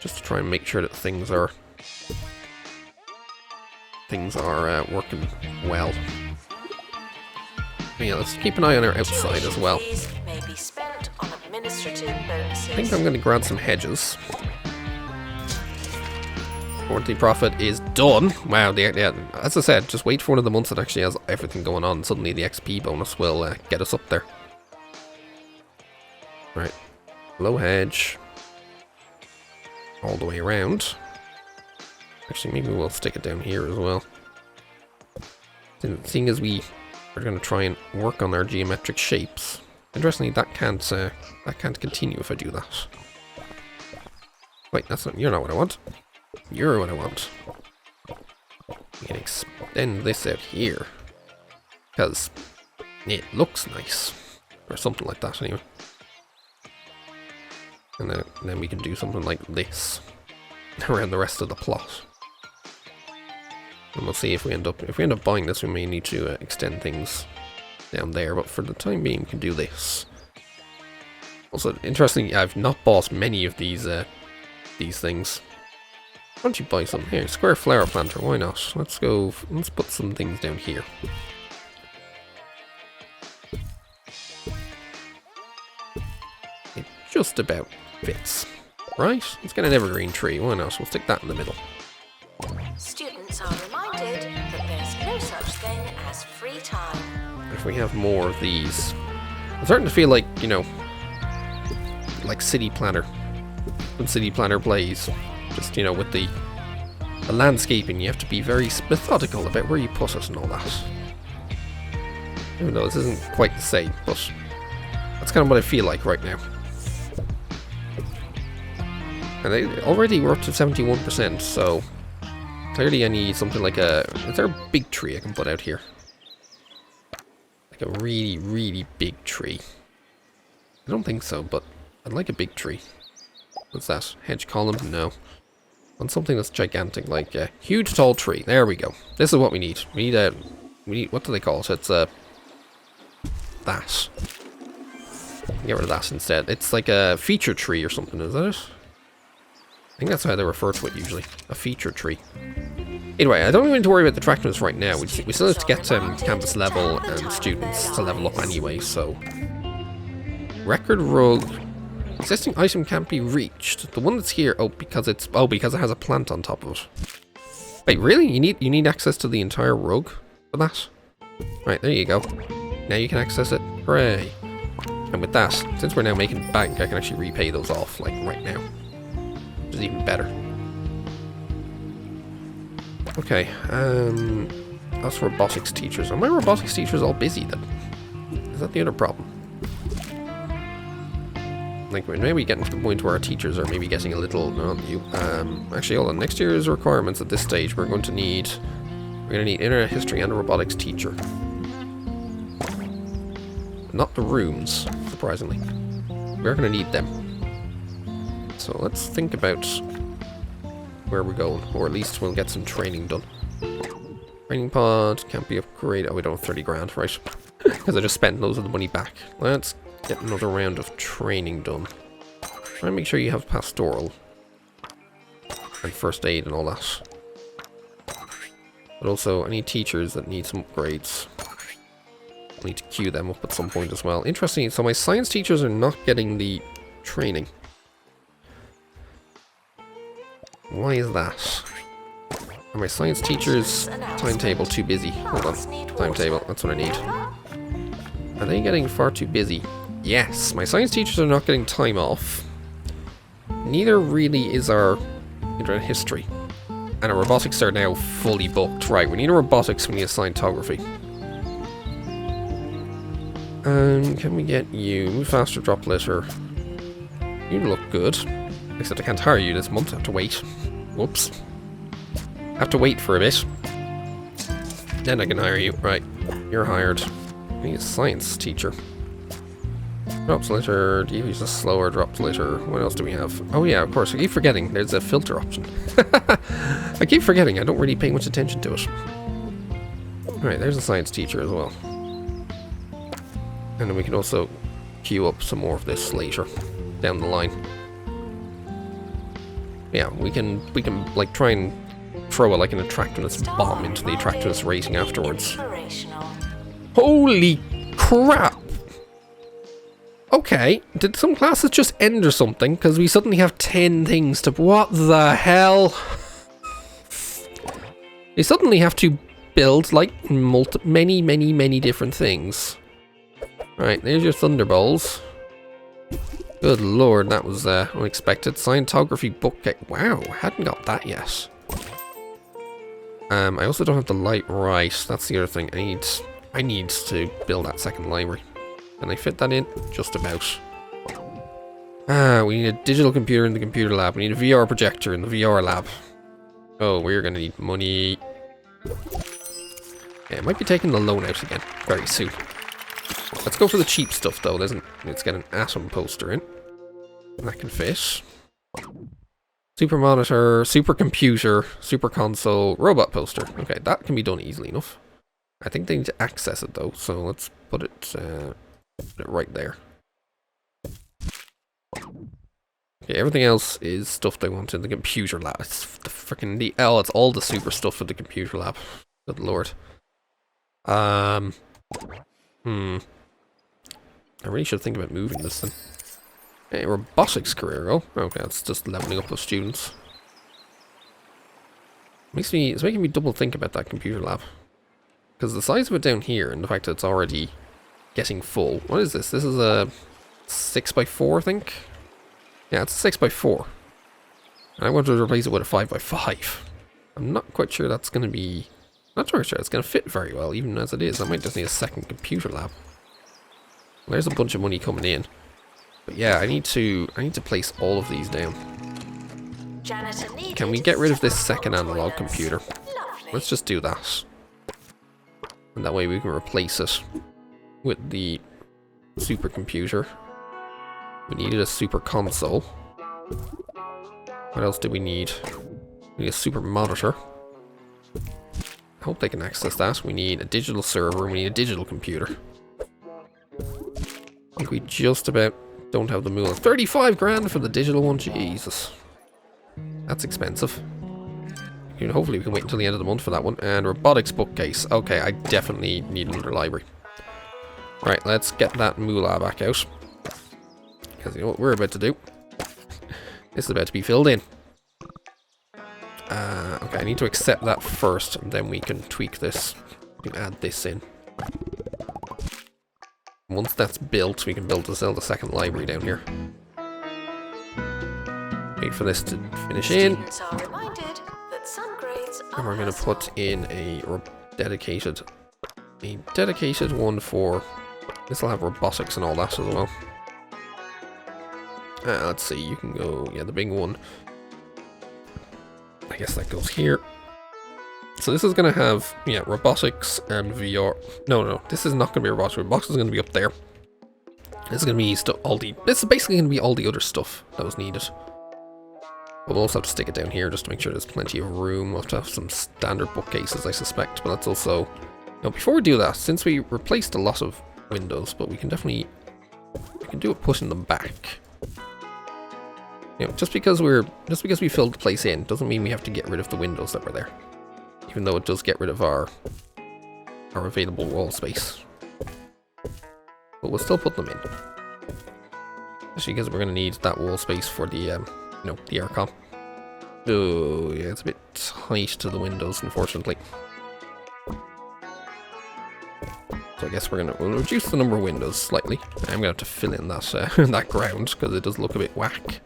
Just to try and make sure that things are working well. Yeah, let's keep an eye on our outside as well. May be spent on administrative bonuses. I think I'm going to grab some hedges. Quarterly profit is done. Wow, yeah, as I said, just wait for one of the months that actually has everything going on. Suddenly the XP bonus will get us up there. Right, low hedge. All the way around. Actually, maybe we'll stick it down here as well. Seeing as we are going to try and work on our geometric shapes. Interestingly, that can't continue if I do that. Wait, you're not what I want. You're what I want. We can extend this out here. Because it looks nice. Or something like that anyway. And then we can do something like this around the rest of the plot. And we'll see if we end up buying this, we may need to extend things down there, but for the time being we can do this. Also, interestingly, I've not bought many of these things. don't you buy some? Here, square flower planter, why not? Let's go, let's put some things down here. It just about fits. Right, let's get an evergreen tree, why not? We'll stick that in the middle. Students are reminded that there's no such thing as free time. If we have more of these, I'm starting to feel like, you know, like City Planner. When City Planner plays, just, you know, with the landscaping, you have to be very methodical about where you put it and all that. Even though this isn't quite the same, but that's kind of what I feel like right now. And already we're up to 71%, so clearly I need something like a... Is there a big tree I can put out here? Like a really, really big tree. I don't think so, but I'd like a big tree. What's that? Hedge column? No. On something that's gigantic, like a huge tall tree. There we go. This is what we need. We need what do they call it? It's that. Get rid of that instead. It's like a feature tree or something, is that it? I think that's how they refer to it usually. A feature tree. Anyway, I don't even need to worry about the attractiveness right now. We still have to get campus level and students to level up anyway, so... Record rug. Existing item can't be reached. The one that's here, because it has a plant on top of it. Wait, really? You need access to the entire rug for that? Right, there you go. Now you can access it. Hooray. And with that, since we're now making bank, I can actually repay those off, like, right now. Which is even better. Okay, that's robotics teachers. Are my robotics teachers all busy then? Is that the other problem? Like, we're maybe getting to the point where our teachers are maybe getting a little... actually, hold on. Next year's requirements at this stage, we're going to need internet history and a robotics teacher. Not the rooms, surprisingly. We're going to need them. So let's think about where we're going, or at least we'll get some training done. Training pod can't be upgraded. Oh, we don't have 30 grand, right? Because I just spent loads of the money back. Let's get another round of training done. Try and make sure you have pastoral and first aid and all that. But also, any teachers that need some upgrades, I need to queue them up at some point as well. Interesting, so my science teachers are not getting the training. Why is that? Are my science teachers' timetable too busy? Hold on, timetable, that's what I need. Are they getting far too busy? Yes, my science teachers are not getting time off. Neither really is our internet history. And our robotics are now fully booked. Right, we need a robotics, we need a scientography. Can we get you? Move faster, drop litter. You look good. Except I can't hire you this month, I have to wait. Whoops. I have to wait for a bit. Then I can hire you. Right, you're hired. I need a science teacher. Drops litter. Do you use a slower drops litter? What else do we have? Oh yeah, of course. I keep forgetting. There's a filter option. I keep forgetting. I don't really pay much attention to it. Alright, there's a science teacher as well. And then we can also queue up some more of this later down the line. Yeah, we can like try and throw like an attractiveness bomb into the attractiveness rating afterwards. Holy crap! Okay, did some classes just end or something? Because we suddenly have 10 things to... What the hell? They suddenly have to build, like, many different things. Right, there's your Thunderbolts. Good lord, that was unexpected. Scientography book... Wow, hadn't got that yet. I also don't have the light right. That's the other thing. I need to build that second library. Can I fit that in? Just about. We need a digital computer in the computer lab. We need a VR projector in the VR lab. Oh, we're gonna need money. Yeah, I might be taking the loan out again very soon. Let's go for the cheap stuff though. Let's get an atom poster in. And that can fit. Super monitor, super computer, super console, robot poster. Okay, that can be done easily enough. I think they need to access it though, so let's put it right there. Okay, everything else is stuff they want in the computer lab. It's the freaking it's all the super stuff for the computer lab. Good lord. I really should think about moving this then. A robotics career, oh, okay, that's just leveling up the students. It's making me double think about that computer lab. Because the size of it down here and the fact that it's already getting full. What is this? This is a 6x4, I think? Yeah, it's a 6x4. And I want to replace it with a 5x5. I'm not quite sure that's going to be... Not sure it's going to fit very well, even as it is. I might just need a second computer lab. Well, there's a bunch of money coming in. But yeah, I need to place all of these down. Can we get rid of this second analog computer? Let's just do that. And that way we can replace it with the supercomputer. We needed a super console. What else do we need? We need a super monitor. I hope they can access that. We need a digital server. We need a digital computer. I think we just about don't have the moon. 35 grand for the digital one? Jesus. That's expensive. Hopefully we can wait until the end of the month for that one. And robotics bookcase. Okay, I definitely need another library. Right, let's get that moolah back out. Because you know what we're about to do. This is about to be filled in. Okay, I need to accept that first, and then we can tweak this. We can add this in. Once that's built, we can build the second library down here. Wait for this to finish in. And we're going to put in a dedicated one for... This will have robotics and all that as well. Let's see, you can go... Yeah, the big one. I guess that goes here. So this is going to have, yeah, robotics and VR. No, this is not going to be robotics. Robotics is going to be up there. This is going to be this is basically going to be all the other stuff that was needed. We'll also have to stick it down here just to make sure there's plenty of room. We'll have to have some standard bookcases, I suspect, but that's also... Now, before we do that, since we replaced a lot of windows, but we can definitely... We can do it pushing them back. You know, just because we filled the place in, doesn't mean we have to get rid of the windows that were there. Even though it does get rid of our available wall space. But we'll still put them in. Especially because we're going to need that wall space for the, the aircon. Oh, yeah, it's a bit tight to the windows, unfortunately. So I guess we'll reduce the number of windows slightly. I'm going to have to fill in that, that ground, because it does look a bit whack.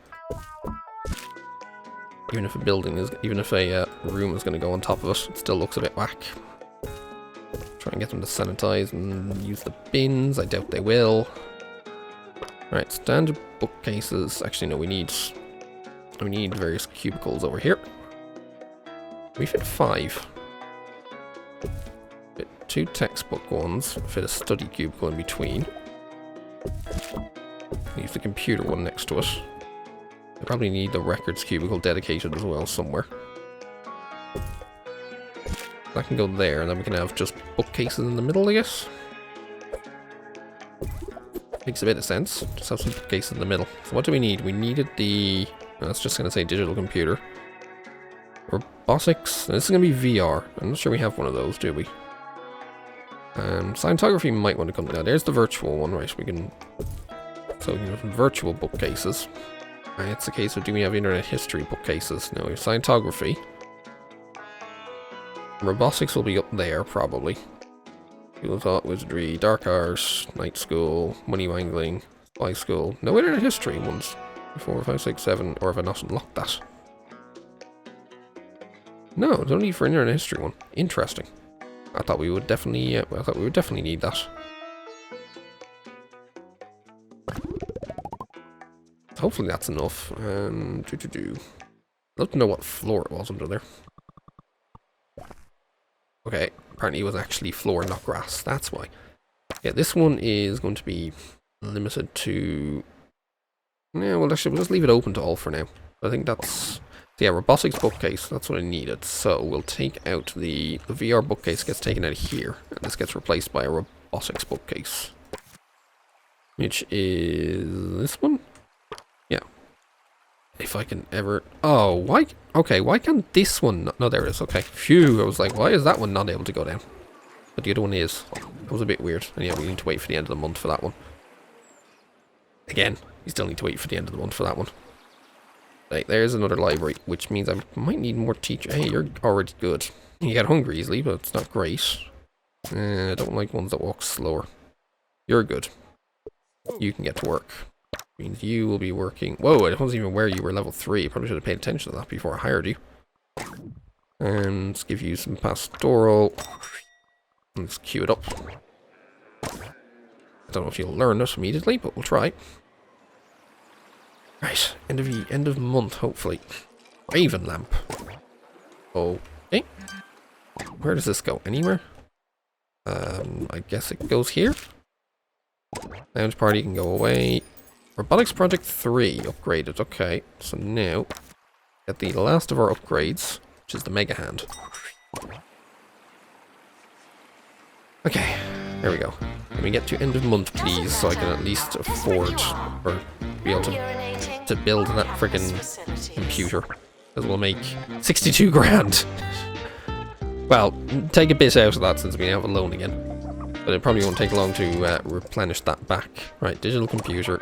Even if a room is going to go on top of it, it still looks a bit whack. Try and get them to sanitize and use the bins. I doubt they will. Right, standard bookcases. Actually, no, we need various cubicles over here. We fit 5. Fit 2 textbook ones. Fit a study cubicle in between. Use the computer one next to it. I probably need the records cubicle dedicated as well somewhere. That can go there, and then we can have just bookcases in the middle, I guess. Makes a bit of sense. Just have some bookcases in the middle. So what do we need? We needed the... I was just going to say digital computer. Robotics. This is going to be VR. I'm not sure we have one of those, do we? Scientography might want to come down. There's the virtual one, right? We can... So we can have virtual bookcases. It's a case of, do we have internet history bookcases? No, we have scientography. Robotics will be up there, probably. School of Thought, Wizardry, Dark Arts, Night School, Money Wangling, Spy School. No internet history ones. 4, 5, 6, 7, or have I not unlocked that? No, don't need for internet history one. Interesting. I thought we would definitely need that. Hopefully that's enough. I'd love to know what floor it was under there. Okay, apparently it was actually floor, not grass. That's why. Yeah, this one is going to be limited to... Yeah, well, actually, we'll just leave it open to all for now. I think that's... Yeah, robotics bookcase, that's what I needed. So we'll take out the VR bookcase gets taken out of here. And this gets replaced by a robotics bookcase. Which is this one? Yeah. if I can ever... Oh, why... Okay, why can't this one... Not... No, there it is. Okay. Phew, I was like, why is that one not able to go down? But the other one is. That was a bit weird. And yeah, we need to wait for the end of the month for that one. Again, we still need to wait for the end of the month for that one. Right, there's another library, which means I might need more teachers. Hey, you're already good. You get hungry easily, but it's not great. I don't like ones that walk slower. You're good. You can get to work. Means you will be working... Whoa, I wasn't even aware you were level 3. Probably should have paid attention to that before I hired you. And let's give you some pastoral. Let's queue it up. I don't know if you'll learn it immediately, but we'll try. Right, end of month, hopefully. Raven lamp. Okay. Where does this go? Anywhere? I guess it goes here. Lounge party can go away. Robotics Project 3 upgraded. Okay, so now get the last of our upgrades, which is the Mega Hand. Okay, there we go. Let me get to end of month, please, so I can at least afford or be able to build that freaking computer. Because we'll make 62 grand. Well, take a bit out of that since we have a loan again. But it probably won't take long to replenish that back. Right, digital computer.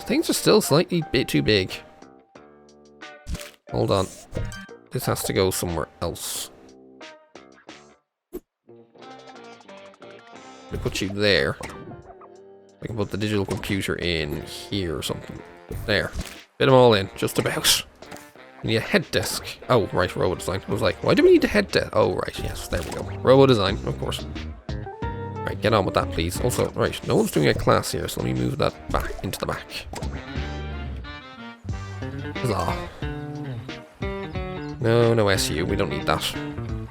Things are still slightly bit too big. Hold on. This has to go somewhere else. I put you there. I can put the digital computer in here or something. There. Fit them all in, just about. We need a head desk. Oh, right, robo design. I was like, why do we need a head desk? Oh, right, yes, there we go. Robo design, of course. Right, get on with that, please. Also, right, no one's doing a class here, so let me move that back into the back. Huzzah. No SU, we don't need that.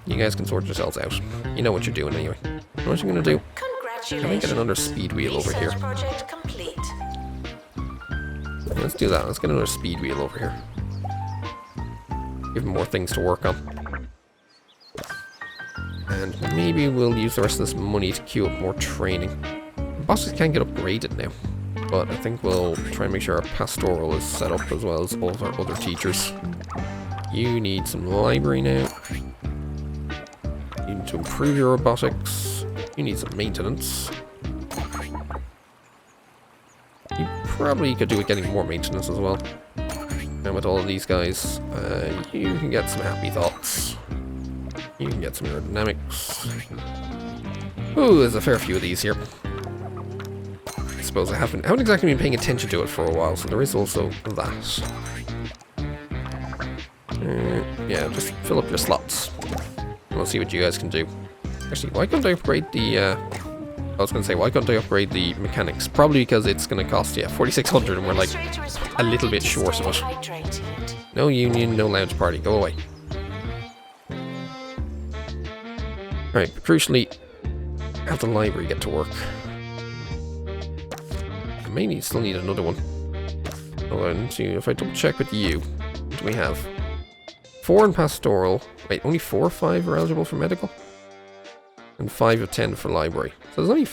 You guys can sort yourselves out. You know what you're doing anyway. What you gonna do? Can I get another speed wheel over here? Let's do that. Let's get another speed wheel over here. Give them more things to work on. And maybe we'll use the rest of this money to queue up more training. Bosses can get upgraded now. But I think we'll try and make sure our pastoral is set up as well as all of our other teachers. You need some library now. You need to improve your robotics. You need some maintenance. You probably could do with getting more maintenance as well. And with all of these guys, you can get some happy thoughts. You can get some aerodynamics. Ooh, there's a fair few of these here. I suppose I haven't exactly been paying attention to it for a while, so there is also that. Yeah, just fill up your slots. We'll see what you guys can do. Actually, why can't I upgrade the, I was going to say, why can't I upgrade the mechanics? Probably because it's going to cost, 4,600 and we're like a little bit short of it. No union, no lounge party, go away. Alright, but crucially, have the library get to work. I may still need another one. If I double check with you, what do we have? 4 in pastoral. Wait, only 4 or 5 are eligible for medical? And 5 of 10 for library. So there's only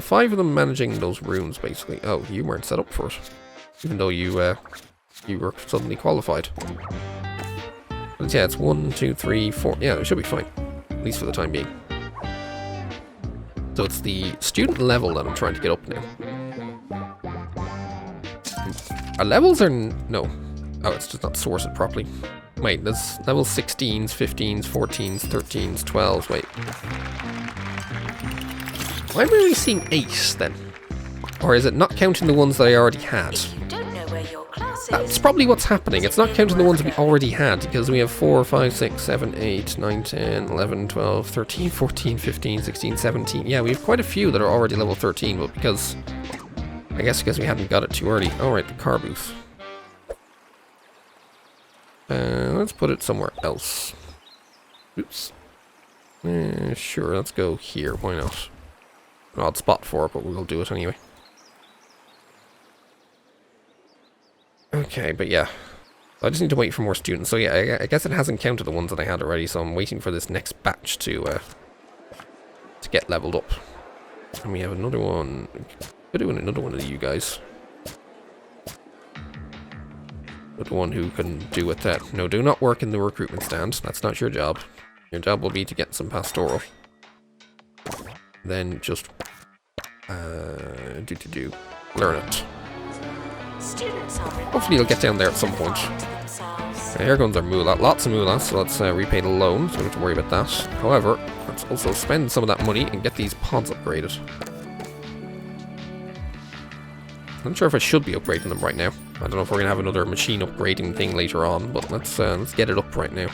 5 of them managing those rooms, basically. Oh, you weren't set up for it. Even though you were suddenly qualified. But yeah, it's 1, 2, 3, 4. Yeah, it should be fine. At least for the time being. So it's the student level that I'm trying to get up now. Our levels are... No. Oh, it's just not sorted properly. Wait, there's level 16s, 15s, 14s, 13s, 12s. Wait. Why am I only seeing 8 then? Or is it not counting the ones that I already had? That's probably what's happening. It's not counting the ones we already had, because we have 4, 5, 6, 7, 8, 9, 10, 11, 12, 13, 14, 15, 16, 17. Yeah, we have quite a few that are already level 13, but because... I guess because we hadn't got it too early. Alright, the car booth. Let's put it somewhere else. Oops. Sure, let's go here. Why not? An odd spot for it, but we'll do it anyway. Okay, but yeah. I just need to wait for more students. So yeah, I guess it hasn't counted the ones that I had already, so I'm waiting for this next batch to get leveled up. And we have another one. We're doing another one of you guys. But the one who can do with that. No, do not work in the recruitment stand. That's not your job. Your job will be to get some pastoral. Then just learn it. Hopefully you'll get down there at some point. Here comes our moolah. Lots of moolah, so let's repay the loan, so we don't have to worry about that. However, let's also spend some of that money and get these pods upgraded. I'm not sure if I should be upgrading them right now. I don't know if we're going to have another machine upgrading thing later on, but let's get it up right now.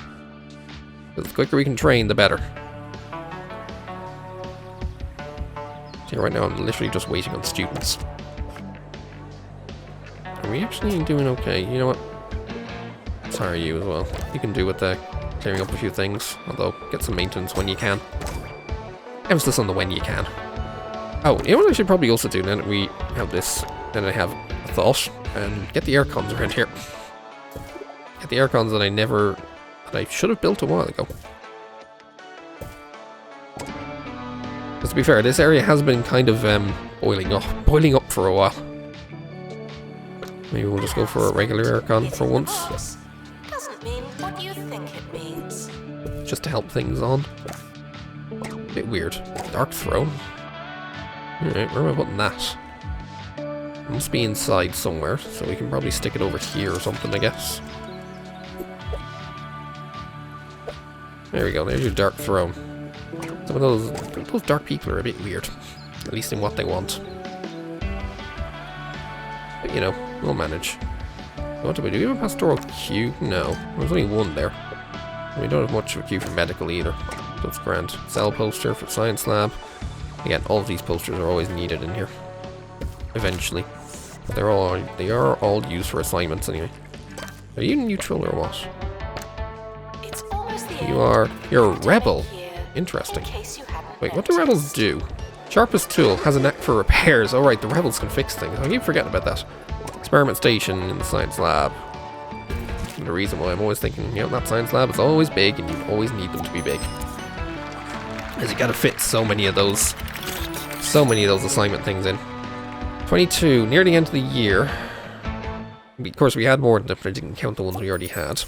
The quicker we can train, the better. See, right now I'm literally just waiting on students. Are we actually doing okay? You know what? Let's hire you as well. You can do with clearing up a few things, although get some maintenance when you can. Emphasis on the when you can. Oh, you know what I should probably also do now that we have this, then I have a thought, and get the air cons around here. Get the air cons that I should have built a while ago. Because to be fair, this area has been kind of boiling up for a while. Maybe we'll just go for a regular aircon for once. Doesn't mean what you think it means. Just to help things on. Bit weird. Dark throne. Alright, where am I putting that? It must be inside somewhere, so we can probably stick it over here or something, I guess. There we go, there's your dark throne. Some of those dark people are a bit weird. At least in what they want. But you know, we'll manage. What do we do? Do we have a pastoral queue? No. There's only one there. We don't have much of a queue for medical either. That's grand. Cell poster for science lab. Again, all of these posters are always needed in here. Eventually. They are all used for assignments anyway. Are you neutral or what? It's almost the You're a rebel. Interesting. Wait, what do rebels do? Sharpest tool has a knack for repairs. Oh right, the rebels can fix things. I keep forgetting about that. Experiment station in the science lab. And the reason why I'm always thinking, you know, that science lab is always big and you always need them to be big. Because you gotta fit so many of those assignment things in. 22, near the end of the year. Of course, we had more than that, but I didn't count the ones we already had.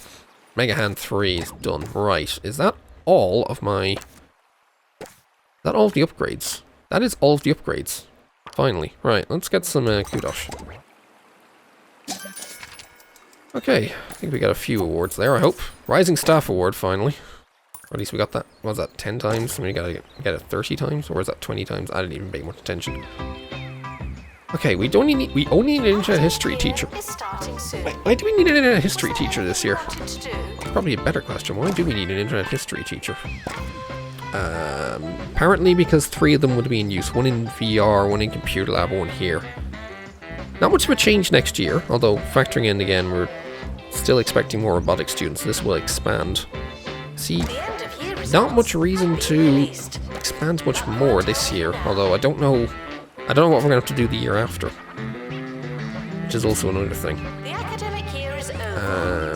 Mega Hand 3 is done. Right, is that all of my... Is that all of the upgrades? That is all of the upgrades. Finally. Right, let's get some kudos. Okay, I think we got a few awards there, I hope. Rising Staff Award, finally. Or at least we got that, what was that, 10 times? I mean, we gotta get it 30 times? Or is that 20 times? I didn't even pay much attention. Okay, we only need an internet history teacher. Why do we need an internet history teacher this year? Probably a better question. Why do we need an internet history teacher? Apparently because 3 of them would be in use. 1 in VR, 1 in computer lab, 1 here. Not much of a change next year, although factoring in again, we're still expecting more robotic students. This will expand. See, not much reason to expand much more this year, although I don't know what we're going to have to do the year after. Which is also another thing.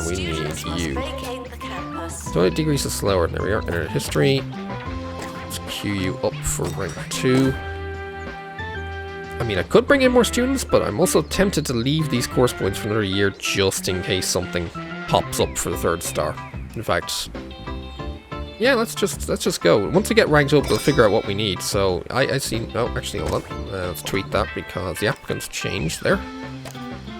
We need you. 20 degrees is slower. There we are. Internet history. Let's queue you up for rank 2. I mean, I could bring in more students, but I'm also tempted to leave these course points for another year just in case something pops up for the 3rd star. In fact, yeah, let's just go. Once we get ranked up, we'll figure out what we need. So I see. Oh, actually, hold on. Let's tweak that because the applicants changed there.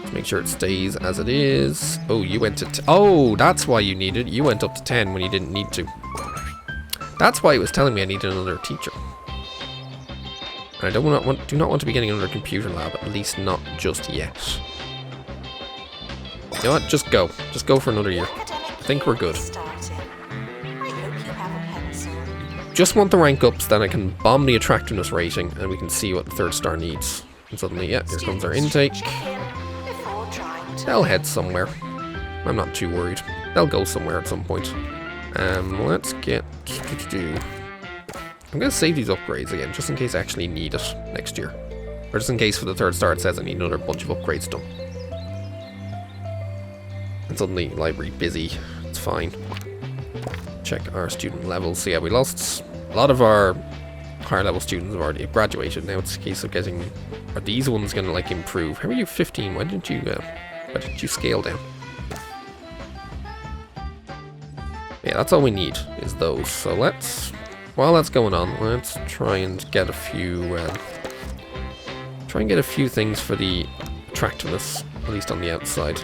Let's make sure it stays as it is. Oh, you went to. Oh, that's why you needed. You went up to 10 when you didn't need to. That's why it was telling me I needed another teacher. And I do not want to be getting another computer lab, at least not just yet. You know what? Just go. Just go for another year. I think we're good. Just want the rank ups, then I can bomb the attractiveness rating and we can see what the 3rd star needs. And suddenly, yeah, here comes our intake. They'll head somewhere. I'm not too worried. They'll go somewhere at some point. Let's get... I'm going to save these upgrades again, just in case I actually need it next year. Or just in case for the 3rd star it says I need another bunch of upgrades done. And suddenly, library busy. It's fine. Check our student levels. So yeah, we lost a lot of our higher level students have already graduated. Now it's a case of getting... Are these ones going to, like, improve? How are you 15? Why didn't you scale down? Yeah, that's all we need, is those. So while that's going on, let's try and get a few, things for the attractiveness, at least on the outside.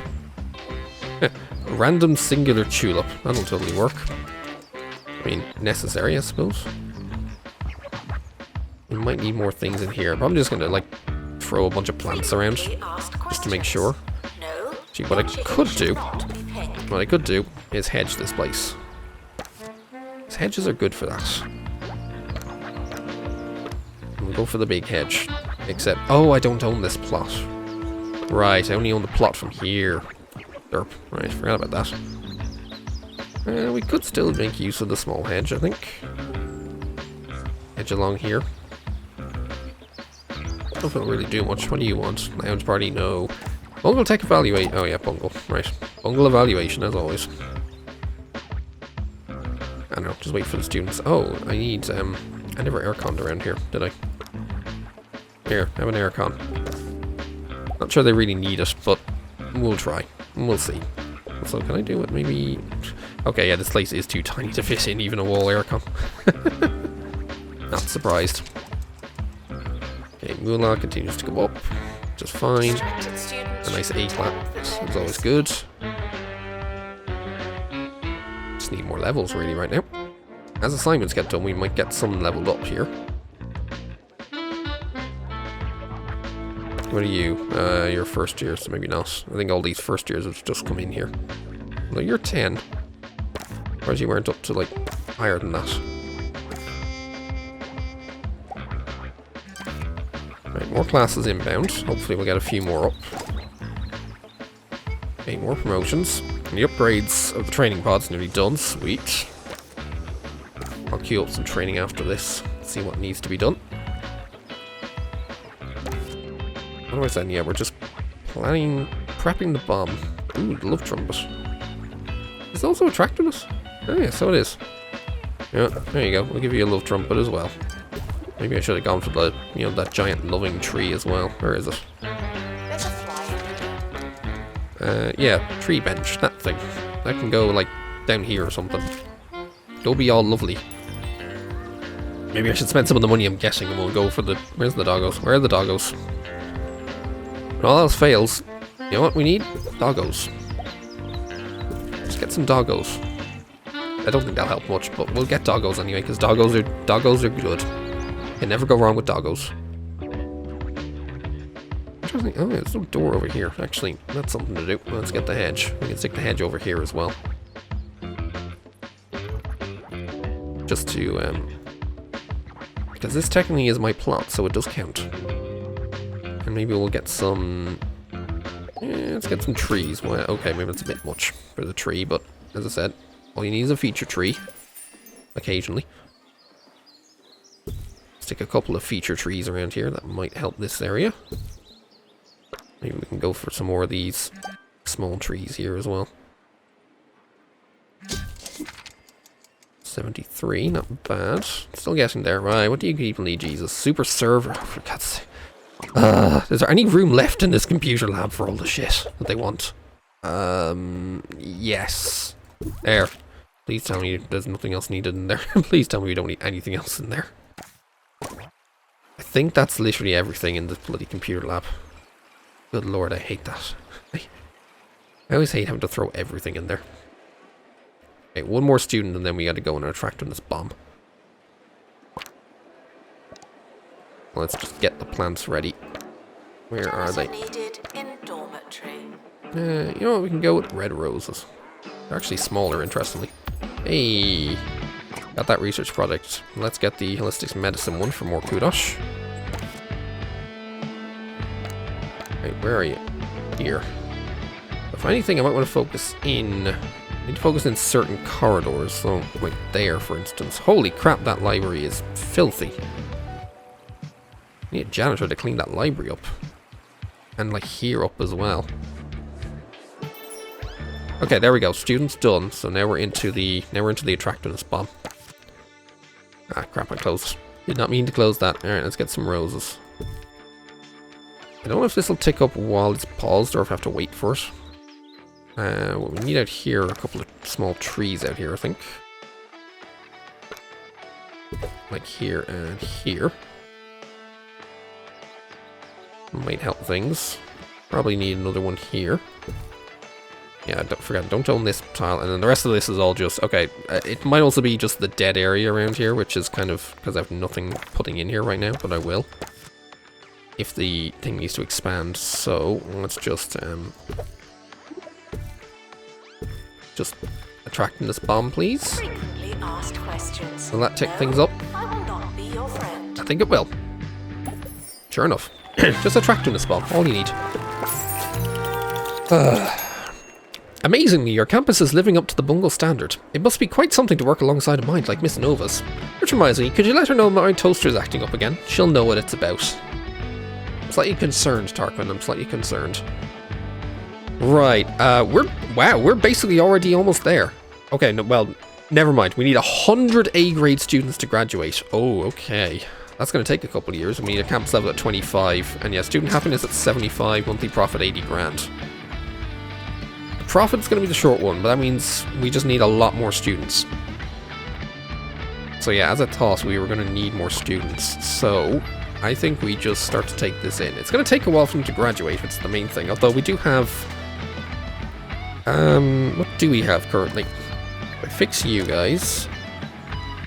Random singular tulip, that'll totally work. I mean, necessary, I suppose. We might need more things in here. Probably just gonna, like, throw a bunch of plants around, just to make sure. See, what I could do is hedge this place. These hedges are good for that. We'll go for the big hedge. Except, oh, I don't own this plot. Right, I only own the plot from here. Derp. Right, forgot about that. We could still make use of the small hedge, I think. Hedge along here. I don't know if it'll really do much. What do you want? Lounge party? No. Bungle tech evaluate. Oh yeah, Bungle. Right. Bungle evaluation, as always. I don't know, just wait for the students. Oh, I need, I never airconned around here, did I? Here, have an aircon. Not sure they really need it, but we'll try. We'll see. So can I do it maybe... Okay, yeah, this place is too tiny to fit in even a wall aircon. Not surprised. Okay, Moolah continues to go up. Just fine. A nice A-clap is always good. Just need more levels really right now. As assignments get done, we might get some leveled up here. What are you? You're first year, so maybe not. I think all these first years have just come in here. No, you're 10. Whereas you weren't up to, like, higher than that. Right, more classes inbound. Hopefully we'll get a few more up. Okay, more promotions. And the upgrades of the training pod's nearly done. Sweet. I'll queue up some training after this. See what needs to be done. Otherwise then, yeah, we're just prepping the bomb. Ooh, the love trumpet. Is it also attractiveness? Oh yeah, so it is. Yeah, there you go. We'll give you a love trumpet as well. Maybe I should have gone for the, you know, that giant loving tree as well. Where is it? Yeah, tree bench, that thing. That can go, like, down here or something. It'll be all lovely. Maybe I should spend some of the money I'm getting and we'll go for the... Where's the doggos? Where are the doggos? When all else fails, you know what we need? Doggos. Let's get some doggos. I don't think that'll help much, but we'll get doggos anyway, because doggos are good. Can never go wrong with doggos. Interesting. Oh, yeah, there's no door over here. Actually, that's something to do. Let's get the hedge. We can stick the hedge over here as well. Just to, because this technically is my plot, so it does count. And maybe we'll get some... Yeah, let's get some trees. Well, okay, maybe it's a bit much for the tree, but as I said, all you need is a feature tree. Occasionally. Stick a couple of feature trees around here. That might help this area. Maybe we can go for some more of these small trees here as well. 73, not bad. Still getting there. Right, what do you people need, Jesus? Super server. Oh, for God's sake. Is there any room left in this computer lab for all the shit that they want? Yes. There. Please tell me there's nothing else needed in there. Please tell me we don't need anything else in there. I think that's literally everything in this bloody computer lab. Good lord, I hate that. I always hate having to throw everything in there. Okay, one more student and then we gotta go on our attractiveness bomb. Let's just get the plants ready. Where are they? Needed in dormitory. You know what, we can go with red roses. They're actually smaller, interestingly. Hey! Got that research product. Let's get the holistics medicine one for more kudos. Right, where are you? Here. If anything, I might want to focus in... I need to focus in certain corridors. So, like there, for instance. Holy crap, that library is filthy. I need a janitor to clean that library up. And, like, here up as well. Okay, there we go. Students done. So now we're into the attractiveness bomb. Ah, crap, I closed. Did not mean to close that. Alright, let's get some roses. I don't know if this will tick up while it's paused or if I have to wait for it. What we need out here are a couple of small trees out here, I think. Like here and here. Might help things. Probably need another one here. Yeah, don't own this tile, and then the rest of this is all just, okay, it might also be just the dead area around here, which is kind of, because I have nothing putting in here right now, but I will. If the thing needs to expand, so let's just attractiveness bomb, please. Frequently asked questions. Will that tick things up? I will not be your friend. I think it will. Sure enough. Just attractiveness bomb, all you need. Amazingly, your campus is living up to the Bungle standard. It must be quite something to work alongside a mind like Miss Nova's. Which reminds me, could you let her know my toaster's acting up again? She'll know what it's about. I'm slightly concerned, Tarquin. I'm slightly concerned. Right, we're basically already almost there. Okay, no, well, never mind. We need 100 A-grade students to graduate. Oh, okay. That's going to take a couple of years. We need a campus level at 25. And yeah, student happiness at 75, monthly profit 80 grand. Profit's going to be the short one, but that means we just need a lot more students. So yeah, as I thought, we were going to need more students. So I think we just start to take this in. It's going to take a while for them to graduate, which is the main thing. Although we do have... what do we have currently? If I fix you guys...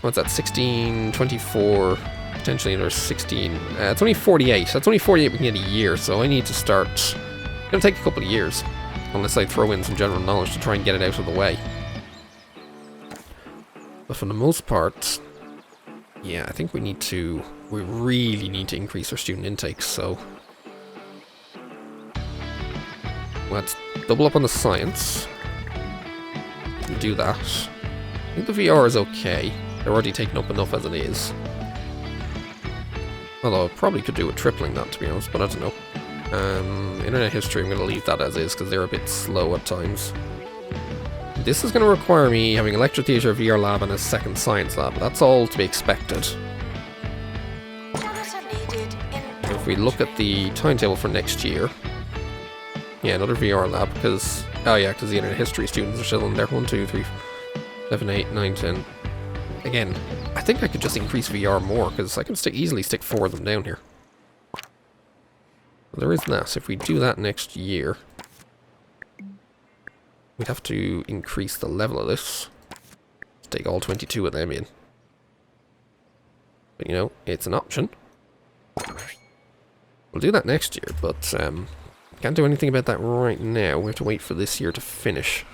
What's that? 16, 24... Potentially another 16... it's only 48. That's only 48 we can get a year, so I need to start... It's going to take a couple of years. Unless I throw in some general knowledge to try and get it out of the way. But for the most part, yeah, I think we really need to increase our student intake, so let's double up on the science. Do that. I think the VR is okay. They're already taking up enough as it is. Although I probably could do with tripling that, to be honest, but I don't know. Internet history, I'm going to leave that as is because they're a bit slow at times. This is going to require me having a lecture theatre, VR lab, and a second science lab. That's all to be expected. If we look at the timetable for next year, yeah, another VR lab because, oh yeah, because the internet history students are still in there. 1, 2, 3, 7, 8, 9, 10. Again, I think I could just increase VR more because I can easily stick 4 of them down here. There is that. If we do that next year, we'd have to increase the level of this. Let's take all 22 of them in. But you know, it's an option. We'll do that next year, but can't do anything about that right now. We have to wait for this year to finish.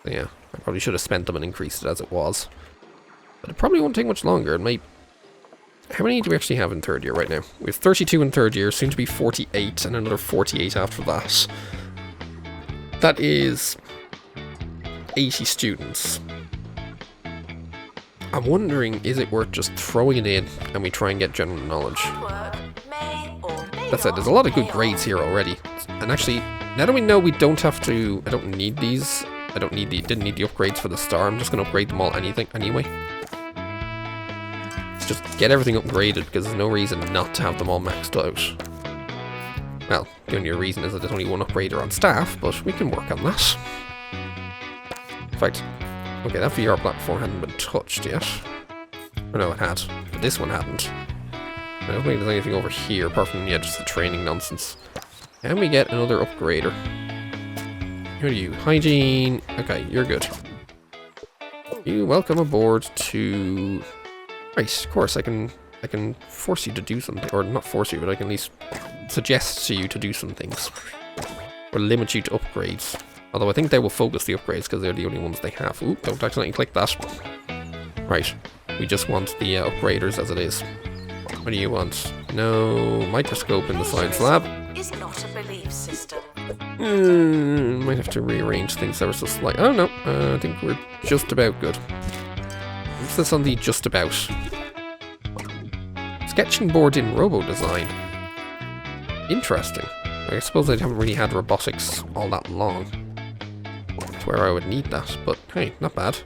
So yeah, I probably should have spent them and increased it as it was. But it probably won't take much longer. It might... How many do we actually have in third year right now? We have 32 in third year, soon to be 48, and another 48 after that. That is 80 students. I'm wondering, is it worth just throwing it in and we try and get general knowledge? That said, there's a lot of good grades here already. And actually, now that we know we don't have to... I don't need these. Didn't need the upgrades for the star. I'm just going to upgrade them all anyway. Just get everything upgraded because there's no reason not to have them all maxed out. Well, the only reason is that there's only one upgrader on staff, but we can work on that. In fact, okay, that VR platform hadn't been touched yet. Or no, it had, but this one hadn't. I don't think there's anything over here apart from, yeah, just the training nonsense. Can we get another upgrader? Who are you? Hygiene. Okay, you're good. You welcome aboard to... Right, of course, I can force you to do something, or not force you, but I can at least suggest to you to do some things. Or limit you to upgrades. Although I think they will focus the upgrades because they're the only ones they have. Ooh, don't accidentally click that. Right, we just want the upgraders as it is. What do you want? No microscope in the science lab. Is not a belief system. Might have to rearrange things ever so slightly. Oh no, I think we're just about good. What's this on the just about? Sketching board in robo design. Interesting. I suppose I haven't really had robotics all that long. That's where I would need that, but hey, not bad.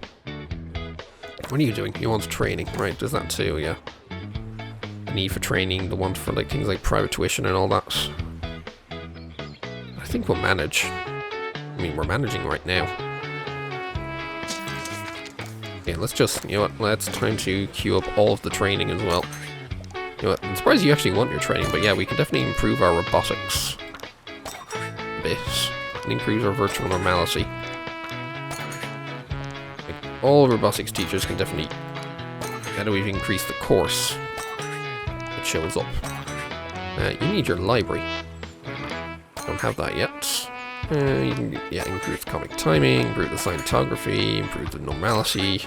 What are you doing? You want training, right? There's that too, yeah. The need for training, the want for like things like private tuition and all that. I think we'll manage. I mean, we're managing right now. Okay, let's just, you know what, let's time to queue up all of the training as well. You know what, I'm surprised you actually want your training, but yeah, we can definitely improve our robotics a bit. And improve our virtual normality. Like, all robotics teachers can definitely... How do we increase the course? It shows up. You need your library. Don't have that yet. You can, yeah, improve the comic timing, improve the cinematography, improve the normality.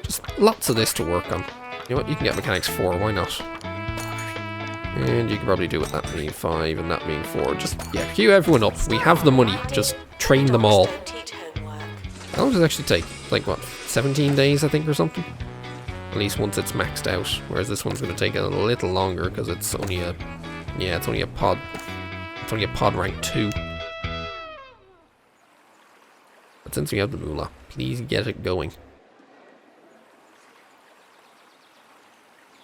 Just lots of this to work on. You know what, you can get mechanics 4, why not? And you can probably do with that being 5 and that being 4. Just, yeah, queue everyone up. We have the money. Just train them all. How long does it actually take? Like, what, 17 days, I think, or something? At least once it's maxed out. Whereas this one's going to take a little longer because it's only a... Yeah, it's only a pod... It's only a pod rank 2. But since we have the moolah, please get it going.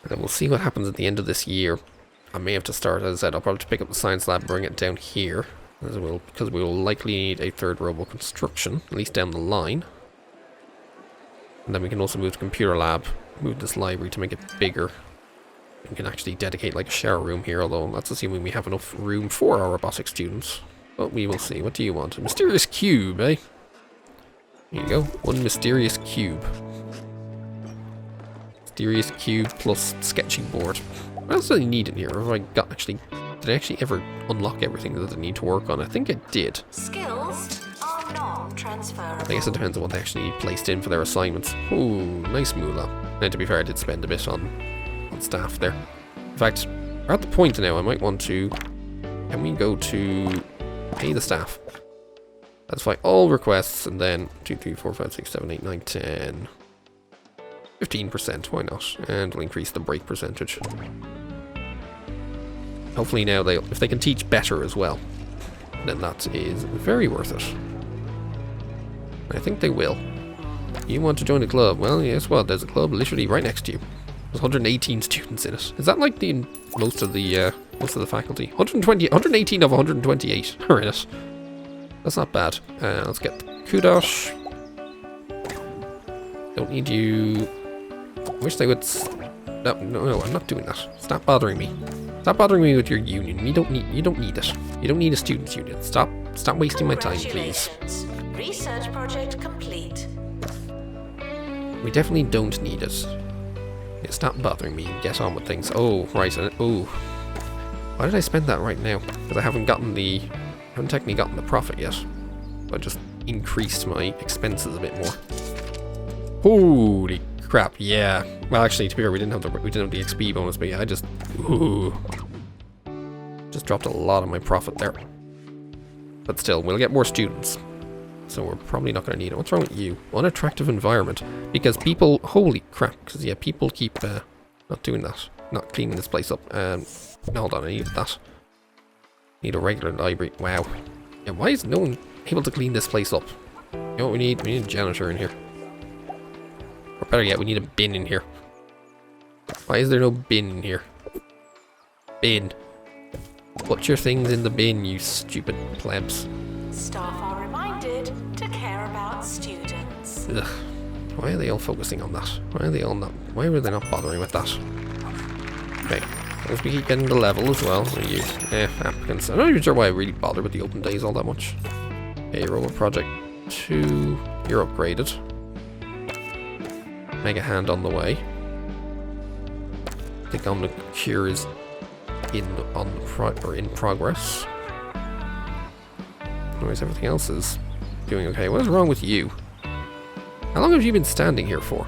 And then we'll see what happens at the end of this year. I may have to start, as I said, I'll probably pick up the science lab, bring it down here. As well, because we will likely need a third robo construction, at least down the line. And then we can also move the computer lab, move this library to make it bigger. We can actually dedicate like a shower room here, although that's assuming we have enough room for our robotic students. But we will see. What do you want? A mysterious cube, eh? Here you go. One mysterious cube. Mysterious cube plus sketching board. What else do I need in here? Have I got actually... Did I actually ever unlock everything that I need to work on? I think I did. Skills are non-transferable. I guess it depends on what they actually need placed in for their assignments. Ooh, nice moolah. And to be fair, I did spend a bit on staff there. In fact, we're at the point now I might want to... Can we go to pay the staff? Satisfy all requests, and then 2, 3, 4, 5, 6, 7, 8, 9, 10... 15%, why not? And we'll increase the break percentage. Hopefully now, if they can teach better as well, then that is very worth it. I think they will. You want to join the club? Well, guess what? There's a club literally right next to you. There's 118 students in it. Is that like the most of the faculty? 118 of 128 are in it. That's not bad. Let's get kudos. Don't need you. I wish they would. No, I'm not doing that. Stop bothering me. Stop bothering me with your union. You don't need it. You don't need a students' union. Stop wasting my time, please. Research project complete. We definitely don't need it. Yeah, stop bothering me and get on with things. Oh, right. Oh, why did I spend that right now? Because I haven't technically gotten the profit yet. I just increased my expenses a bit more. Holy crap! Yeah. Well, actually, to be fair, we didn't have the XP bonus, but yeah, I just dropped a lot of my profit there. But still, we'll get more students, so we're probably not going to need it. What's wrong with you? Unattractive environment, because people. Holy crap! Because yeah, people keep not doing that, not cleaning this place up. Hold on, I need that. Need a regular library. Wow. Yeah, why is no one able to clean this place up? You know what we need? We need a janitor in here. Or better yet, we need a bin in here. Why is there no bin in here? Bin. Put your things in the bin, you stupid plebs. Staff are reminded to care about students. Ugh. Why are they all focusing on that? Why are they not bothering with that? Okay. As we keep getting the level as well, so you applicants. I'm not even sure why I really bother with the open days all that much. Okay, Robot Project 2, you're upgraded. Mega Hand on the way. I think Omni Cure is in progress. Otherwise, everything else is doing okay. What is wrong with you? How long have you been standing here for?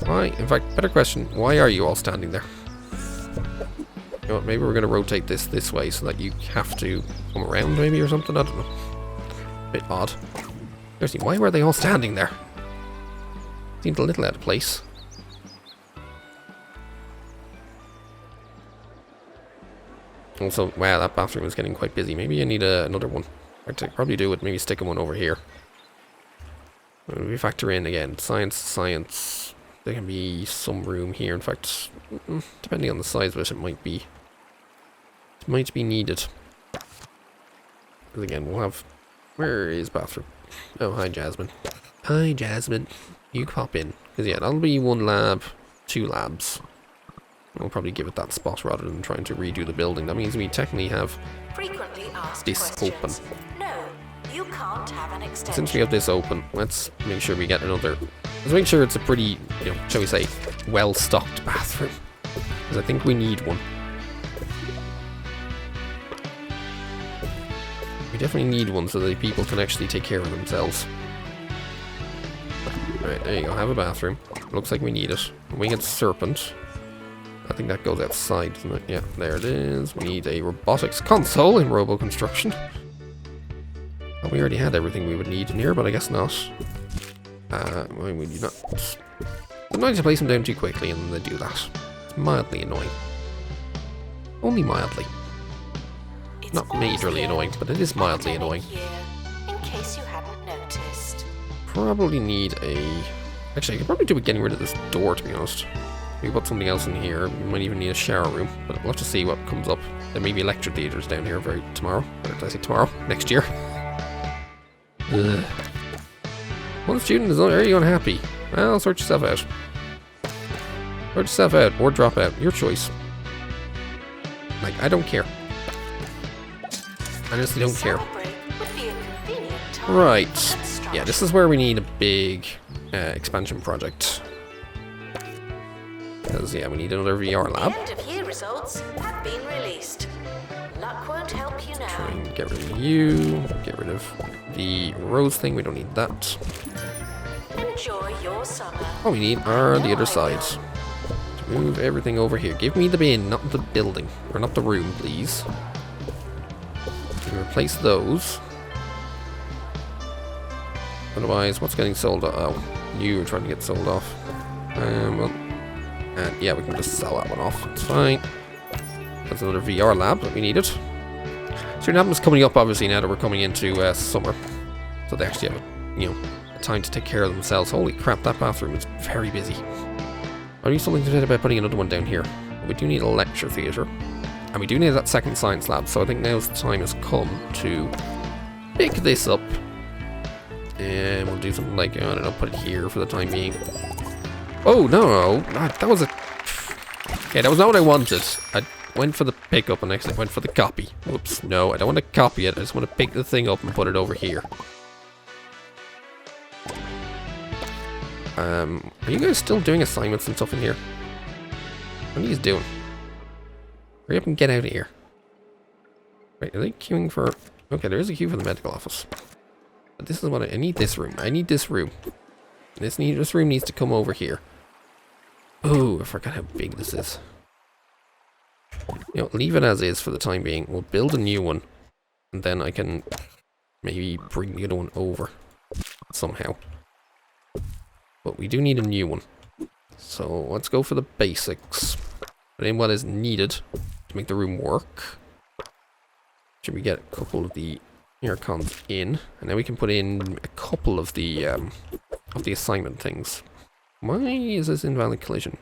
Why? In fact, better question. Why are you all standing there? You know what, maybe we're going to rotate this way so that you have to come around maybe or something? I don't know. Bit odd. Seriously, why were they all standing there? Seemed a little out of place. Also, wow, that bathroom is getting quite busy. Maybe I need another one. I could probably do it, maybe sticking one over here. We factor in again. Science. there can be some room here. In fact, depending on the size of it, it might be needed. Because again, we'll have... Where is bathroom? Oh, hi, Jasmine. Hi, Jasmine. You pop in. Because, yeah, that'll be 1 lab, 2 labs. We'll probably give it that spot rather than trying to redo the building. That means we technically have Frequently asked this questions. open. No, you can't have an extension. Since we have this open, let's make sure we get another... Let's make sure it's a pretty, you know, shall we say, well-stocked bathroom. Because I think we need one. We definitely need one so that people can actually take care of themselves. Alright, there you go. Have a bathroom. Looks like we need it. Winged serpent. I think that goes outside, doesn't it? Yeah, there it is. We need a robotics console in Robo Construction. Well, we already had everything we would need in here, but I guess not. Well, we do not. It's annoying to place them down too quickly and they do that. It's mildly annoying. Only mildly. It's Not majorly annoying, but it is mildly annoying. In case you hadn't noticed. Probably need a... Actually, I could probably do with getting rid of this door, to be honest. We put something else in here. We might even need a shower room, but we'll have to see what comes up. There may be lecture theatres down here tomorrow. Or did I say tomorrow? Next year. Ugh. One student is already unhappy. Well, sort yourself out. Sort yourself out, or drop out. Your choice. Like, I don't care. I honestly don't care. Right. Yeah, this is where we need a big expansion project. Because, yeah, we need another VR lab. End of year results have been released. Luck won't help you now. Try and get rid of you. Get rid of the rose thing. We don't need that. Enjoy your summer. All we need are the other sides. To move everything over here. Give me the bin, not the building. Or not the room, please. Replace those. Otherwise, what's getting sold off? Oh, you were trying to get sold off. Well, and yeah, we can just sell that one off. It's fine. That's another VR lab that we needed. Student album's coming up, obviously, now that we're coming into summer. So they actually have, a time to take care of themselves. Holy crap, that bathroom is very busy. I need something to say about putting another one down here. We do need a lecture theatre. And we do need that second science lab, so I think now's the time has come to pick this up. And we'll do something like, I don't know, put it here for the time being. Oh, no, that was a... Okay, that was not what I wanted. I went for the pickup and actually went for the copy. Whoops, no, I don't want to copy it. I just want to pick the thing up and put it over here. Are you guys still doing assignments and stuff in here? What are you doing? Hurry up and get out of here. Right, are they queuing for... Okay, there is a queue for the medical office. But this is what I need this room. I need this room. This room needs to come over here. Oh, I forgot how big this is. Leave it as is for the time being. We'll build a new one. And then I can maybe bring the other one over. Somehow. But we do need a new one. So let's go for the basics. Put in what is needed to make the room work. Should we get a couple of the aircons in, and then we can put in a couple of the assignment things. Why is this invalid collision?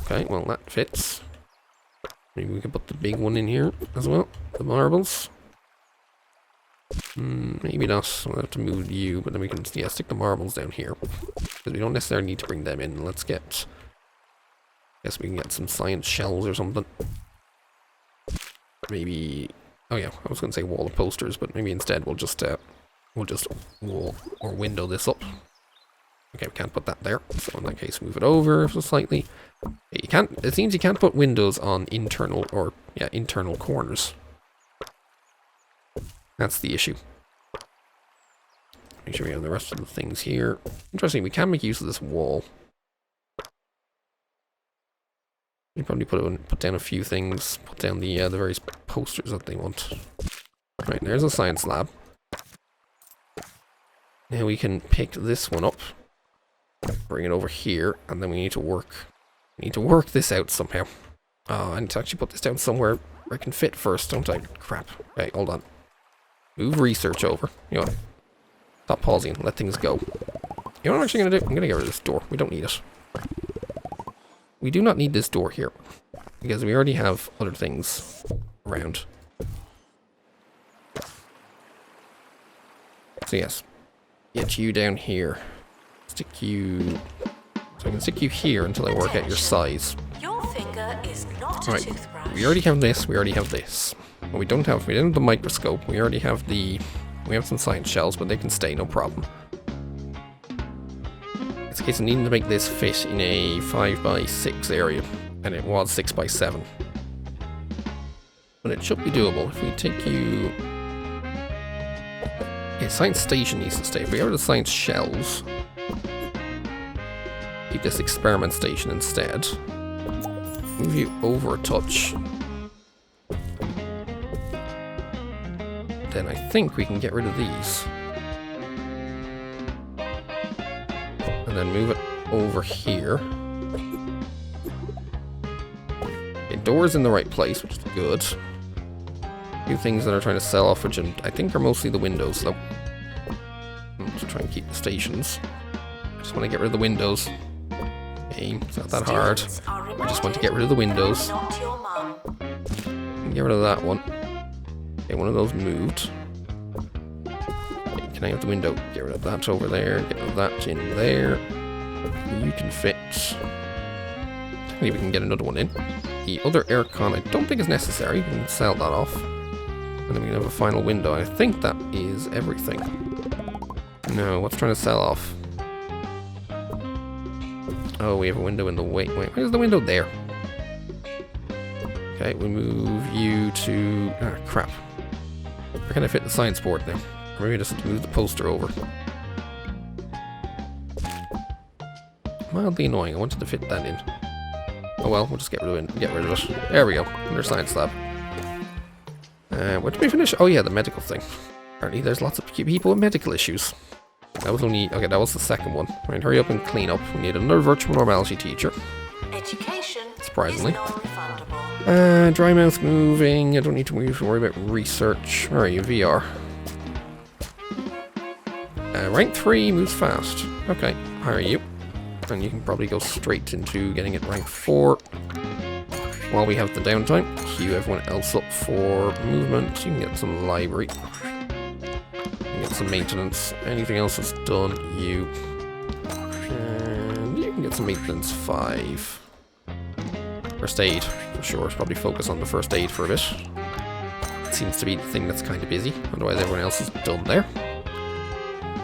Okay, well that fits. Maybe we can put the big one in here as well. The marbles. Maybe not. We'll have to move you, but then we can stick the marbles down here because we don't necessarily need to bring them in. Let's get. Guess we can get some science shells or something. Maybe... Oh yeah, I was going to say wall of posters, but maybe instead we'll just wall or window this up. Okay, we can't put that there, so in that case move it over slightly. You can't... It seems you can't put windows on internal corners. That's the issue. Make sure we have the rest of the things here. Interesting, we can make use of this wall. You probably put down a few things, put down the various posters that they want. Right, there's a science lab. Now we can pick this one up, bring it over here, and then we need to work this out somehow. Oh, I need to actually put this down somewhere where it can fit first, don't I? Crap. Okay, hold on. Move research over. Stop pausing and let things go. You know what I'm actually going to do? I'm going to get rid of this door. We don't need it. We do not need this door here. Because we already have other things around. So yes. Get you down here. Stick you... So I can stick you here until I work out your size. Your finger is not a toothbrush. We already have this, we already have this. What we don't have the microscope. We already have we have some science shells, but they can stay, no problem. It's a case of needing to make this fit in a 5x6 area, and it was 6x7. But it should be doable. If we take you... Okay, science station needs to stay. If we go to the science shells, keep this experiment station instead. Move you over a touch. Then I think we can get rid of these. And then move it over here. Okay, door's in the right place, which is good. A few things that are trying to sell off, which I think are mostly the windows, though. Let's try and keep the stations. I just want to get rid of the windows. Okay, it's not that hard. I just want to get rid of the windows. Get rid of that one. Okay, one of those moved. Okay, can I have the window? Get rid of that over there. Get rid of that in there. You can fit. Maybe we can get another one in. The other aircon I don't think is necessary. We can sell that off. And then we can have a final window. I think that is everything. No, what's trying to sell off? Oh, we have a window in the way. Wait, where's the window there? Okay, we move you to... Ah, crap. Where can I fit the science board now? Or maybe just move the poster over. Mildly annoying. I wanted to fit that in. Oh well, we'll just get rid of it. There we go. Under science lab. Where did we finish? Oh yeah, the medical thing. Apparently there's lots of people with medical issues. That was only... Okay, that was the second one. Right, hurry up and clean up. We need another virtual normality teacher. Education surprisingly. is non-refundable. Dry mouth moving. I don't need to worry about research. Where are you? VR. Rank 3 moves fast. Okay, hire you. And you can probably go straight into getting it rank 4. While we have the downtime, queue everyone else up for movement. You can get some library. Get some maintenance. Anything else that's done, you. And you can get some maintenance 5. First aid, for sure. Probably focus on the first aid for a bit. It seems to be the thing that's kind of busy. Otherwise, everyone else is done there.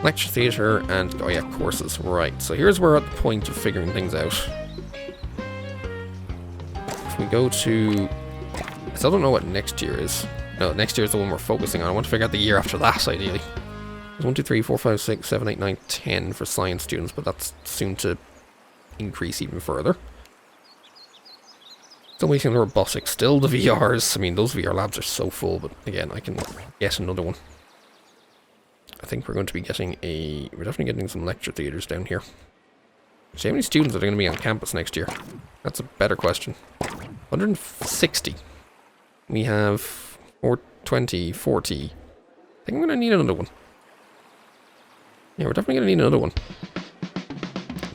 Lecture theatre and, oh yeah, courses. Right, so here's where we're at the point of figuring things out. If we go to... I still don't know what next year is. No, next year is the one we're focusing on. I want to figure out the year after that, ideally. There's 1, 2, 3, 4, 5, 6, 7, 8, 9, 10 for science students, but that's soon to increase even further. Still waiting on the robotics. Still the VRs. I mean, those VR labs are so full, but again, I can get another one. I think we're going to be getting a... We're definitely getting some lecture theatres down here. So how many students are going to be on campus next year? That's a better question. 160. We have 420, 40. I think I'm going to need another one. Yeah, we're definitely going to need another one.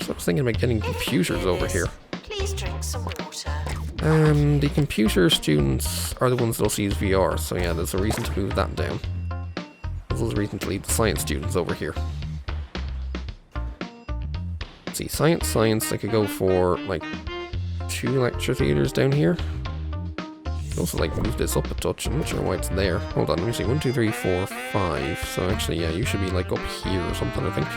So I was thinking about getting computers over here. Please drink some water. The computer students are the ones that'll use VR, so yeah, there's a reason to move that down. There's a reason to leave the science students over here. Let's see, science, I could go for, like, 2 lecture theatres down here. Also, like, move this up a touch. I'm not sure why it's there. Hold on, let me see. 1, 2, 3, 4, 5. So actually, yeah, you should be, like, up here or something, I think.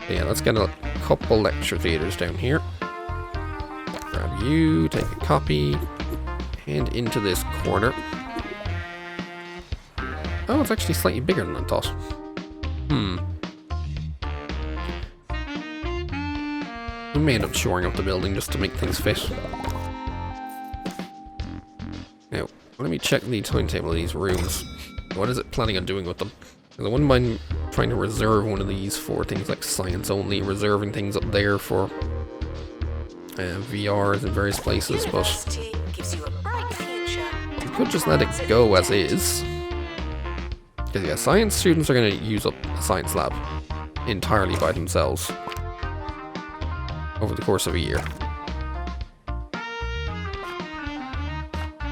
Yeah, let's get a couple lecture theatres down here. Grab you, take a copy, and into this corner. Oh, it's actually slightly bigger than I thought. We may end up shoring up the building just to make things fit. Now, let me check the timetable of these rooms. What is it planning on doing with them? I wouldn't mind trying to reserve one of these for things like science only, reserving things up there for VRs in various places, but Gives you a bright future. we could just let it go as is. Because yeah, science students are going to use up the science lab entirely by themselves over the course of a year.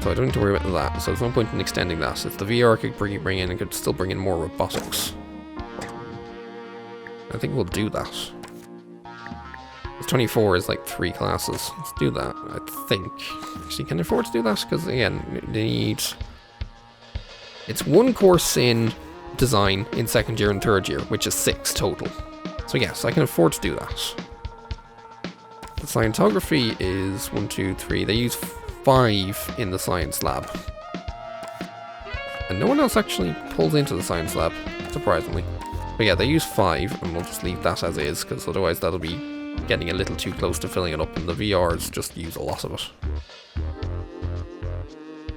So I don't need to worry about that. So there's no point in extending that. If the VR could bring in, and could still bring in more robotics. I think we'll do that. 24 is like 3 classes. Let's do that, I think. Actually, can I afford to do that? Because again, they need... It's 1 course in design in 2nd year and 3rd year, which is 6 total. So yes, I can afford to do that. The scientography is 1, 2, 3. They use 5 in the science lab. And no one else actually pulls into the science lab, surprisingly. But yeah, they use 5, and we'll just leave that as is, because otherwise that'll be getting a little too close to filling it up, and the VRs just use a lot of it.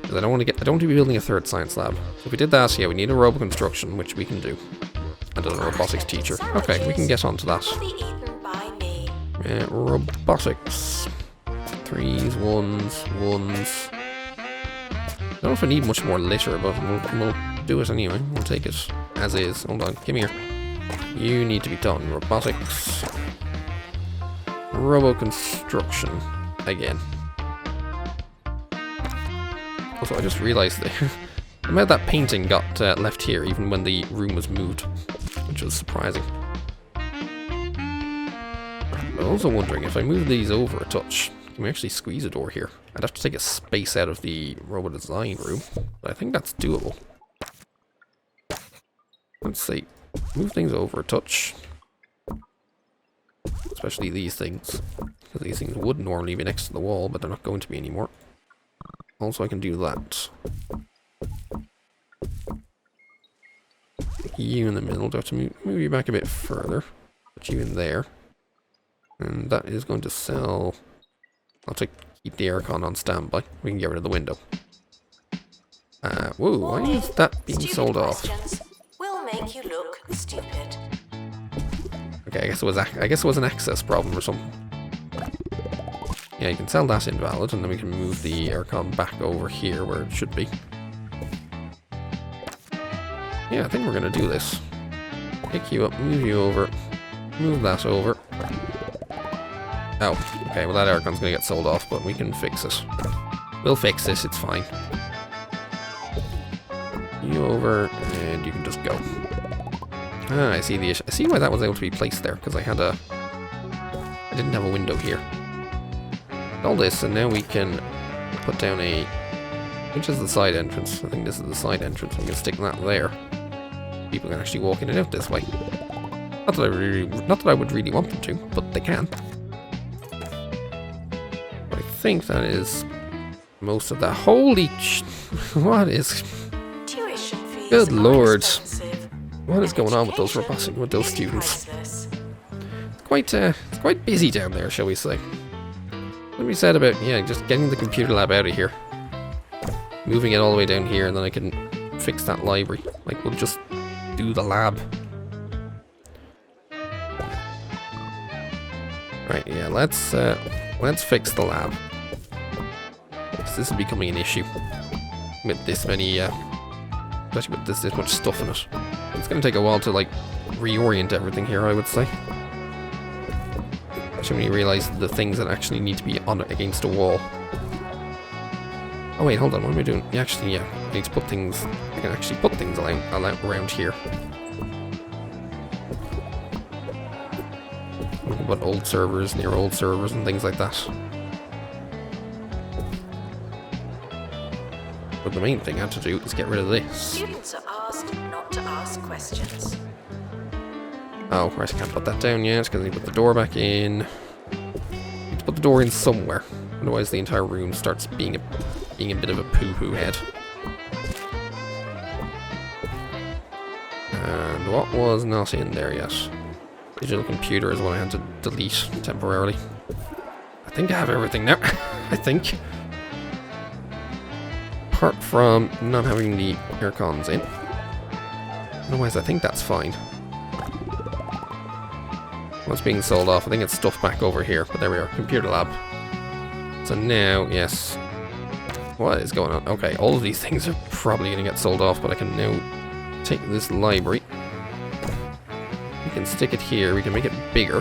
Because I don't want to be building a 3rd science lab. So if we did that, yeah, we need a robot construction, which we can do. And a robotics teacher. Okay, we can get onto that. Robotics. 3s, 1s, 1s. I don't know if I need much more litter, but we'll do it anyway. We'll take it as is. Hold on, come here. You need to be done. Robotics. Robo construction. Again. Also, I just realised that somehow that painting got left here even when the room was moved, which was surprising. I'm also wondering if I move these over a touch, can we actually squeeze a door here? I'd have to take a space out of the robot design room, but I think that's doable. Let's see. Move things over a touch. Especially these things. Because these things would normally be next to the wall, but they're not going to be anymore. Also, I can do that. You in the middle. Do I have to move you back a bit further? Put you in there. And that is going to sell... I'll keep the aircon on standby. We can get rid of the window. Whoa, why is that being sold off? Will make you look stupid. Okay, I guess it was an access problem or something. Yeah, you can sell that invalid, and then we can move the aircon back over here where it should be. Yeah, I think we're gonna do this. Pick you up, move you over, move that over. Oh, okay, well that aircon's gonna get sold off, but we can fix it. We'll fix this, it's fine. You over, and you can just go. Ah, I see the issue. I see why that was able to be placed there, because I didn't have a window here. All this, and now we can put down which is the side entrance? I think this is the side entrance. I'm going to stick that there. People can actually walk in and out this way. Not that I would really want them to, but they can. But I think that is most of that. Holy what is... Good lord. What is going on with those students? It's quite busy down there, shall we say. What we said about, yeah, just getting the computer lab out of here. Moving it all the way down here, and then I can fix that library. Like, we'll just do the lab. Right, yeah, let's fix the lab. Because this is becoming an issue. With this many, especially with this much stuff in it. It's going to take a while to, like, reorient everything here, I would say. Especially when you realise the things that actually need to be on against a wall. Oh wait, hold on, what am I doing? Actually, yeah, I need to put things... I can actually put things around here. What about old servers, near old servers and things like that. But the main thing I have to do is get rid of this. Students are asked not to ask questions. Oh, right, I can't put that down yet, because I need to put the door back in. I need to put the door in somewhere, otherwise the entire room starts being a bit of a poo-poo head. And what was not in there yet? Digital computer is what I had to delete temporarily. I think I have everything now. I think. Apart from not having the aircons in. Otherwise, I think that's fine. What's being sold off? I think it's stuff back over here, but there we are. Computer lab. So now, yes. What is going on? Okay, all of these things are probably going to get sold off, but I can now take this library. We can stick it here. We can make it bigger.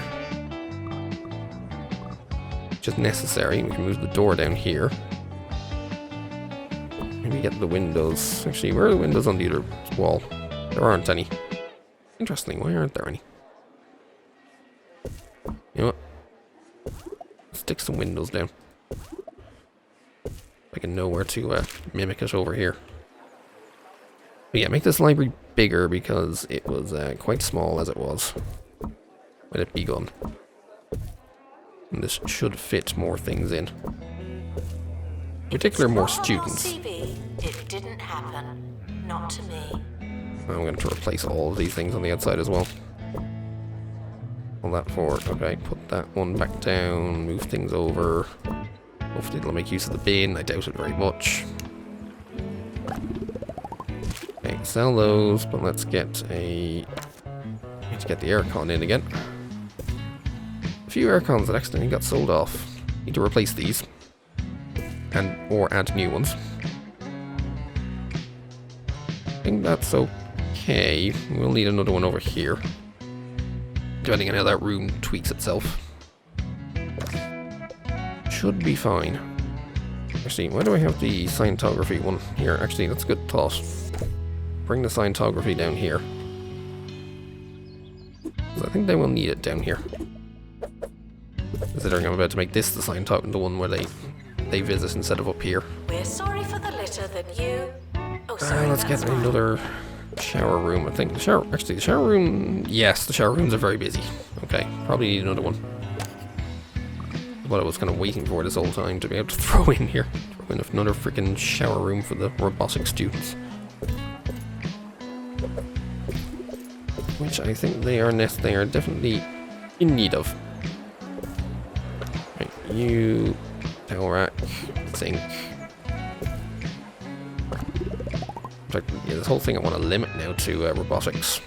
Which is necessary. We can move the door down here. Maybe get the windows. Actually, where are the windows on the other wall? There aren't any. Interesting, why aren't there any? You know what? Stick some windows down. I can know where to mimic it over here. But yeah, make this library bigger because it was quite small as it was when it begun. And this should fit more things in. In particular, more students. TV, it didn't happen. Not to me. I'm going to replace all of these things on the outside as well. All that forward. Okay, put that one back down, move things over. Hopefully it'll make use of the bin. I doubt it very much. Okay, sell those, but let's get a... Need to get the aircon in again. A few aircons that accidentally got sold off. Need to replace these. Or add new ones. I think that's okay. We'll need another one over here. Depending on how that room tweaks itself. Should be fine. Actually, why do I have the Scientography one here? Actually, that's a good thought. Bring the Scientography down here. Because I think they will need it down here. Considering I'm about to make this the Scientography, the one where they visit instead of up here. We're sorry for the litter that you... Oh, sorry, Let's get that's mine. another shower room. I think the shower room... Yes, the shower rooms are very busy. Okay, probably need another one. What I was kind of waiting for this whole time to be able to throw in here. Throw in another freaking shower room for the robotic students. Which I think they are definitely in need of. Right, you... towel rack, sink. In fact, yeah, this whole thing I want to limit now to robotics.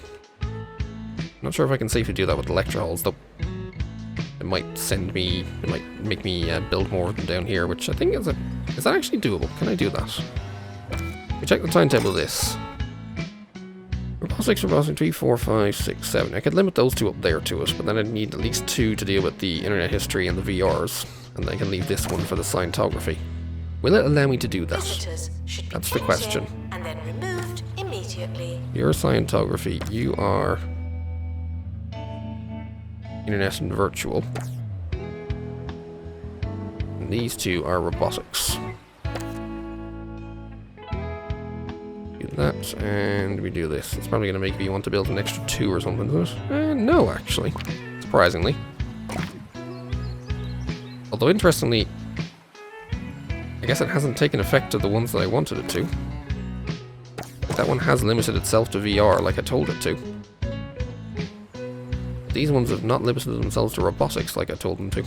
Not sure if I can safely do that with the lecture halls, though. It might make me build more of them down here, which I think is that actually doable? Can I do that? We check the timetable of this. Robotics 3, 4, 5, 6, 7. I could limit those two up there to it, but then I'd need at least 2 to deal with the internet history and the VRs. And then I can leave this one for the Scientography. Will it allow me to do that? That's the question. And then removed immediately. Your Scientography, you are internet and virtual. And these two are robotics. Do that, and we do this. It's probably going to make me want to build an extra 2 or something, isn't it? No, actually. Surprisingly. Although, interestingly, I guess it hasn't taken effect to the ones that I wanted it to. That one has limited itself to VR like I told it to. These ones have not limited themselves to robotics like I told them to.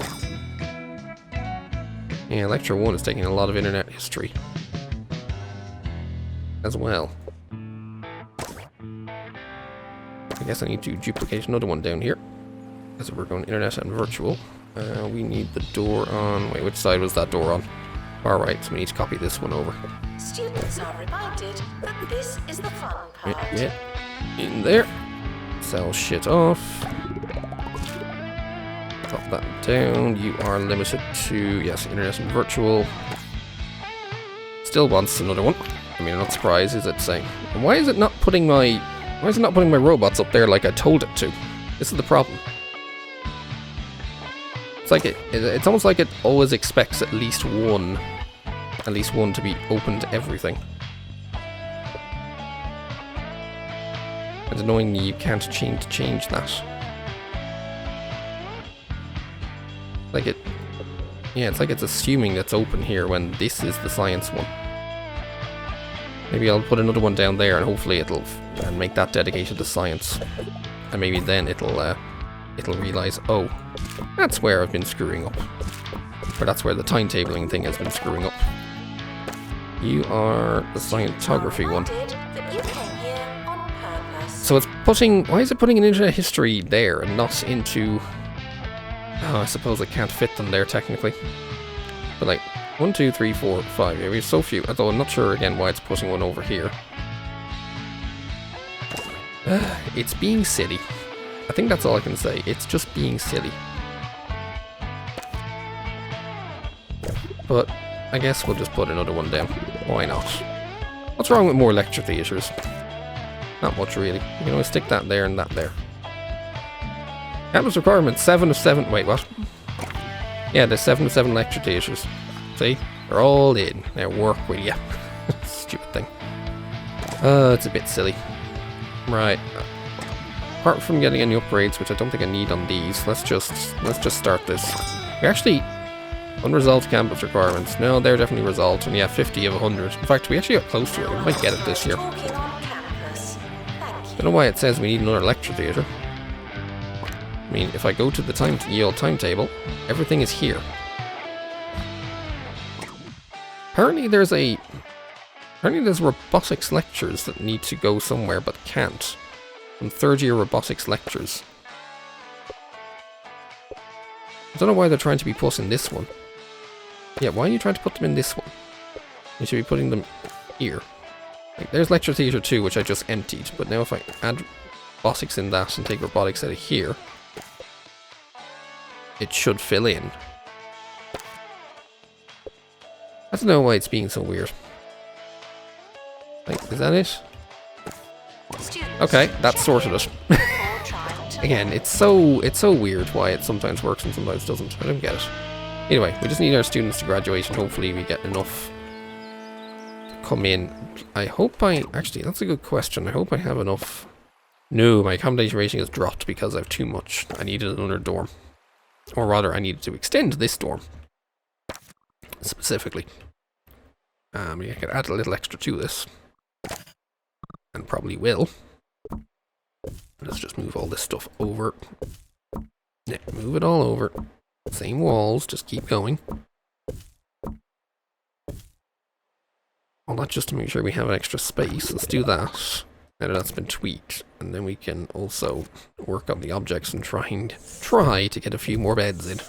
Yeah, Lecture 1 is taking a lot of internet history as well. I guess I need to duplicate another one down here. As we're going internet and virtual. We need the door on... Wait, which side was that door on? Far right, so we need to copy this one over. Students are reminded that this is the fun part. Yeah. In there. Sell shit off. Drop that down. You are limited to, yes, internet and virtual. Still wants another one. I mean, I'm not surprised, is it saying? And why is it not putting my robots up there like I told it to? This is the problem. It's like it's almost like it always expects at least one to be open to everything. And annoyingly, you can't change that. Like it, yeah, it's like it's assuming it's open here when this is the science one. Maybe I'll put another one down there, and hopefully it'll make that dedicated to science, and maybe then it'll realize, oh, that's where I've been screwing up, or that's where the timetabling thing has been screwing up. You are the Scientography one. That you came here on purpose. So it's putting, why is it putting an internet history there and not into... Oh, I suppose I can't fit them there technically. But like, 1, 2, 3, 4, 5. Yeah, we have so few. Although I'm not sure again why it's putting one over here. It's being silly. I think that's all I can say. It's just being silly. But I guess we'll just put another one down. Why not? What's wrong with more lecture theatres? Not much, really. You can always stick that there and that there. Campus requirements, 7 of 7. Wait, what? Yeah, there's 7 of 7 lecture theatres. See? They're all in. Now work with you. Stupid thing. It's a bit silly. Right. Apart from getting any upgrades, which I don't think I need on these, let's just start this. We actually unresolved campus requirements. No, they're definitely resolved. And yeah, 50 of 100. In fact, we actually got close to it. We might get it this year. I don't know why it says we need another lecture theatre. I mean, if I go to the yield timetable, everything is here. Apparently there's robotics lectures that need to go somewhere but can't. Some third-year robotics lectures. I don't know why they're trying to be put in this one. Yeah, why are you trying to put them in this one? You should be putting them here. Like, there's lecture theatre 2, which I just emptied, but now if I add robotics in that and take robotics out of here, it should fill in. I don't know why it's being so weird. Like, is that it? Okay, that sorted it. Again, it's so weird why it sometimes works and sometimes doesn't. I don't get it. Anyway, we just need our students to graduate and hopefully we get enough to come in. I hope actually, that's a good question. I hope I have enough. No, my accommodation rating has dropped because I have too much. I needed another dorm. Or rather, I needed to extend this dorm. Specifically. I could add a little extra to this. And probably will. Let's just move all this stuff over. Yeah, move it all over. Same walls, just keep going. All that just to make sure we have an extra space. Let's do that. Now that that's been tweaked. And then we can also work on the objects and try to get a few more beds in.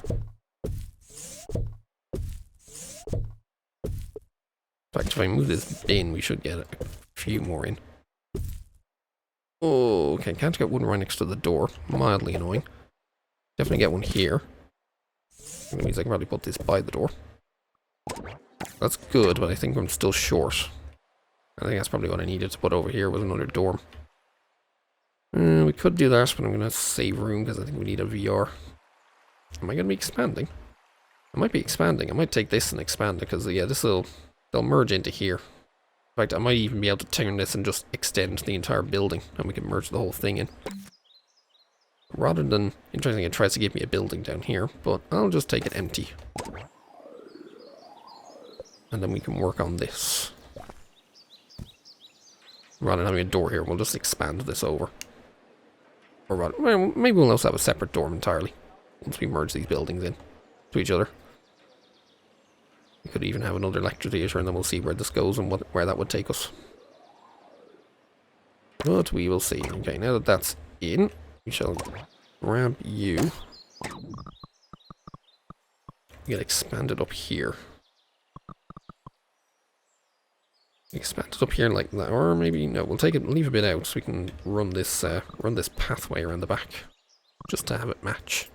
In fact, if I move this bin, we should get a few more in. Oh, okay, can't get one right next to the door. Mildly annoying. Definitely get one here. That means I can probably put this by the door. That's good, but I think I'm still short. I think that's probably what I needed to put over here was another dorm. We could do that, but I'm going to save room because I think we need a VR. Am I going to be expanding? I might be expanding. I might take this and expand it because, yeah, they'll merge into here. In fact, I might even be able to turn this and just extend the entire building, and we can merge the whole thing in. Rather than, interesting, it tries to give me a building down here, but I'll just take it empty. And then we can work on this. Rather than having a door here, we'll just expand this over. Or rather, well, maybe we'll also have a separate dorm entirely, once we merge these buildings in to each other. We could even have another lecture theatre and then we'll see where this goes and where that would take us. But we will see. Okay, now that that's in, we shall grab you. Get expanded up here. Expand it up here like that, or maybe no. We'll take it, leave a bit out so we can run this pathway around the back, just to have it match.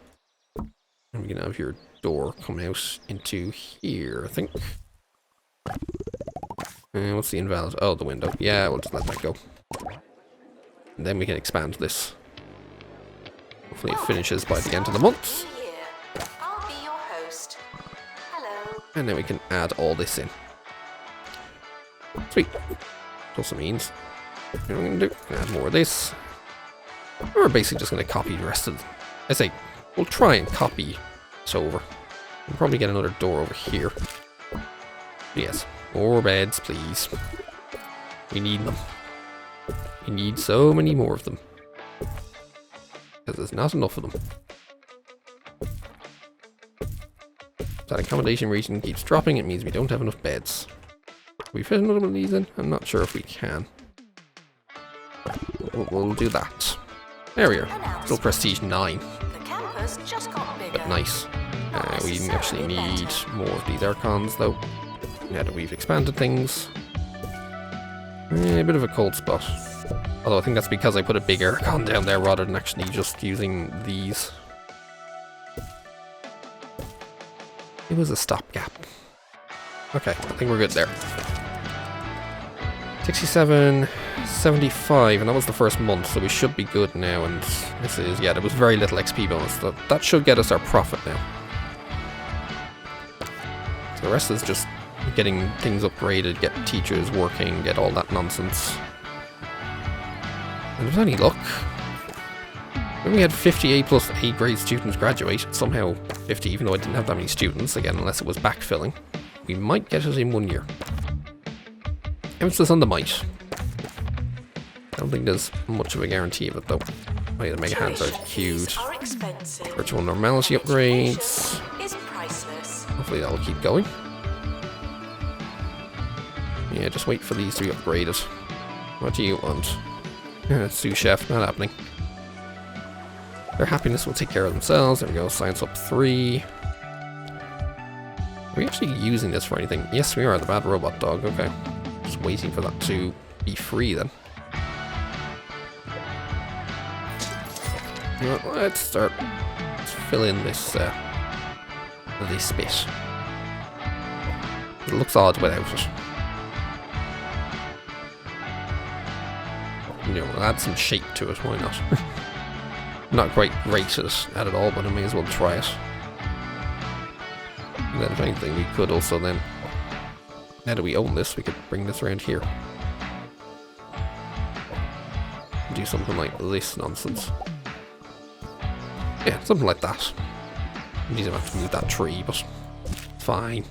And we can have your door come out into here, I think. What's the invalid? Oh, the window. Yeah, we'll just let that go. And then we can expand this. Hopefully it finishes by the end of the month. I'll be your host. Hello. And then we can add all this in. Sweet. Also means what we're going to do, add more of this. We're basically just going to copy the rest of I say, we'll try and copy this over. We'll probably get another door over here. But yes, more beds, please. We need them. We need so many more of them. Because there's not enough of them. If that accommodation rating keeps dropping, it means we don't have enough beds. Can we fit another one of these in? I'm not sure if we can. We'll do that. There we are. Still prestige 9. The campus just got bigger. But nice. We actually need more of these aircons though. Now that we've expanded things. A bit of a cold spot. Although I think that's because I put a big aircon down there rather than actually just using these. It was a stopgap. Okay, I think we're good there. 67, 75, and that was the first month, so we should be good now. And this is, yeah, there was very little XP bonus. That should get us our profit now. So the rest is just getting things upgraded, get teachers working, get all that nonsense. And if there's any luck, when we had 50 A plus A grade students graduate, somehow 50, even though I didn't have that many students, again, unless it was backfilling, we might get it in 1 year. Emphasis on the might. I don't think there's much of a guarantee of it though. Oh yeah, the mega hands are queued. Virtual normality upgrades. Hopefully that'll keep going. Yeah, just wait for these to be upgraded. What do you want? Sous chef, not happening. Their happiness will take care of themselves. There we go, science up 3. Are we actually using this for anything? Yes, we are, the bad robot dog, okay. Just waiting for that to be free then. You know what, let's fill in this bit. It looks odd without it. You know, we'll add some shape to it, why not? Not quite great at it all, but I may as well try it. And then if anything, we could also then, now that we own this, we could bring this around here. Do something like this nonsense. Yeah, something like that. We don't have to move that tree, but fine.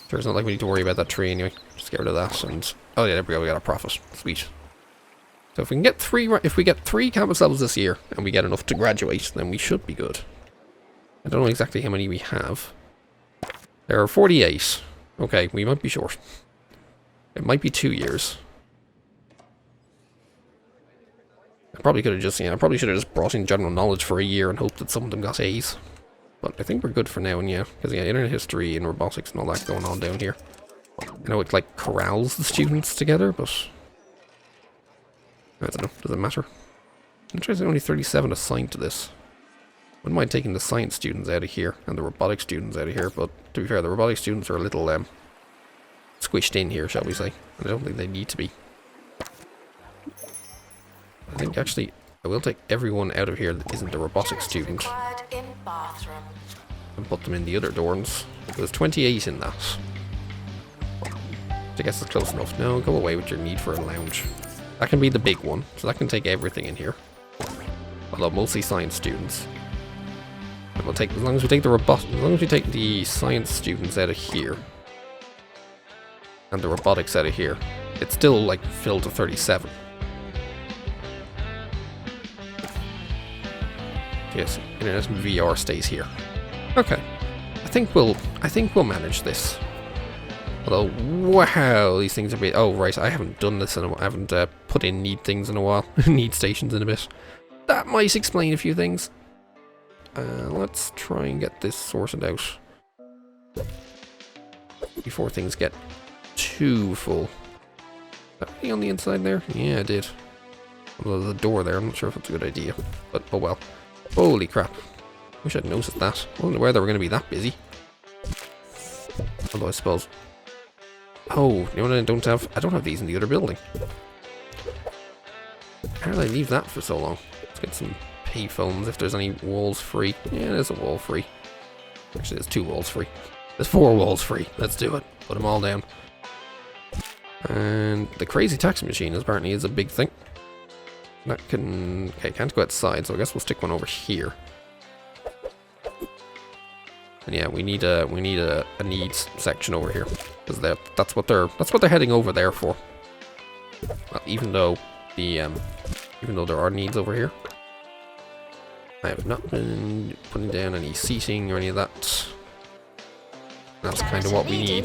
Sure, it's not like we need to worry about that tree anyway. Just get rid of that and, oh yeah, there we go, we got a profit. Sweet. So if we can get three campus levels this year, and we get enough to graduate, then we should be good. I don't know exactly how many we have. There are 48. Okay, we might be short. It might be 2 years. I probably could have just, I probably should have just brought in general knowledge for a year and hoped that some of them got A's. But I think we're good for now, and yeah, because yeah, internet history and robotics and all that going on down here. I know it like corrals the students together, but I don't know, does it matter? I'm sure there's only 37 assigned to this. Wouldn't mind taking the science students out of here and the robotics students out of here, but to be fair, the robotics students are a little squished in here, shall we say. I don't think they need to be. I think actually I will take everyone out of here that isn't a robotics student and put them in the other dorms. There's 28 in that. I guess it's close enough. No, go away with your need for a lounge. That can be the big one, so that can take everything in here. Although mostly science students. And we'll take, as long as we take the science students out of here and the robotics out of here, it's still like filled to 37. Yes, internet and VR stays here. Okay, I think we'll manage this. Although, wow, these things are big. Oh right, I haven't done this in a while. I haven't put in need things in a while. Need stations in a bit. That might explain a few things. Let's try and get this sorted out before things get too full. That really on the inside there? Yeah, I did. Although there's a door there, I'm not sure if it's a good idea. But oh well. Holy crap. Wish I'd noticed that. I wasn't aware they were going to be that busy. Although I suppose... Oh, you know what I don't have? I don't have these in the other building. How did I leave that for so long? Let's get some payphones if there's any walls free. Yeah, there's a wall free. Actually, there's 2 walls free. There's 4 walls free. Let's do it. Put them all down. And the crazy taxi machine apparently is a big thing. That can... Okay, can't go outside, so I guess we'll stick one over here. And yeah, we need a needs section over here, because that's what they're heading over there for. Well, even though there are needs over here, I have not been putting down any seating or any of that. That's kind of what we need.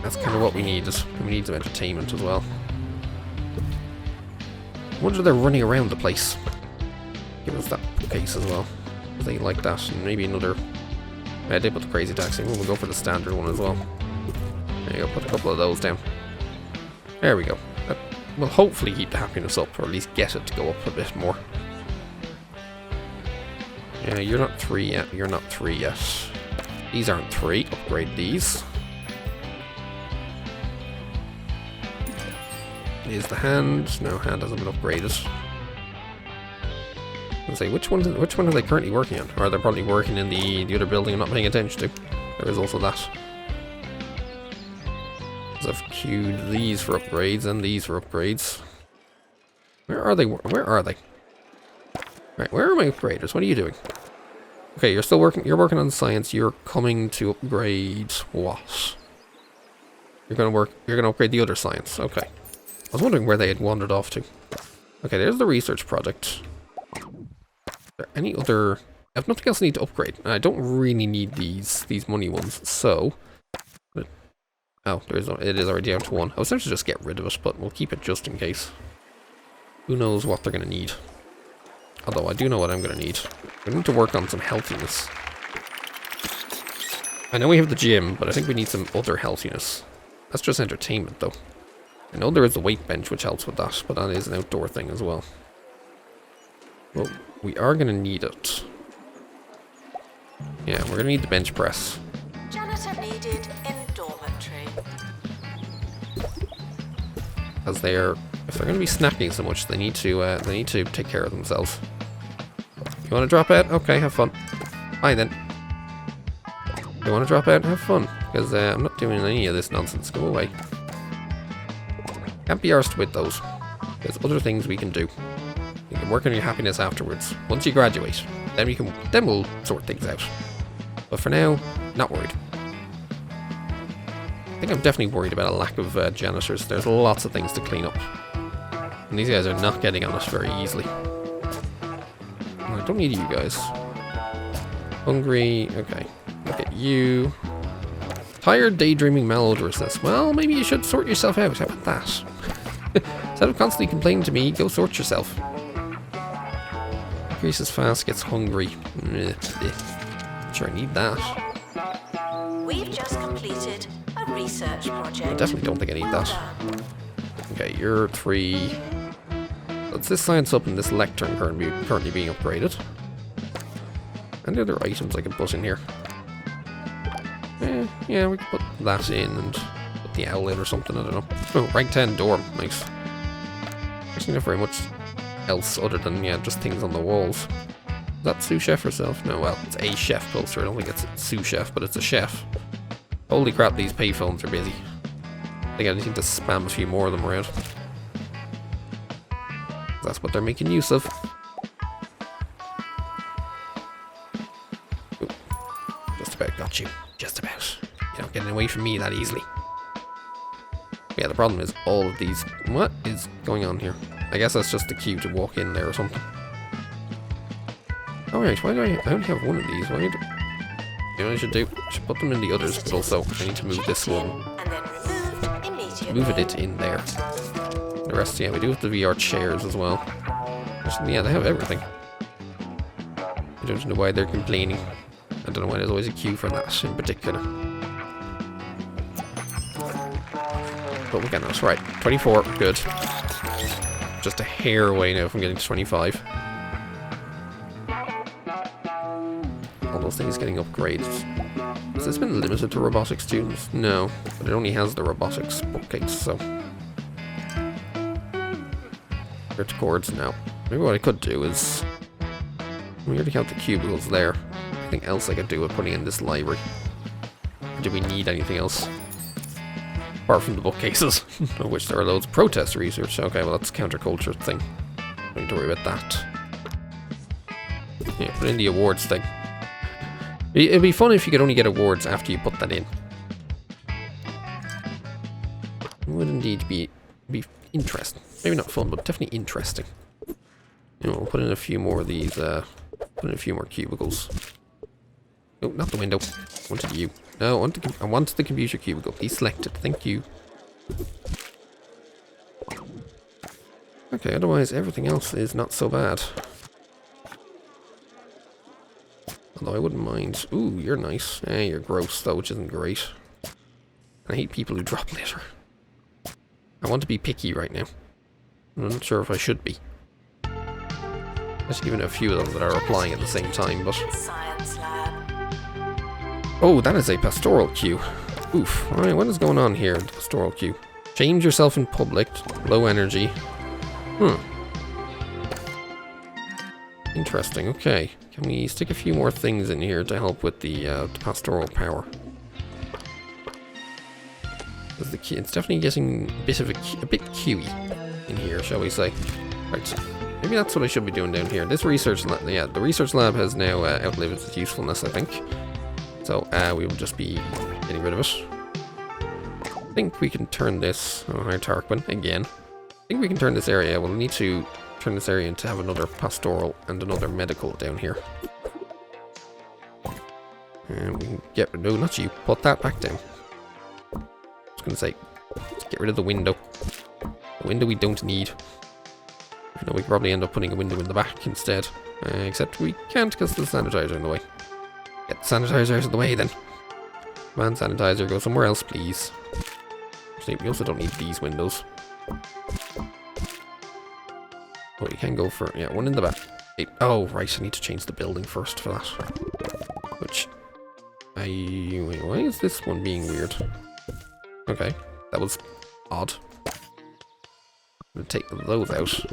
That's kind of what we need. We need some entertainment as well. I wonder if they're running around the place. Give us that case as well. They like that, and maybe another. I did put the crazy taxi. We'll go for the standard one as well. There you go. Put a couple of those down. There we go. That will hopefully keep the happiness up, or at least get it to go up a bit more. Yeah, you're not 3 yet. You're not 3 yet. These aren't 3. Upgrade these. Here's the hand. No, hand hasn't been upgraded. Let's say which one are they currently working on? Or they're probably working in the other building I'm not paying attention to. There is also that. So I've queued these for upgrades and these for upgrades. Where are they? Where are they? Right, where are my upgraders? What are you doing? Okay, you're still working. You're working on science. You're coming to upgrade what? You're gonna upgrade the other science. Okay. I was wondering where they had wandered off to. Okay, there's the research project. Is there any other... I have nothing else I need to upgrade. I don't really need these money ones, so... Oh, it is already down to 1. I was tempted to just get rid of it, but we'll keep it just in case. Who knows what they're going to need. Although I do know what I'm going to need. We need to work on some healthiness. I know we have the gym, but I think we need some other healthiness. That's just entertainment, though. I know there is the weight bench, which helps with that, but that is an outdoor thing as well. Well, we are going to need it. Yeah, we're going to need the bench press. Janitor needed in dormitory. As if they're going to be snacking so much, they need to take care of themselves. You want to drop out? Okay, have fun. Bye then. You want to drop out? Have fun, because I'm not doing any of this nonsense. Go away. Can't be arsed with those. There's other things we can do. You can work on your happiness afterwards. Once you graduate, then we'll sort things out. But for now, not worried. I think I'm definitely worried about a lack of janitors. There's lots of things to clean up. And these guys are not getting on us very easily. I don't need you guys. Hungry, okay. Look at you. Tired, daydreaming, malodorousness. Well, maybe you should sort yourself out. How about that? Instead of constantly complaining to me, go sort yourself. Increases fast, gets hungry. Sure, I need that. We've just completed a research project. I definitely don't think I need that. Okay, you're 3. Let's this science up and this lectern currently being upgraded. And the other items I can put in here. Yeah, we can put that in and put the owl in or something, I don't know. Oh, rank 10 dorm, nice. Actually not very much else other than, yeah, just things on the walls. Is that sous chef herself? No, well, it's a chef poster. I don't think it's a sous chef, but it's a chef. Holy crap, these payphones are busy. I think I just need to spam a few more of them around. That's what they're making use of. Ooh, just about got you. Just about. You're not getting away from me that easily. Yeah, the problem is all of these... What is going on here? I guess that's just the queue to walk in there or something. Alright, why do I only have one of these? Why do... You know what I should do? I should put them in the others, but also I need to move this one. Move it in there. The rest, yeah, we do have the VR chairs as well. Actually, yeah, they have everything. I don't know why they're complaining. I don't know why there's always a queue for that in particular. But we're getting us right. 24, good. Just a hair away now from getting to 25. All those things getting upgraded. Has this been limited to robotics students? No, but it only has the robotics bookcase, so... Rich chords now. Maybe what I could do is... We already have the cubicles there. Anything else I could do with putting in this library? Or do we need anything else? Apart from the bookcases, of which there are loads. Protest research. Okay, well that's a counterculture thing. Don't need to worry about that. Yeah, put in the awards thing. It'd be fun if you could only get awards after you put that in. It would indeed be interesting. Maybe not fun, but definitely interesting. You know, we'll put in a few more of these, put in a few more cubicles. Oh, not the window. I wanted you. No, I wanted the computer cubicle. Please select it. Thank you. Okay, otherwise everything else is not so bad. Although I wouldn't mind. Ooh, you're nice. You're gross though, which isn't great. I hate people who drop litter. I want to be picky right now. I'm not sure if I should be. Just giving a few of them that are applying at the same time, but... Science lab. Oh, that is a pastoral queue. Oof. Alright, what is going on here in the pastoral queue? Change yourself in public. Low energy. Interesting, okay. Can we stick a few more things in here to help with the pastoral power? Because it's definitely getting a bit of a bit queuey in here, shall we say. Right, maybe that's what I should be doing down here. This research lab, yeah, the research lab has now outlived its usefulness, I think. So we will just be getting rid of it. I think we can turn this... Oh, hi Tarquin, again. I think we can turn this area... We'll need to turn this area into have another pastoral and another medical down here. And we can get rid... No, not you. Put that back down. I was going to say, let's get rid of the window. The window we don't need. Even though we could probably end up putting a window in the back instead. Except we can't because the sanitizer in the way. Get the sanitizer out of the way then. Come on, sanitizer, go somewhere else, please. Actually, we also don't need these windows. Oh, you can go for... Yeah, one in the back. Oh, right, I need to change the building first for that. Which... Wait, why is this one being weird? Okay, that was odd. I'm gonna take those out.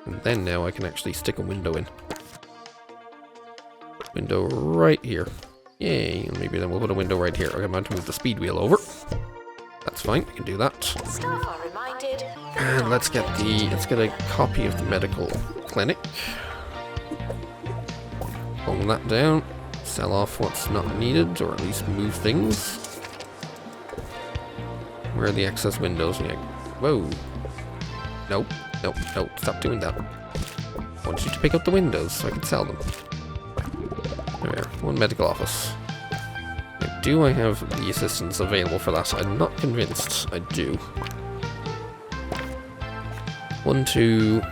And then now I can actually stick a window in. Window right here. Yay, and maybe then we'll put a window right here. Okay, I'm going to move the speed wheel over. That's fine, we can do that. Staff are reminded. And let's get a copy of the medical clinic. Pull that down. Sell off what's not needed, or at least move things. Where are the excess windows? Yeah. Whoa. Nope, nope, nope, stop doing that. I want you to pick up the windows so I can sell them. There, one medical office. Now, do I have the assistants available for that? I'm not convinced I do. 1, 2,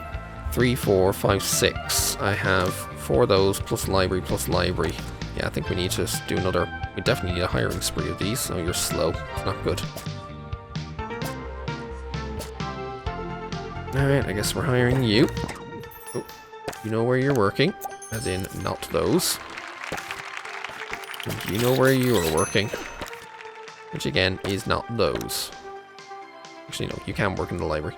3, 4, 5, 6. I have 4 of those plus library plus library. Yeah, I think we need to do another... We definitely need a hiring spree of these. Oh, you're slow. It's not good. Alright, I guess we're hiring you. Oh, you know where you're working. As in, not those. And you know where you are working. Which again, is not those. Actually, no, you can work in the library.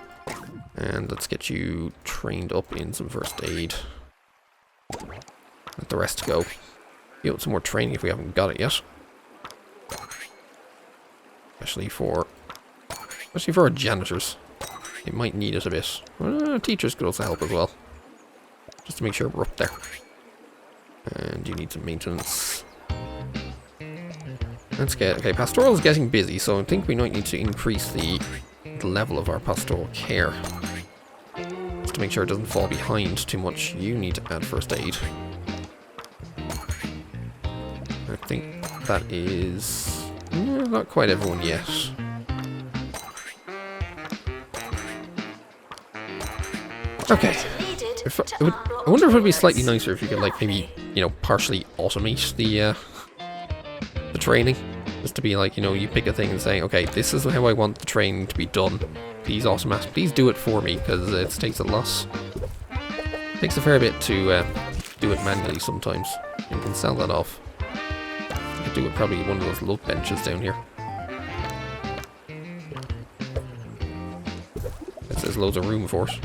And let's get you trained up in some first aid. Let the rest go. Give it some more training if we haven't got it yet. Especially for our janitors. They might need it a bit. Teachers could also help as well. Just to make sure we're up there. And you need some maintenance. Let's get... Okay, pastoral is getting busy, so I think we might need to increase the level of our pastoral care. Just to make sure it doesn't fall behind too much. You need to add first aid. I think that is... not quite everyone yet. Okay. I wonder if it would be slightly nicer if you could, like, maybe, you know, partially automate the training. Just to be like, you know, you pick a thing and say, okay, this is how I want the training to be done. Please please do it for me, because it takes a lot. It takes a fair bit to do it manually sometimes. You can sell that off. I could do it probably one of those love benches down here. It says loads of room for it.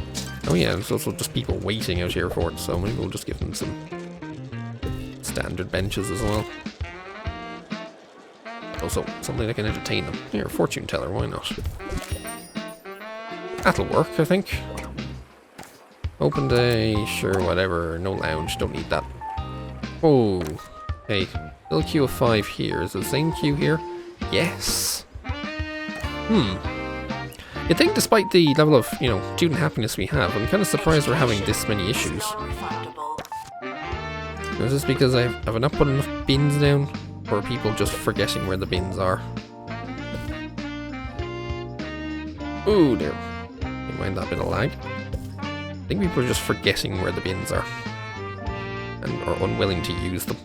Oh yeah, there's also just people waiting out here for it, so maybe we'll just give them some standard benches as well. Also, something that can entertain them. Here, fortune teller, why not? That'll work, I think. Open day, sure, whatever. No lounge, don't need that. Oh, hey, little queue of 5 here. Is it the same queue here? Yes. You'd think despite the level of, you know, student happiness we have, I'm kind of surprised we're having this many issues. Is this because have I not put enough bins down? Or are people just forgetting where the bins are? Ooh, no. You mind that bit of lag? I think people are just forgetting where the bins are. And are unwilling to use them.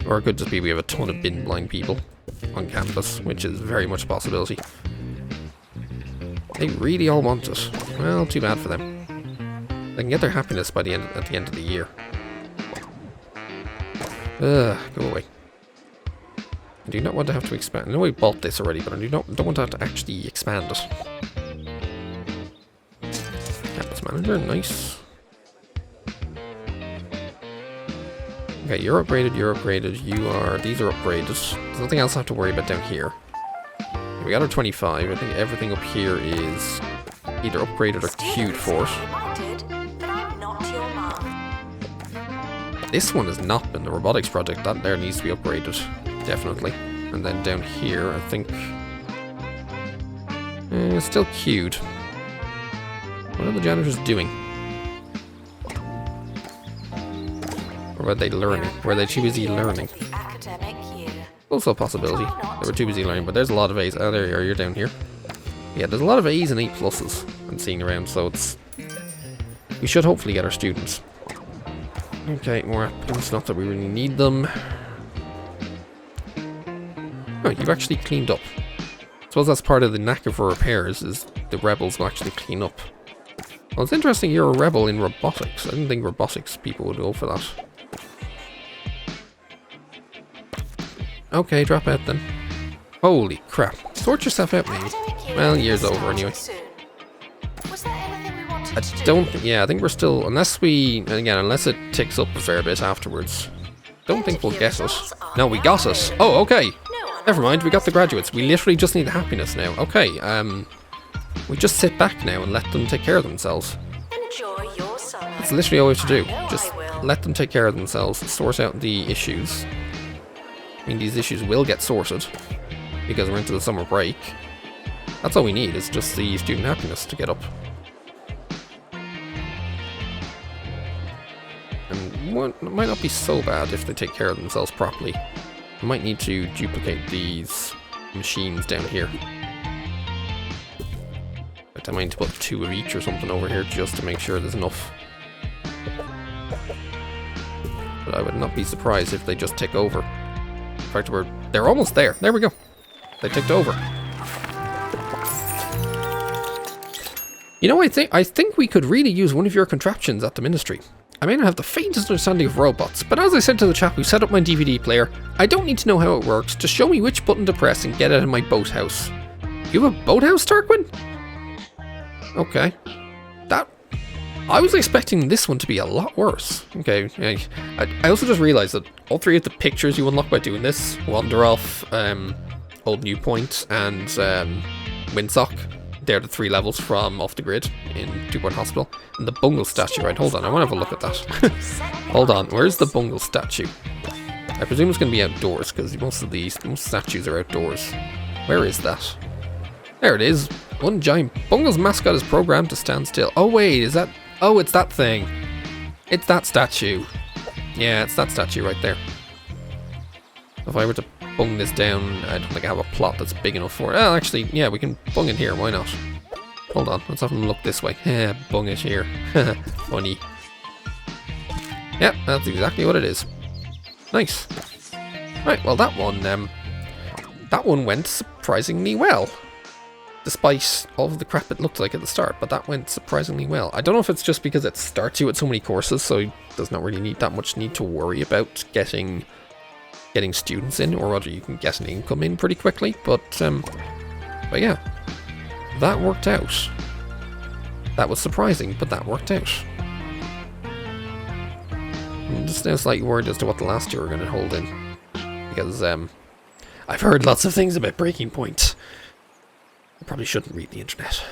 Or it could just be we have a ton of bin blind people. on campus, which is very much a possibility. They really all want it. Well, too bad for them. They can get their happiness by at the end of the year. Ugh, go away. I do not want to have to expand. I know we bought this already, but I don't want to have to actually expand it. Campus manager, nice. Okay, you're upgraded, you're upgraded, you are... These are upgraded. There's nothing else I have to worry about down here. We got our 25. I think everything up here is either upgraded or queued for it. This one has not been the robotics project. That there needs to be upgraded, definitely. And then down here, I think... it's still queued. What are the janitors doing? Or were they learning? Were they too busy learning? Also a possibility. They were too busy learning, but there's a lot of A's. Oh, there you are, you're down here. Yeah, there's a lot of A's and A pluses I'm seeing around, so it's... We should hopefully get our students. Okay, more applicants, not that we really need them. Oh, you've actually cleaned up. I suppose that's part of the knack of repairs, is the rebels will actually clean up. Well, it's interesting you're a rebel in robotics. I didn't think robotics people would go for that. Okay, drop out then. Holy crap. Sort yourself out, maybe. Well, year's over anyway. I don't... Yeah, I think we're still... Unless we... And again, unless it ticks up a fair bit afterwards. Don't think we'll get it. No, we got it. Oh, okay. Never mind, we got the graduates. We literally just need the happiness now. Okay, we just sit back now and let them take care of themselves. That's literally all we have to do. Just let them take care of themselves, sort out the issues. I mean, these issues will get sorted because we're into the summer break. That's all we need, is just the student happiness to get up. And it might not be so bad if they take care of themselves properly. I might need to duplicate these machines down here. I might need to put 2 of each or something over here just to make sure there's enough. But I would not be surprised if they just tick over. In fact, they're almost there. There we go. They ticked over. You know, I think we could really use one of your contraptions at the ministry. I may not have the faintest understanding of robots, but as I said to the chap who set up my DVD player, I don't need to know how it works. Just show me which button to press and get out of my boathouse. You have a boathouse, Tarquin? Okay. I was expecting this one to be a lot worse. Okay, I also just realised that all 3 of the pictures you unlock by doing this, Wander Off, Old New Point, and Windsock, they're the 3 levels from Off the Grid in 2 Point Hospital. And the Bungle statue, right, hold on, I want to have a look at that. Hold on, where's the Bungle statue? I presume it's going to be outdoors, because most statues are outdoors. Where is that? There it is. One giant... Bungle's mascot is programmed to stand still. Oh wait, is that... Oh, it's that thing. It's that statue. Yeah, it's that statue right there. If I were to bung this down, I don't think I have a plot that's big enough for it. Oh, actually, yeah, we can bung it here. Why not? Hold on, let's have them look this way. Yeah, bung it here. Funny. Yeah, that's exactly what it is. Nice. Right, well that one went surprisingly well. Despite all of the crap it looked like at the start, but that went surprisingly well. I don't know if it's just because it starts you at so many courses, so it does not really need that much need to worry about getting students in, or whether you can get an income in pretty quickly, but yeah, that worked out. That was surprising, but that worked out. I'm just now slightly worried as to what the last year are going to hold in, because I've heard lots of things about Breaking Point. I probably shouldn't read the internet.